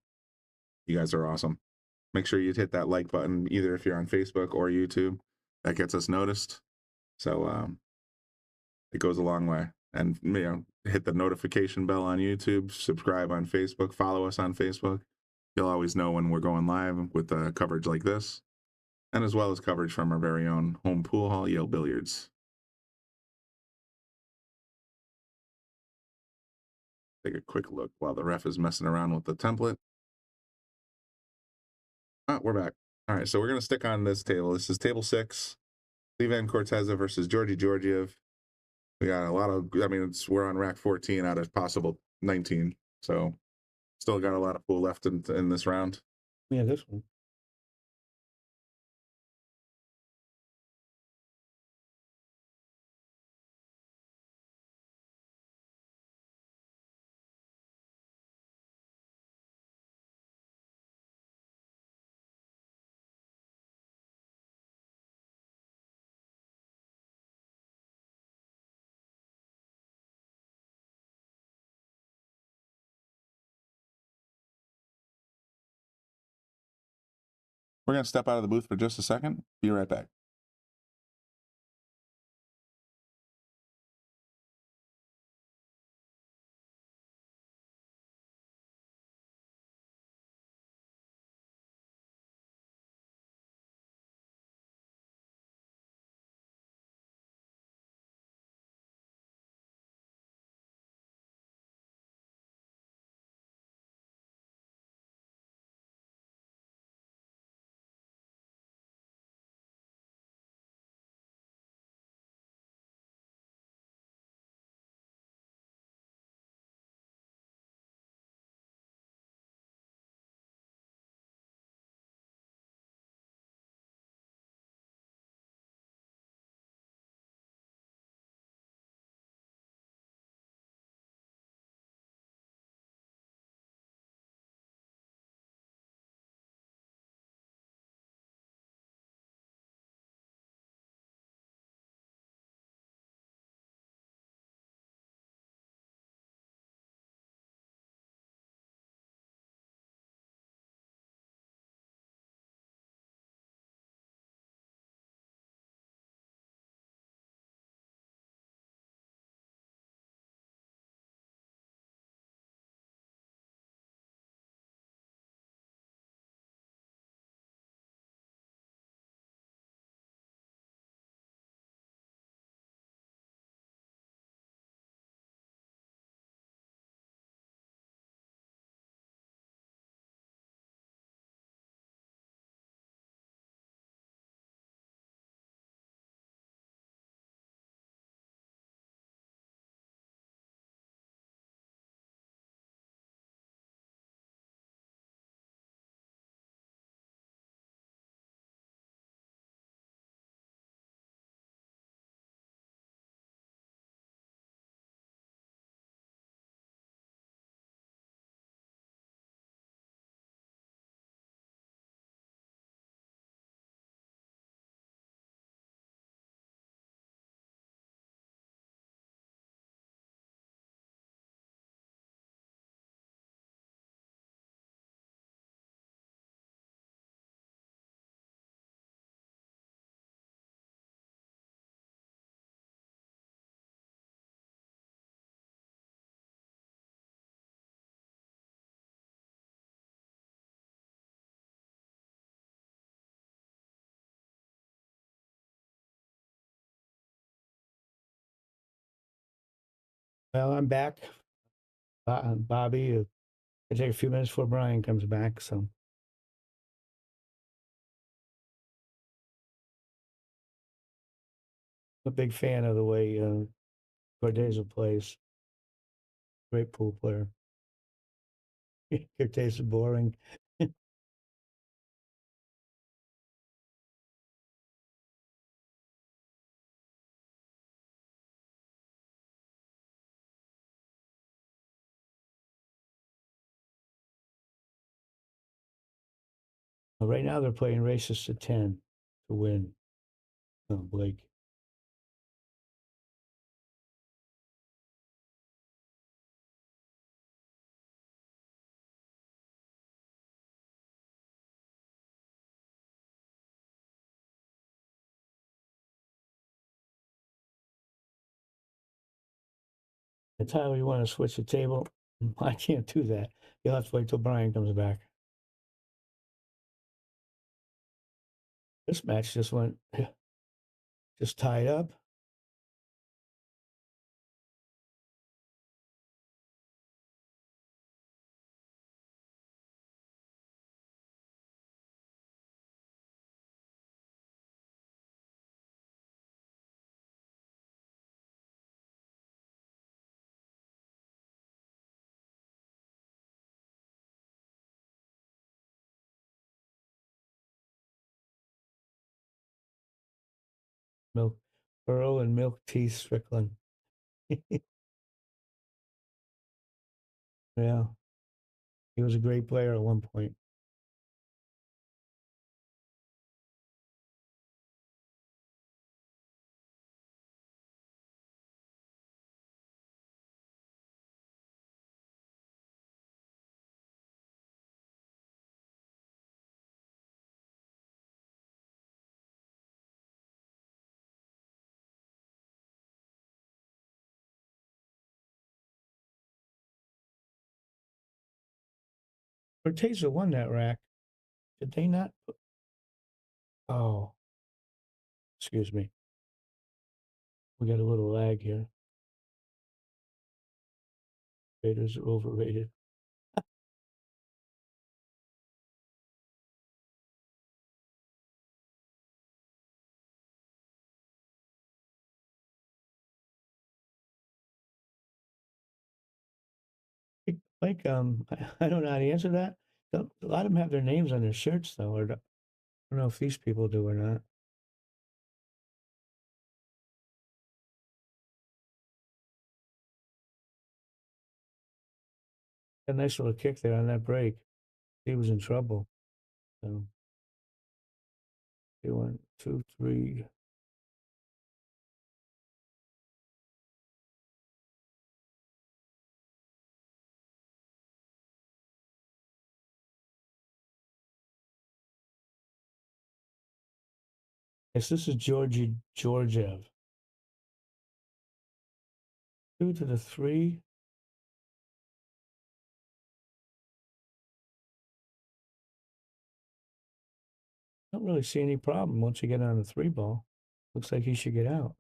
You guys are awesome. Make sure you hit that like button, either if you're on Facebook or YouTube. That gets us noticed. So it goes a long way. And hit the notification bell on YouTube, subscribe on Facebook, follow us on Facebook. You'll always know when we're going live with coverage like this, and as well as coverage from our very own home pool hall, Yale Billiards. Take a quick look while the ref is messing around with the template. We're back. All right, so we're going to stick on this table. This is table 6, Lee Van Corteza versus Georgiev. We got a lot of, we're on rack 14 out of possible 19. So still got a lot of pool left in this round. Yeah, this one. We're going to step out of the booth for just a second. Be right back. Well, I'm back. Bobby, it'll take a few minutes before Brian comes back, so. I'm a big fan of the way Corteza plays. Great pool player. Corteza boring. Right now they're playing races to 10 to win. Oh, Blake. And Tyler, you want to switch the table? I can't do that. You'll have to wait till Brian comes back. This match just went, just tied up. Milk Pearl and Milk Tea Strickland. Yeah. He was a great player at one point. Corteza won that rack. Did they not? Oh, excuse me. We got a little lag here. Raiders are overrated. Like, I don't know how to answer that. A lot of them have their names on their shirts, though. Or I don't know if these people do or not. A nice little kick there on that break. He was in trouble. So, 1, 2, 3. Yes, this is Georgie Georgiev. 2 to the 3. Don't really see any problem once you get on the 3 ball. Looks like he should get out.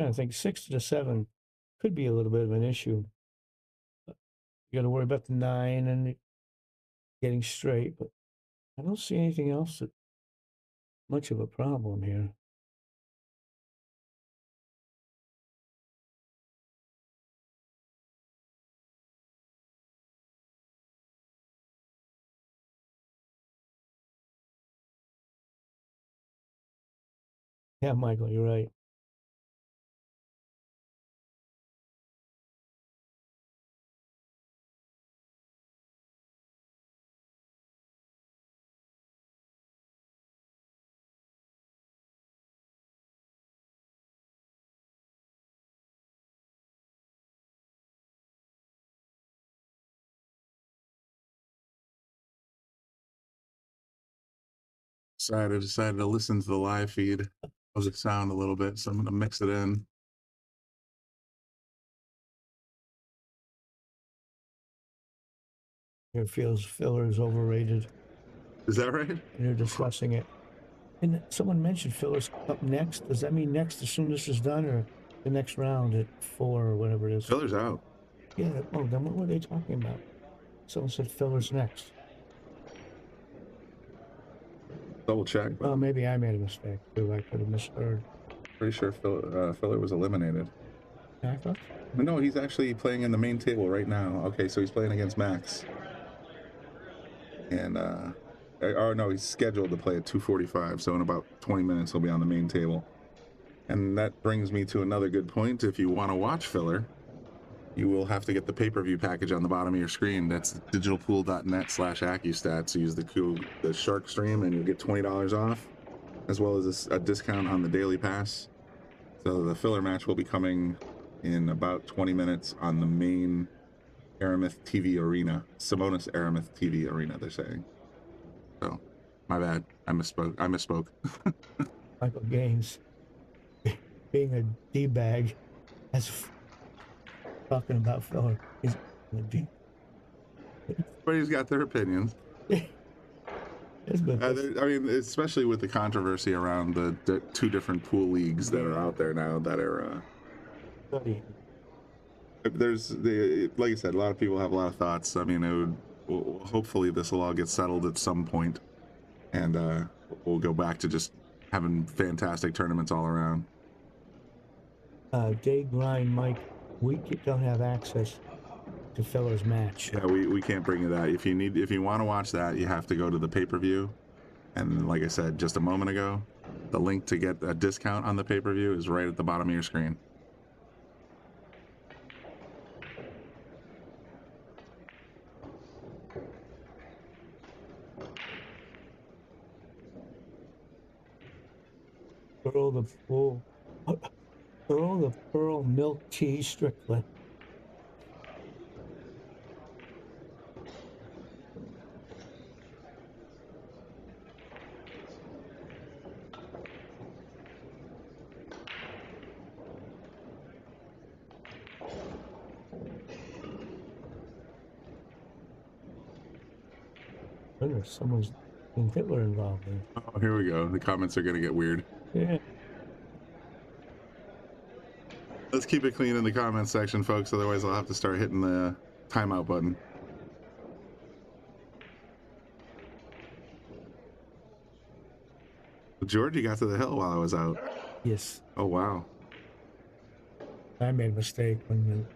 I think 6 to the 7 could be a little bit of an issue. You got to worry about the 9 and getting straight, but I don't see anything else that much of a problem here. Yeah, Michael, you're right. I decided to listen to the live feed. How's it sound a little bit? So I'm going to mix it in. It feels filler is overrated. Is that right? And they're discussing it. And someone mentioned filler's up next. Does that mean next as soon as this is done, or the next round at 4 or whatever it is? Filler's out. Yeah. Oh, then what were they talking about? Someone said filler's next. Double check. Oh, maybe I made a mistake too. I could have misheard. Pretty sure Filler was eliminated. I thought. No, he's actually playing in the main table right now. Okay, so he's playing against Max. And or no, he's scheduled to play at 2:45. So in about 20 minutes, he'll be on the main table. And that brings me to another good point. If you want to watch Filler, you will have to get the pay-per-view package on the bottom of your screen. That's digitalpool.net/accustats. Use the Shark Stream and you'll get $20 off, as well as a discount on the daily pass. So the Filler match will be coming in about 20 minutes on the main Aramith TV arena. Simonis Aramith TV arena, they're saying. So, my bad. I misspoke. Michael Gaines being a D-bag as talking about filler. He's a D. Everybody's got their opinions. I mean, especially with the controversy around the two different pool leagues that are out there now that are. Like I said, a lot of people have a lot of thoughts. I mean, hopefully this will all get settled at some point, and we'll go back to just having fantastic tournaments all around. Day Grind, Mike, we don't have access to Filler's match. Yeah, we can't bring you that. If you want to watch that, you have to go to the pay-per-view. And like I said just a moment ago, the link to get a discount on the pay-per-view is right at the bottom of your screen. Throw the pearl milk tea Strickland. Someone's in Hitler involved in. Oh, here we go. The comments are going to get weird. Yeah. Let's keep it clean in the comments section, folks. Otherwise, I'll have to start hitting the timeout button. Georgie got to the hill while I was out. Yes. Oh, wow. I made a mistake when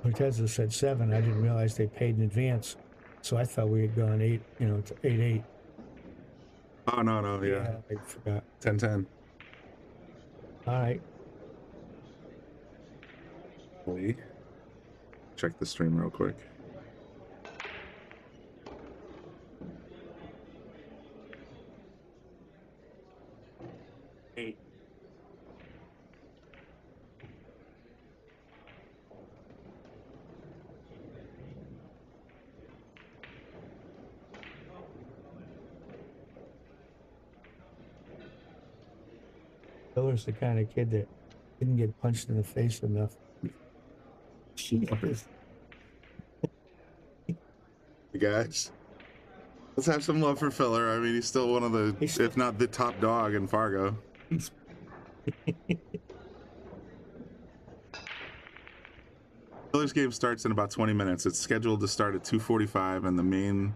Corteza said 7. I didn't realize they paid in advance. So I thought we had gone 8, to 8-8. Oh, no, yeah. I forgot. 10-10. All right. Check the stream real quick. Filler's the kind of kid that didn't get punched in the face enough. Jesus. Guys, let's have some love for Filler. I mean, he's still one of the, if not the top dog in Fargo. Filler's game starts in about 20 minutes. It's scheduled to start at 2:45 in the main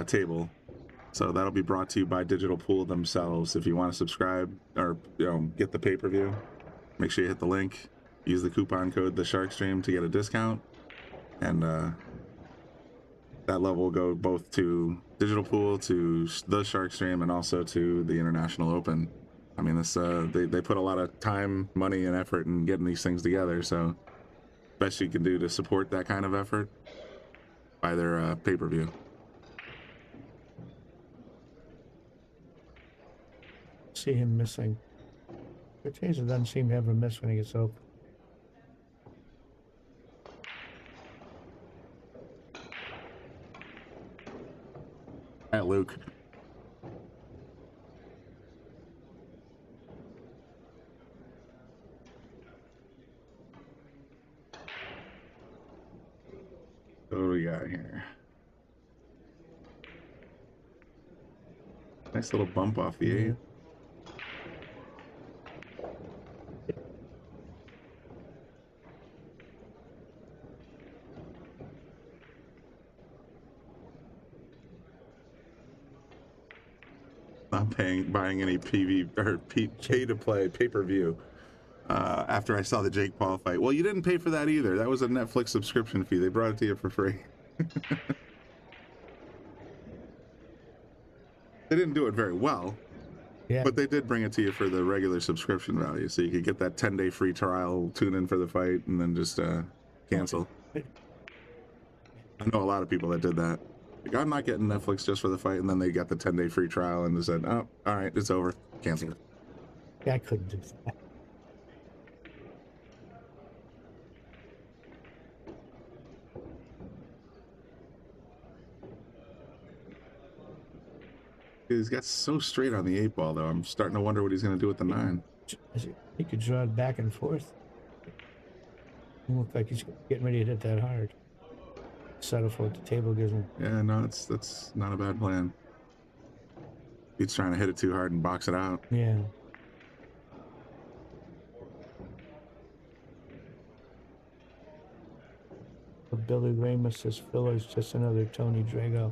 table. So that'll be brought to you by Digital Pool themselves. If you want to subscribe or get the pay-per-view, make sure you hit the link. Use the coupon code TheSharkStream to get a discount, and that level will go both to Digital Pool, to the Shark Stream, and also to the International Open. I mean, this they put a lot of time, money, and effort in getting these things together. So, best you can do to support that kind of effort, buy their pay-per-view. See him missing. Corteza doesn't seem to ever miss when he gets open. All right, Luke. what do we got here? Nice little bump off the 8. Not buying any PV or pay to play pay-per-view after I saw the Jake Paul fight. Well, you didn't pay for that either. That was a Netflix subscription fee. They brought it to you for free. They didn't do it very well, but they did bring it to you for the regular subscription value, so you could get that 10-day free trial, tune in for the fight, and then just cancel. I know a lot of people that did that. Like, I'm not getting Netflix just for the fight, and then they got the 10-day free trial and they said, oh, all right, it's over. Cancel it. Yeah, I couldn't do that. He's got so straight on the 8 ball, though. I'm starting to wonder what he's going to do with the 9. He could draw it back and forth. It look like he's getting ready to hit that hard. Settle for what the table gives him. Yeah, no, that's not a bad plan. He's trying to hit it too hard and box it out. Yeah. Billy Ramos says Filler's just another Tony Drago.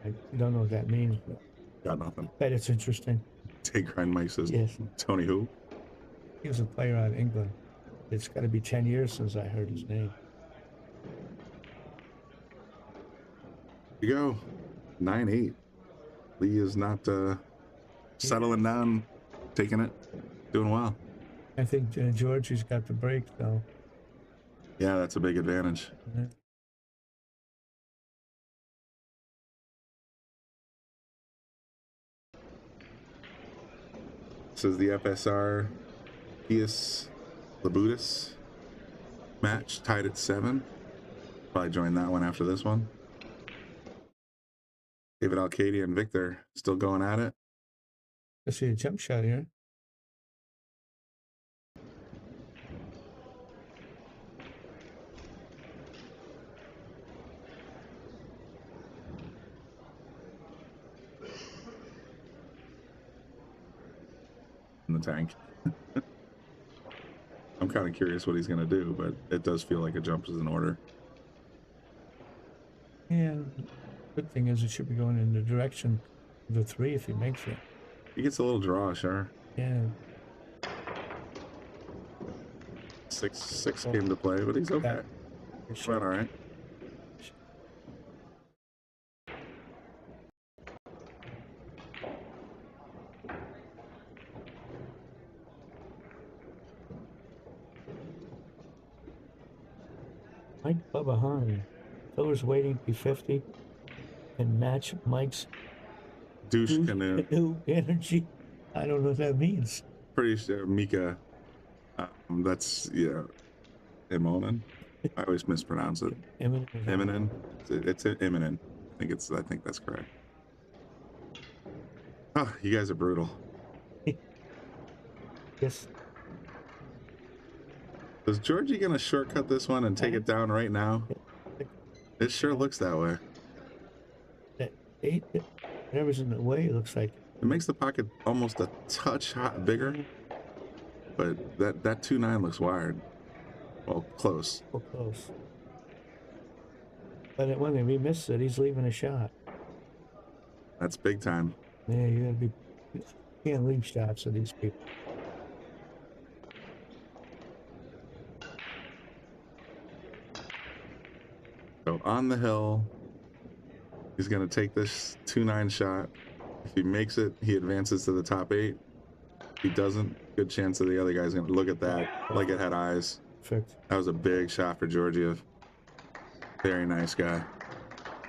I don't know what that means, but got nothing. Bet it's interesting. Take Grind Mike says, yes. Tony who? He was a player out of England. It's got to be 10 years since I heard his name. Here you go. 9-8. Lee is not settling down, taking it, doing well. I think Georgie's got the break, though. Yeah, that's a big advantage. Mm-hmm. This is the FSR Pijus Labutis match, tied at 7. Probably join that one after this one. David Alcaide and Wiktor still going at it. I see a jump shot here. In the tank. I'm kind of curious what he's going to do, but it does feel like a jump is in order. Yeah, good thing is it should be going in the direction of the 3 if he makes it. He gets a little draw, sure. Yeah. 6 came to play, but he's okay. He's all right. Mike Bubba Hahn. Filler's waiting P50 and match Mike's douche canoe energy. I don't know what that means. Pretty sure Mika. That's Imonen. I always mispronounce it. Immonen. It's Immonen. I think that's correct. Oh, you guys are brutal. Yes. Is Georgie gonna shortcut this one and take it down right now? It sure looks that way. That 8, whatever's in the way, it looks like. It makes the pocket almost a touch bigger, but that 2-9 looks wired. Well, close. Well, close. But when he missed it, he's leaving a shot. That's big time. Yeah, you can't leave shots of these people. So on the hill, he's going to take this 2-9 shot. If he makes it, he advances to the top 8. If he doesn't, good chance that the other guy's going to look at that like it had eyes. Perfect. That was a big shot for Georgiev. Very nice guy.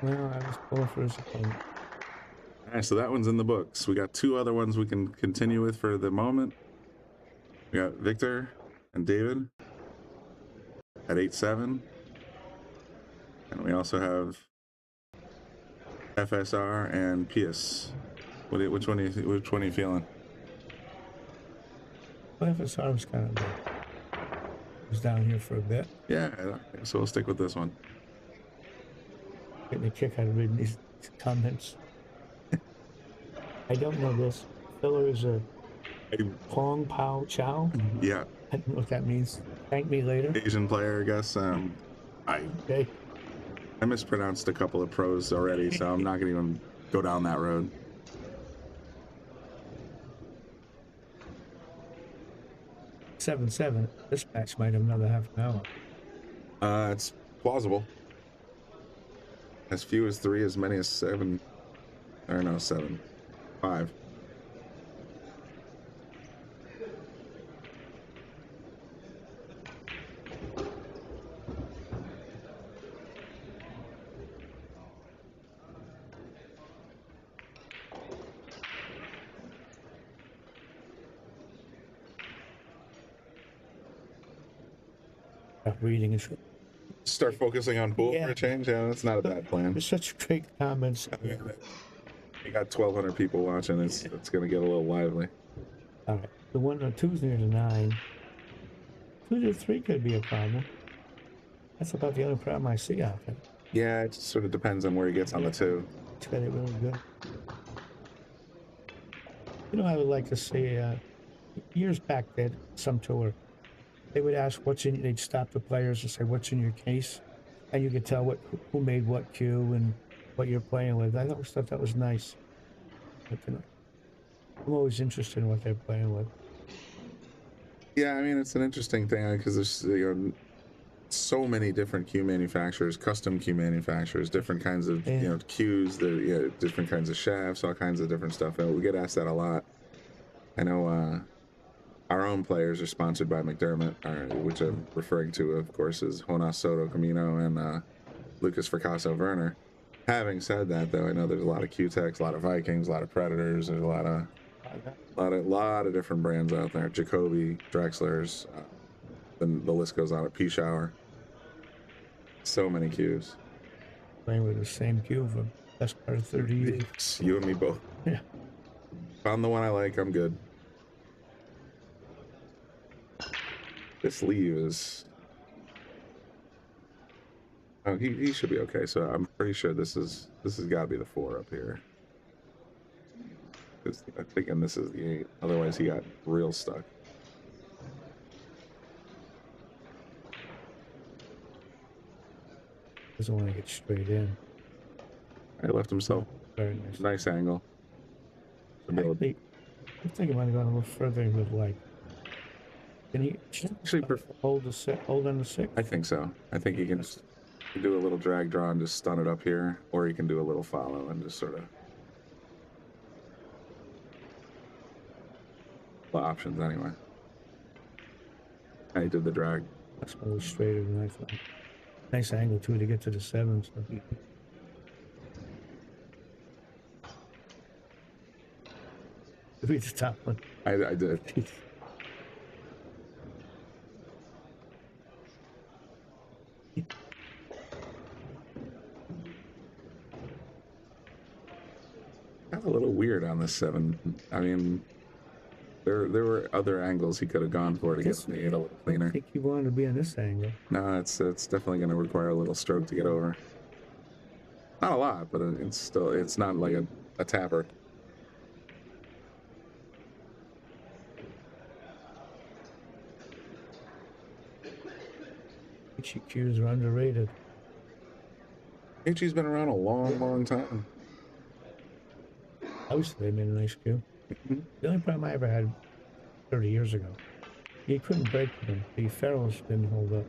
Well, I was pulling for his opponent. All right, so that one's in the books. We got 2 other ones we can continue with for the moment. We got Wiktor and David at 8-7. And we also have FSR and Pijus. Which one are you feeling? Well, FSR was kind of was down here for a bit. Yeah, so we'll stick with this one. getting a kick out of reading these comments. I don't know this. Filler is a Pong Pao Chow. Yeah. I don't know what that means. Thank me later. Asian player, I guess. I mispronounced a couple of pros already, so I'm not going to even go down that road. Seven. This match might have another half an hour. It's plausible. As few as 3, as many as 7. Or no, 7. 5. Reading is start focusing on pool for a change. Yeah, that's not a bad plan. There's such great comments. You got 1,200 people watching. It's going to get a little lively. All right, the 1 or 2's near the 9. 2 to 3 could be a problem. That's about the only problem I see out there. Yeah, it just sort of depends on where he gets on the 2. It's got it really good. You know, I would like to see years back that some tour. They would ask what's in. They'd stop the players and say, "What's in your case?" And you could tell who made what cue and what you're playing with. I always thought that was nice. But, you know, I'm always interested in what they're playing with. Yeah, I mean it's an interesting thing because there's so many different cue manufacturers, custom cue manufacturers, different kinds of cues, different kinds of shafts, all kinds of different stuff. And we get asked that a lot. I know. Our own players are sponsored by McDermott, which I'm referring to, of course, is Jonas Soto Camino and Lucas Fracasso Werner. Having said that, though, I know there's a lot of Q-Techs, a lot of Vikings, a lot of Predators. There's a lot of different brands out there. Jacoby, Drexler's, then the list goes on at P-Shower. So many cues. Playing with the same cue for the best part of 30 years. You and me both. Yeah. Found the one I like, I'm good. This sleeve is... Oh, he should be okay. So I'm pretty sure this has got to be the 4 up here. I'm thinking this is the 8. Otherwise, he got real stuck. Doesn't want to get straight in. He left himself Very nice angle. I think he might have gone a little further with like. Can he actually hold on the 6? I think so. I think he can just do a little drag draw and just stun it up here, or he can do a little follow and just sort of. The options anyway. I did the drag. That's a little straighter than I thought. Nice angle too to get to the 7. So. Read the top one. I did. Got a little weird on this 7. I mean, there were other angles he could have gone for to get the 8 a little cleaner. I think he wanted to be on this angle. No, it's definitely going to require a little stroke to get over. Not a lot, but it's not like a tapper. Cues are underrated. HE's been around a long time. I always thought they made a nice cue. The only problem I ever had 30 years ago, you couldn't break them. The ferrules didn't hold up.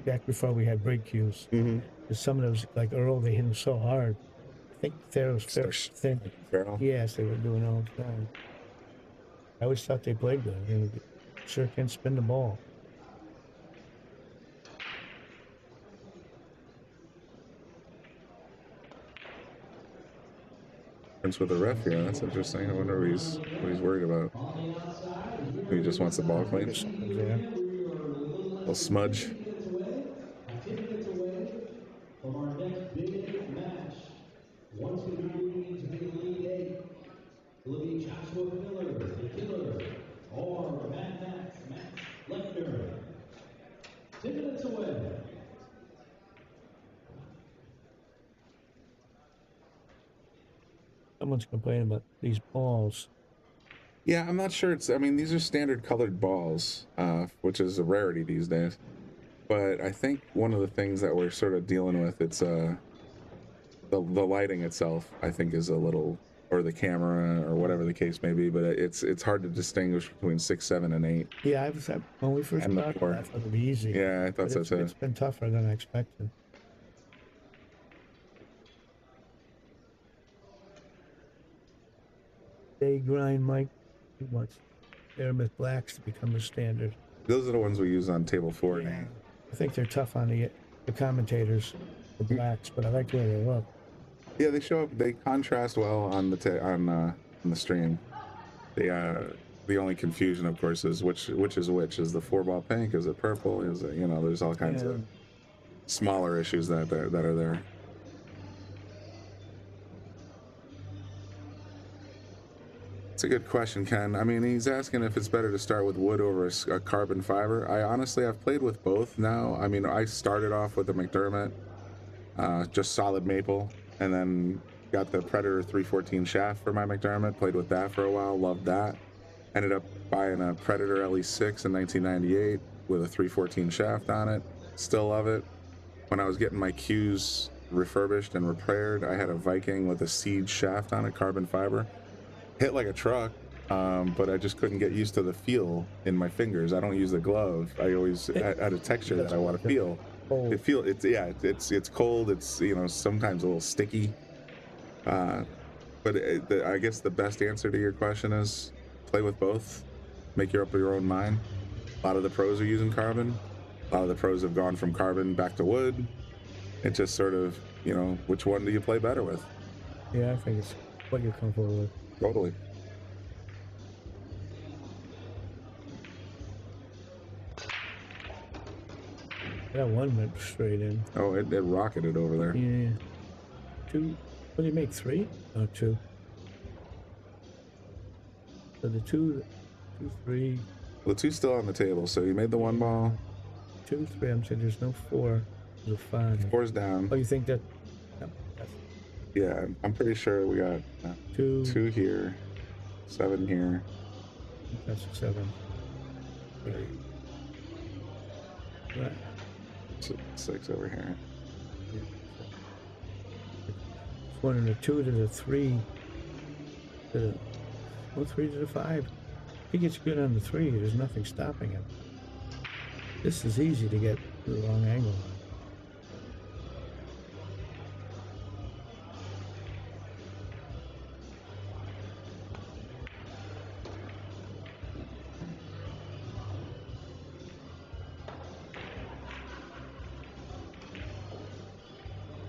Back before we had break cues. Because some of those, like Earl, they hit them so hard. I think ferrules thin. Ferrule? Yes, they were doing all the time. I always thought they played good. They sure can spin the ball. With the ref here, that's interesting. I wonder what he's worried about. He just wants the ball clean. Yeah. A little smudge. someone's complaining about these balls. Yeah, I'm not sure. I mean, these are standard colored balls, which is a rarity these days. But I think one of the things that we're sort of dealing with, it's the lighting itself, I think, is a little, or the camera, or whatever the case may be. But it's hard to distinguish between 6, 7, and 8. Yeah, when we first started, I thought it would be easy. Yeah, I thought so too. It's been tougher than I expected. They grind Mike. He wants Aramith blacks to become the standard. Those are the ones we use on table 4 and 8. I think they're tough on the commentators, the blacks, but I like the way they look. Yeah, they show up. They contrast well on the stream. The only confusion, of course, is which is which. Is the 4-ball pink? Is it purple? Is it, there's all kinds of smaller issues that are there. It's a good question, Ken. I mean, he's asking if it's better to start with wood over a carbon fiber. I've played with both now. I mean, I started off with the McDermott, just solid maple, and then got the Predator 314 shaft for my McDermott. Played with that for a while, loved that. Ended up buying a Predator LE6 in 1998 with a 314 shaft on it. Still love it. When I was getting my cues refurbished and repaired, I had a Viking with a Siege shaft on it, carbon fiber. Hit like a truck, but I just couldn't get used to the feel in my fingers. I don't use the glove. I always add a texture that I want to feel. It's cold. It's sometimes a little sticky. But I guess the best answer to your question is play with both. Make up your own mind. A lot of the pros are using carbon. A lot of the pros have gone from carbon back to wood. It's just sort of which one do you play better with? Yeah, I think it's what you're comfortable with. Totally. That one went straight in. Oh, it rocketed over there. Yeah. 2. What do you make? 3? Oh, 2. So the 2, 3. Well, the 2's still on the table. So you made the 1 ball. 2, 3. I'm saying there's no 4. There's a 5. 4's down. Oh, you think that? Yeah, I'm pretty sure we got 2 here, 7 here. That's a 7. Right. 6 over here. One and a 2 to the 3. To the 3 to the 5. If he gets good on the 3, there's nothing stopping him. This is easy to get the wrong angle on.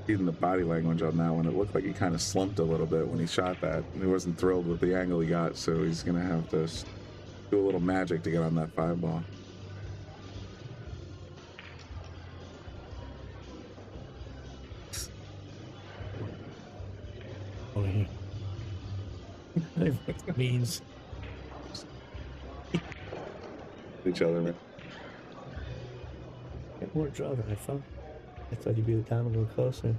Even the body language on that one, it looked like he kind of slumped a little bit when he shot that. He wasn't thrilled with the angle he got, so he's going to have to do a little magic to get on that 5 ball. Oh, yeah. I know what it means. Each other, man. Get more draw than I thought. I thought you'd be down a little closer.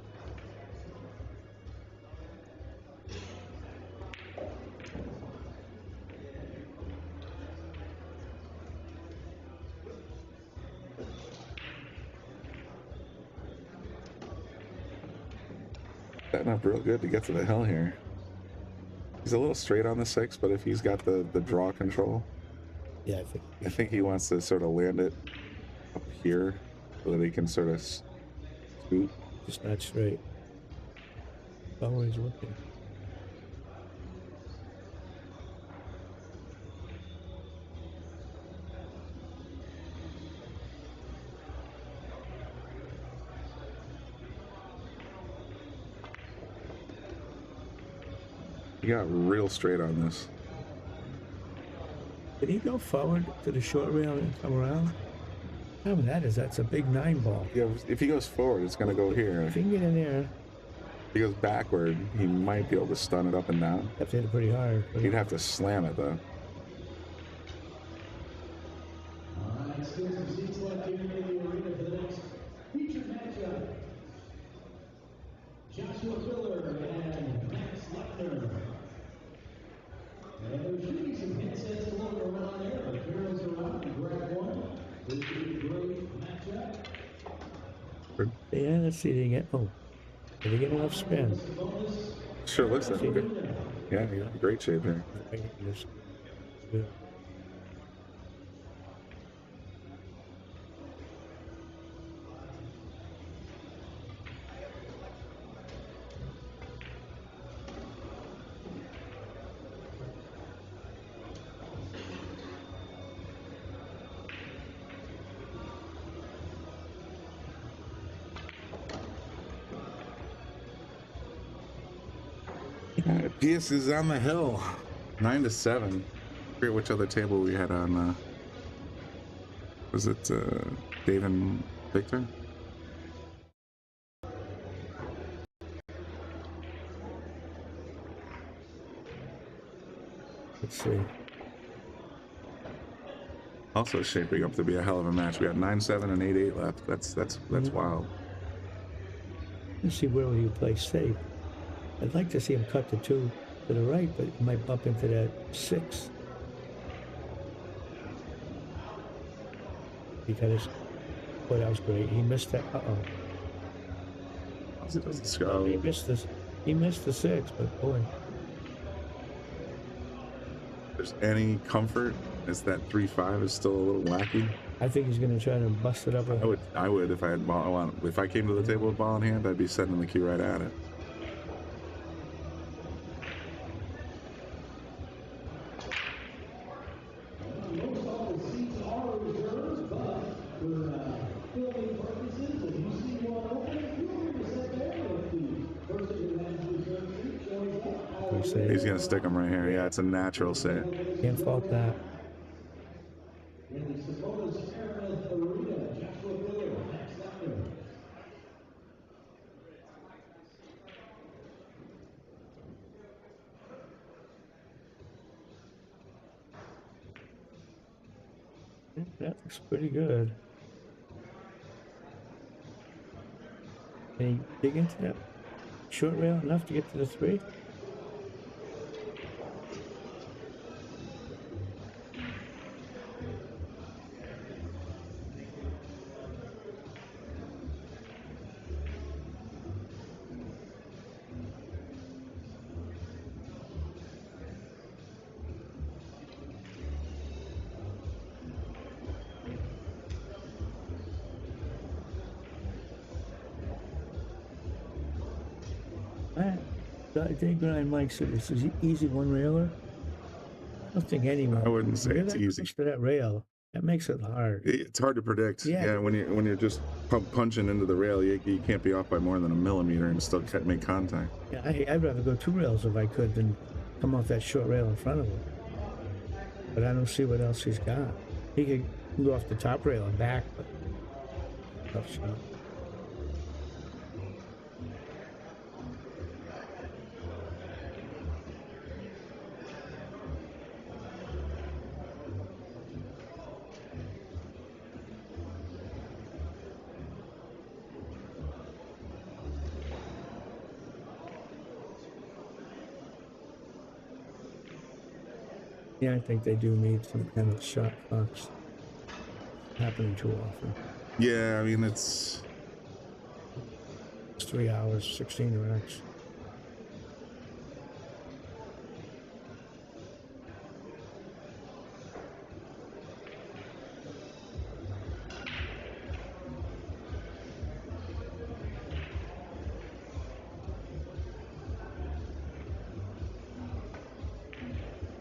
Setting up real good to get to the hill here. He's a little straight on the 6, but if he's got the draw control, yeah, I think he wants to sort of land it up here so that he can sort of scoot. Just not straight. Always looking. He got real straight on this. Did he go forward to the short rail and come around? How about that is that's a big 9 ball. Yeah, if he goes forward, it's going to go here. If he can get in there. If he goes backward, he might be able to stun it up and down. Have to hit it pretty hard. He'd have to slam it, though. Joshua Filler and Max Luckner. Yeah, let's see. They get. Oh, did they get enough spin? Sure looks that See way. that? Yeah, you're in great shape here. Good. Pijus is on the hill, 9-7. I forget which other table we had on. Was it Dave and Victor? Let's see. Also shaping up to be a hell of a match. We got 9-7 and 8-8 left. That's wild. Let's see where will you play safe. I'd like to see him cut the 2 to the right, but he might bump into that 6. Because, boy, that was great. He missed that. Let's go. He missed this. He missed the 6, but boy. If there's any comfort, is that 3-5 is still a little wacky. I think he's going to try to bust it up. I would if I had ball. If I came to the table with ball in hand, I'd be setting the cue right at it. He's gonna stick him right here. Yeah, it's a natural set. Can't fault that. That looks pretty good. Can you dig into that short rail enough to get to the 3? I think Brian Mike said this is easy one railer. I don't think anyone. I wouldn't say it's easy. To that rail, that makes it hard. It's hard to predict. Yeah, when you're just punching into the rail, you can't be off by more than a millimeter and still make contact. Yeah, I'd rather go 2 rails if I could than come off that short rail in front of him. But I don't see what else he's got. He could go off the top rail and back, but tough shot. Yeah, I think they do need some kind of shot clocks. Happening too often. Yeah, I mean, it's 3 hours, 16 racks.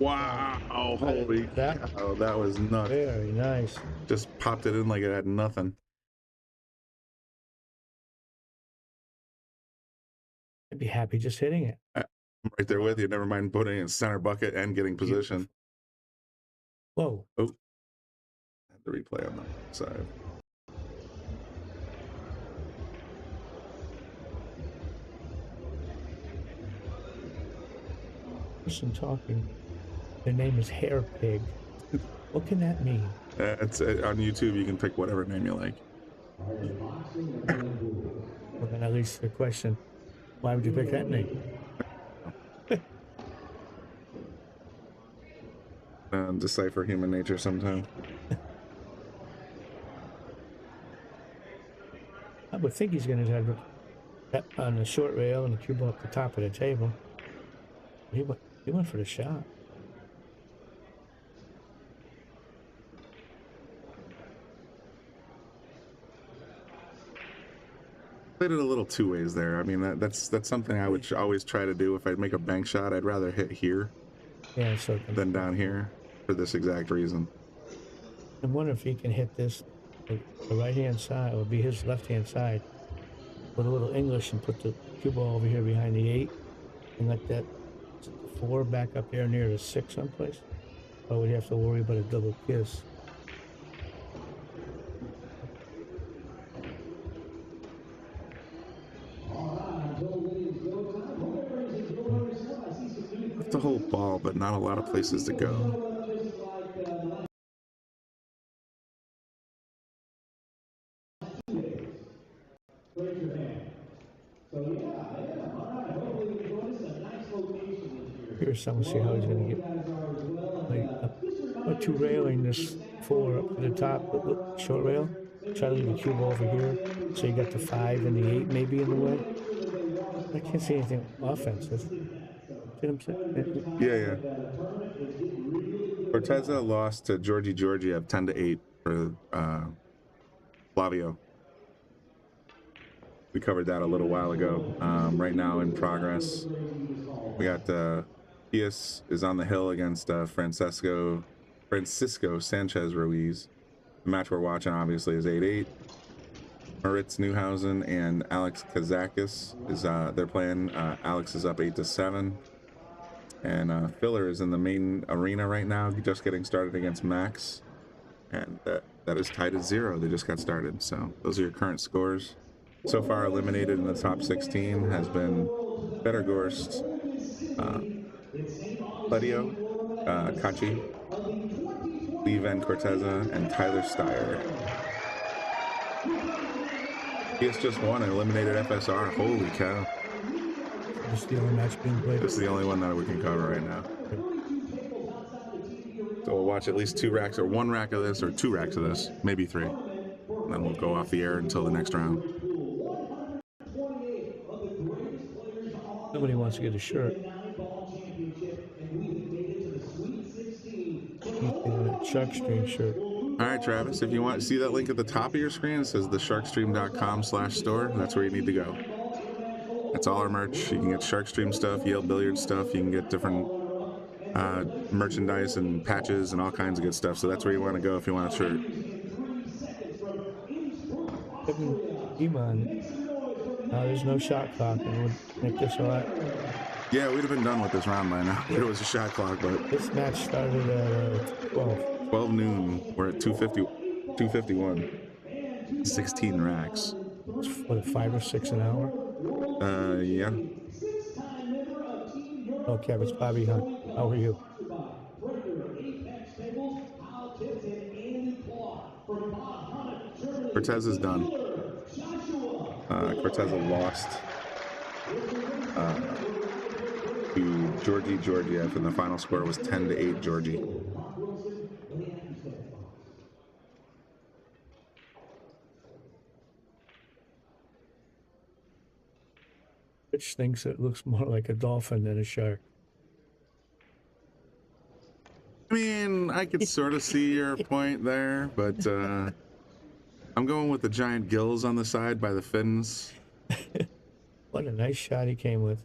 wow, holy cow, that was nuts. Very nice. Just popped it in like it had nothing. I'd be happy just hitting it. I'm right there with you. Never mind putting it in center bucket and getting position. Whoa. Oh. Had the replay on the side. Person talking. Their name is Hair Pig. What can that mean? It's on YouTube. You can pick whatever name you like. Well, then at least the question, why would you pick that name? Decipher human nature sometime. I would think he's going to have that on the short rail and the cue ball at the top of the table. He went for the shot. Played it a little two ways there. I mean, that's something I would always try to do. If I'd make a bank shot, I'd rather hit here than down here for this exact reason. I wonder if he can hit this, the right-hand side, it would be his left-hand side, with a little English and put the cue ball over here behind the 8 and let that 4 back up there near the 6 someplace. Or would you have to worry about a double kiss? It's a whole ball, but not a lot of places to go. Here's someone see how he's going to get like, 2 railing this 4 up to the top, short rail. Try to leave the cue ball over here, so you got the 5 and the 8 maybe in the way. I can't see anything offensive. See what I'm saying? Yeah. Corteza lost to Georgiev 10-8 for Flavio. We covered that a little while ago. Right now in progress, we got Pijus is on the hill against Francisco Sanchez-Ruiz. The match we're watching obviously is 8-8. Moritz Neuhausen and Alex Kazakis is they're playing. Alex is up 8-7, and Filler is in the main arena right now, just getting started against Max, and that is tied at 0. They just got started. So those are your current scores. So far eliminated in the top 16 has been Fedor, Gorst, Fedor, Kachi, Levan Corteza, and Tyler Steyer. He's just won and eliminated FSR. Holy cow. This is the only match being played? This is the only one that we can cover right now. So we'll watch at least 2 racks, or 1 rack of this, or 2 racks of this, maybe 3. And then we'll go off the air until the next round. Nobody wants to get a shirt. Shark Stream shirt. All right, Travis, if you want to see that link at the top of your screen, it says thesharkstream.com/store. That's where you need to go. That's all our merch. You can get Sharkstream stuff, Yale Billiards stuff. You can get different merchandise and patches and all kinds of good stuff. So that's where you want to go if you want a shirt. There's no shot clock, and we'll make this a lot. Yeah, we'd have been done with this round by now. It was a shot clock, but this match started at 12 noon. We're at 251. 16 racks. What, 5 or 6 an hour? Yeah. Okay, it's Bobby Hunt. How are you? Corteza's done. Corteza lost to Georgiev, and the final score was 10-8 Georgie. Which thinks it looks more like a dolphin than a shark. I mean, I could sort of see your point there, but I'm going with the giant gills on the side by the fins. What a nice shot he came with.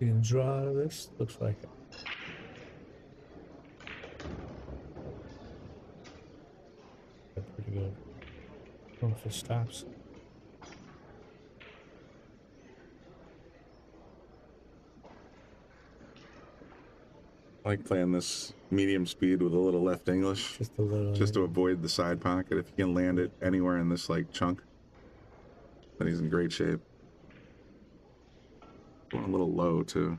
You can draw out of this? Looks like it. Pretty good. I don't know if it stops. I like playing this medium speed with a little left English. Just a little. Just to avoid the side pocket. If you can land it anywhere in this like chunk, then he's in great shape. Going a little low too.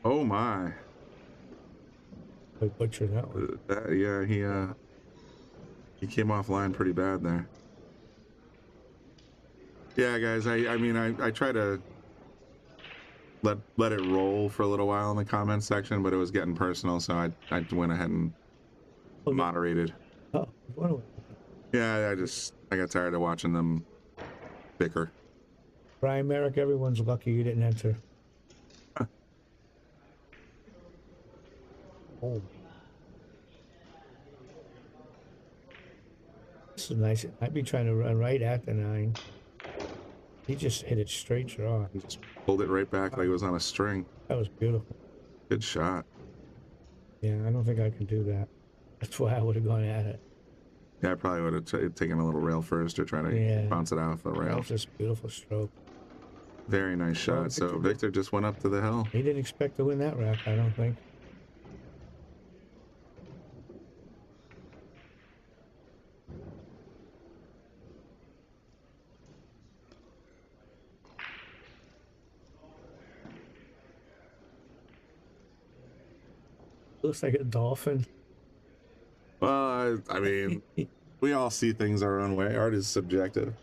Oh my. I butchered that one. Yeah, he He came offline pretty bad there. Yeah, guys, I mean, I try to let it roll for a little while in the comments section, but it was getting personal, so I went ahead and moderated. Oh, what? Yeah, I got tired of watching them bicker. Brian Merrick, everyone's lucky you didn't enter. Oh. This is nice. I'd be trying to run right at the 9. He just hit it straight draw. He just pulled it right back like it was on a string. That was beautiful. Good shot. Yeah, I don't think I can do that. That's why I would have gone at it. Yeah, I probably would have taken a little rail first or try to bounce it off the rail. That was just a beautiful stroke. Very nice shot. So Wiktor just went up to the hill. He didn't expect to win that rack, I don't think. Looks like a dolphin. Well, I mean, we all see things our own way. Art is subjective.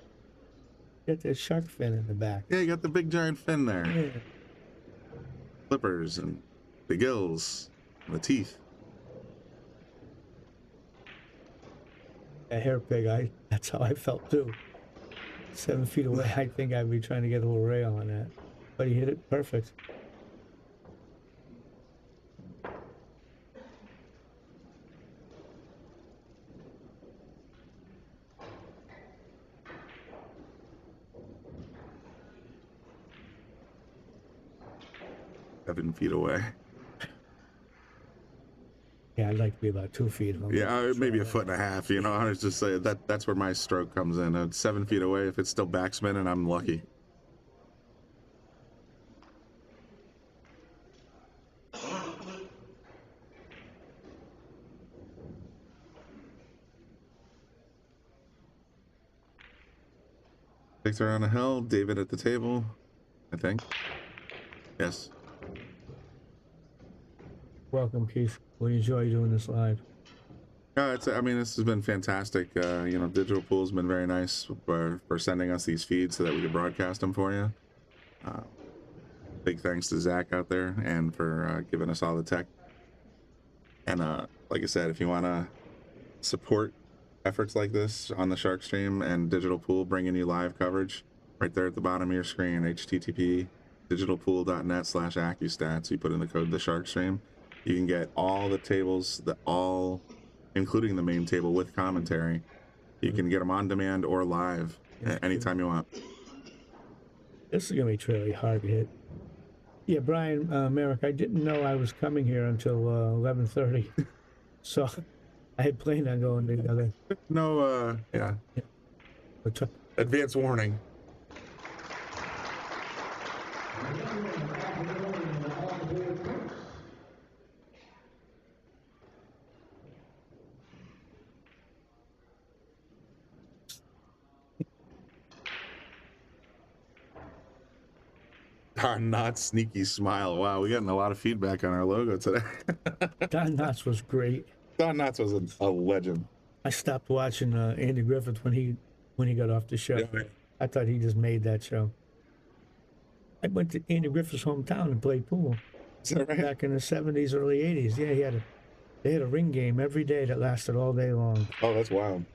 Got that shark fin in the back. Yeah, you got the big giant fin there. Yeah. Flippers and the gills and the teeth. A hair pig, that's how I felt too. 7 feet away, I think I'd be trying to get a little rail on that. But he hit it perfect. Seven feet away. Yeah, I'd like to be about 2 feet. Yeah, maybe a foot and a half. You know, I was just saying that's where my stroke comes in. 7 feet away. If it's still backspinning, I'm lucky. Victor on the hill, David at the table, I think. Yes. Welcome, Keith. We enjoy doing this live. I mean, this has been fantastic. You know, Digital Pool's been very nice for sending us these feeds so that we can broadcast them for you. Big thanks to Zach out there and for giving us all the tech. And like I said, if you want to support efforts like this on the Shark Stream and Digital Pool bringing you live coverage, right there at the bottom of your screen, http://digitalpool.net/accustats. You put in the code the Shark Stream. You can get all the tables, including the main table with commentary. You can get them on demand or live anytime you want. This is going to be really hard to hit. Yeah, Brian Merrick, I didn't know I was coming here until 11:30. So I had planned on going to the other. No, yeah. Advance warning. Don Knotts sneaky smile. Wow, we gotten a lot of feedback on our logo today. Don Knotts was great. Don Knotts was a legend. I stopped watching Andy Griffith when he got off the show. Yeah. I thought he just made that show. I went to Andy Griffith's hometown and played pool. Is that right? Back in the 70s, early 80s. Yeah, they had a ring game every day that lasted all day long. Oh, that's wild.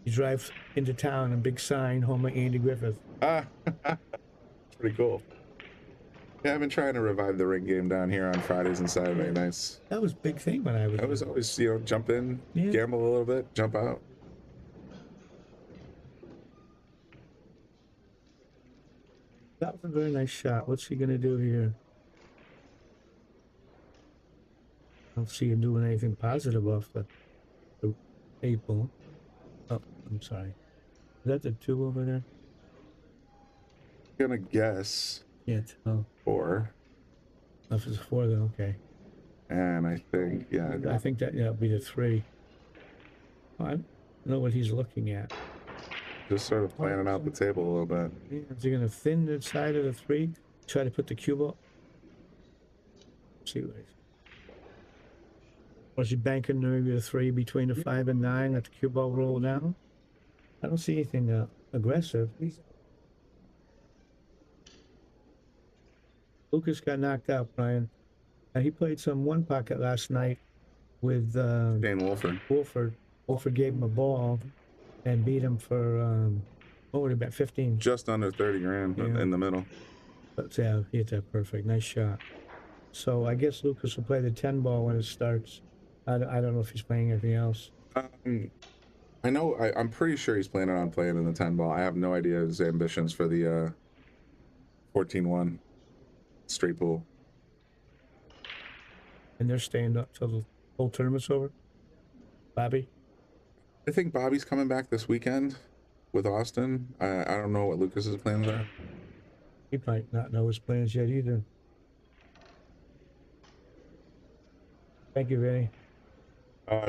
You drive into town, a big sign, home of Andy Griffith. Pretty cool. Yeah, I've been trying to revive the ring game down here on Fridays and Saturday nights. That was a big thing when I was. I was always, jump in, gamble a little bit, jump out. That was a very nice shot. What's he gonna do here? I don't see him doing anything positive off the table. Oh, I'm sorry. Is that the 2 over there? Gonna guess. Yeah, 4. Oh, if it's a 4, then okay. And I think, I think that'll be the 3. Oh, I don't know what he's looking at. Just sort of planning out the table a little bit. Yeah, is he gonna thin the side of the 3? Try to put the cube up? See what Was he banking maybe a 3 between the 5 and 9? Let the cue ball roll down? I don't see anything aggressive. Lucas got knocked out, Brian. He played some one pocket last night with Dane Wolford. Wolford gave him a ball and beat him for, what would it be, 15? Just under 30 grand in the middle. But yeah, he hit that perfect. Nice shot. So I guess Lucas will play the 10 ball when it starts. I don't know if he's playing anything else. I know, I'm pretty sure he's planning on playing in the 10 ball. I have no idea his ambitions for the 14-1 straight pool. And they're staying up till the whole tournament's over? Bobby? I think Bobby's coming back this weekend with Austin. I don't know what Lucas's plans are. He might not know his plans yet either. Thank you, Vinny.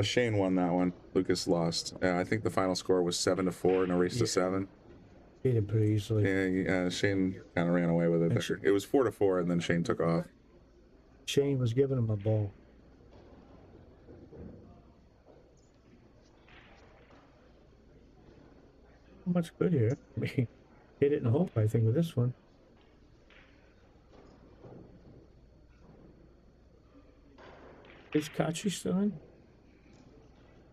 Shane won that one. Lucas lost. I think the final score was 7-4 in a race to 7. Beat him pretty easily. Yeah, Shane kind of ran away with it there. It was 4-4, and then Shane took off. Shane was giving him a ball. Not much good here. I mean, hit it and hope, I think, with this one. Is Kachi still in?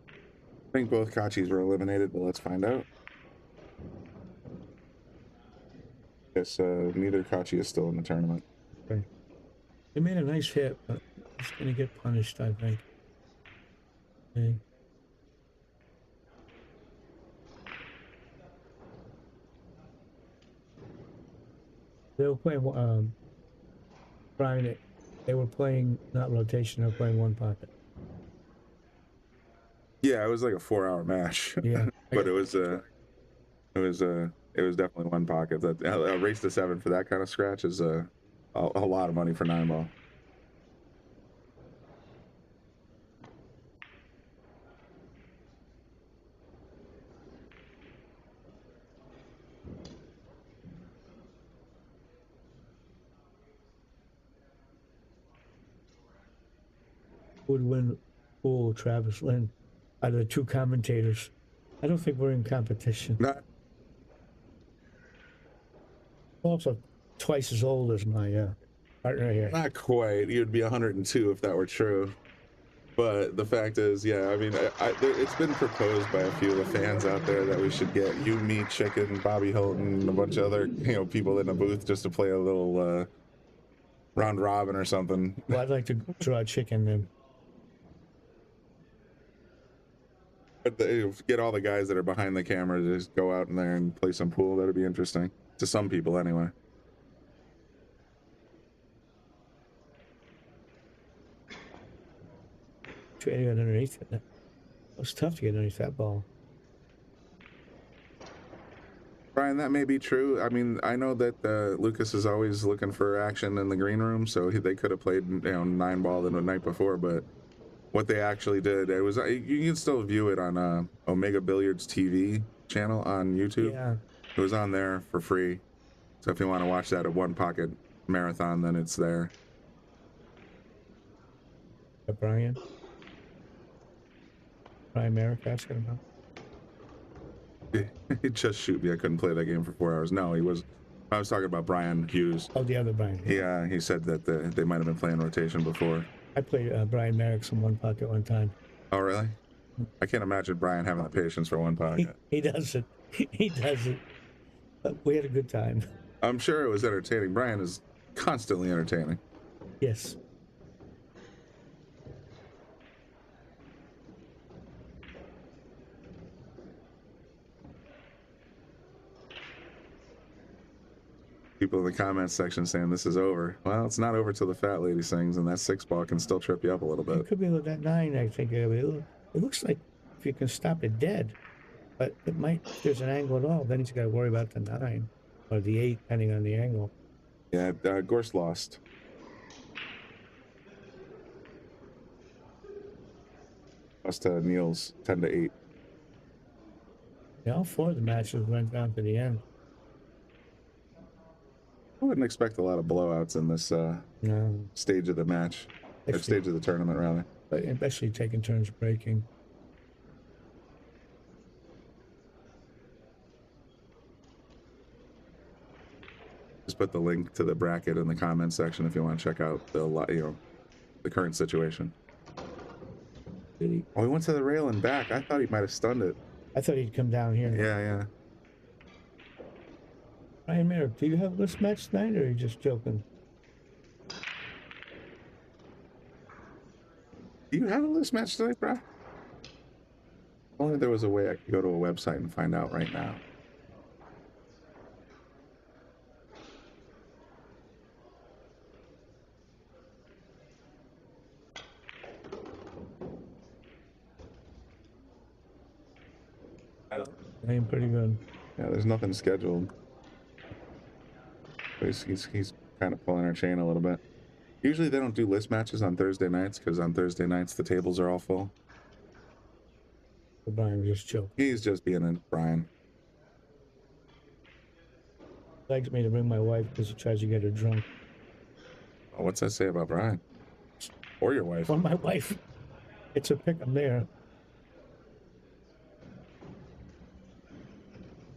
I think both Kachis were eliminated, but let's find out. Yes, neither Kachi is still in the tournament. Okay. They made a nice hit, but he's going to get punished, I think. Okay. They were playing, Brian, they were playing, not rotation, they were playing one pocket. Yeah, it was like a 4-hour match. Yeah. But it was definitely one pocket. That a race to 7 for that kind of scratch is a lot of money for 9 ball. Would win Travis Lynn out of the 2 commentators. I don't think we're in competition. Not. Also, twice as old as my partner here. Not quite. You'd be 102 if that were true. But the fact is, yeah, I mean, it's been proposed by a few of the fans out there that we should get you, me, Chicken, Bobby Hilton, and a bunch of other, people in a booth just to play a little round robin or something. Well, I'd like to draw Chicken then. But get all the guys that are behind the camera to just go out in there and play some pool. That'd be interesting. To some people, anyway. Trying to get underneath it. It was tough to get underneath that ball. Brian, that may be true. I mean, I know that Lucas is always looking for action in the green room, so they could have played 9 ball the night before, but what they actually did, it was, you can still view it on Omega Billiards TV channel on YouTube. Yeah. It was on there for free. So if you want to watch that at One Pocket Marathon, then it's there. Brian Merrick asking about. He just shoot me. I couldn't play that game for 4 hours. No, I was talking about Brian Cues. Oh, the other Brian. Yeah, he said that they might have been playing rotation before. I played Brian Merrick's in one pocket one time. Oh, really? I can't imagine Brian having the patience for one pocket. He doesn't. He doesn't. But we had a good time. I'm sure it was entertaining. Brian is constantly entertaining. Yes. People in the comments section saying this is over. Well, it's not over till the fat lady sings, and that 6 ball can still trip you up a little bit. It could be with that 9, I think. It looks like if you can stop it dead, but it might, if there's an angle at all, then he's got to worry about the 9 or the 8, depending on the angle. Yeah, Gorst lost. Lost to Niels, 10-8. Yeah, all 4 of the matches went down to the end. I wouldn't expect a lot of blowouts in this No. stage of the match. Or stage of the tournament, rather. especially taking turns breaking. Just put the link to the bracket in the comments section if you want to check out the current situation. Oh, he went to the rail and back. I thought he might have stunned it. I thought he'd come down here. Yeah. Ryan Merrick, do you have this match tonight, or are you just joking? Do you have a list match tonight, bro? Only there was a way I could go to a website and find out right now. I am pretty good. Yeah, there's nothing scheduled. He's kind of pulling our chain a little bit. Usually they don't do list matches on Thursday nights because on Thursday nights the tables are all full. Brian was just joking. He's just being a Brian. Begs me to bring my wife because he tries to get her drunk. Oh, what's that say about Brian? Or your wife? Or my wife. It's a pick 'em there.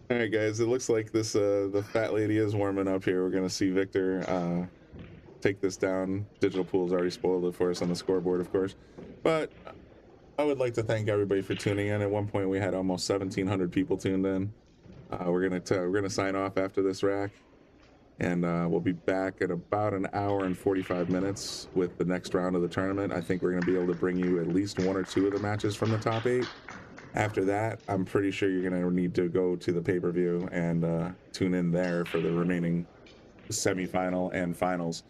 All right, guys. It looks like this the fat lady is warming up here. We're gonna see Wiktor take this down. Digital Pool's already spoiled it for us on the scoreboard, of course. But I would like to thank everybody for tuning in. At one point, we had almost 1,700 people tuned in. We're gonna sign off after this rack, and we'll be back in about an hour and 45 minutes with the next round of the tournament. I think we're gonna be able to bring you at least one or two of the matches from the top 8. After that, I'm pretty sure you're going to need to go to the pay-per-view and tune in there for the remaining semifinal and finals.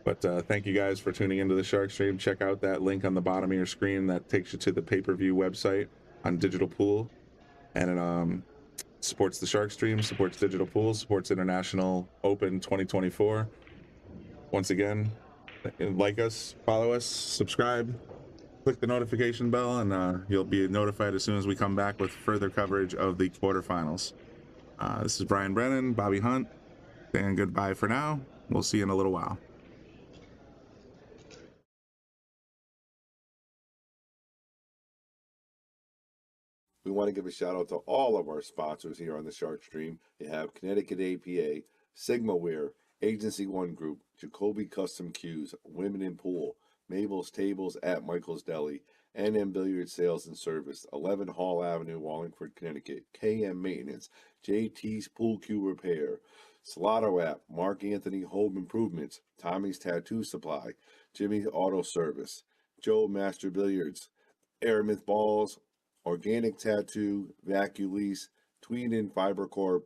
But thank you guys for tuning into the Shark Stream. Check out that link on the bottom of your screen that takes you to the pay-per-view website on Digital Pool. And it supports the Shark Stream, supports Digital Pool, supports International Open 2024. Once again, like us, follow us, subscribe. Click the notification bell, and you'll be notified as soon as we come back with further coverage of the quarterfinals. This is Brian Brennan, Bobby Hunt, saying goodbye for now. We'll see you in a little while. We want to give a shout out to all of our sponsors here on the Shark Stream. You have Connecticut APA, Sigma Wear, Agency One Group, Jacoby Custom Cues, Women in Pool, Mabel's Tables at Michael's Deli, NM Billiard Sales and Service, 11 Hall Avenue, Wallingford, Connecticut, KM Maintenance, JT's Pool Cue Repair, Salotto App, Mark Anthony Home Improvements, Tommy's Tattoo Supply, Jimmy's Auto Service, Joe Master Billiards, Aramith Balls, Organic Tattoo, Vaculease, Tweeden Fiber Corp,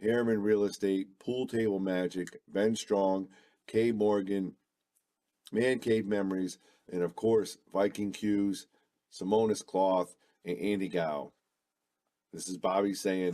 Harriman Real Estate, Pool Table Magic, Ben Strong, K. Morgan, Man Cave Memories, and of course, Viking Cues, Simonis Cloth, and Andy Gow. This is Bobby saying,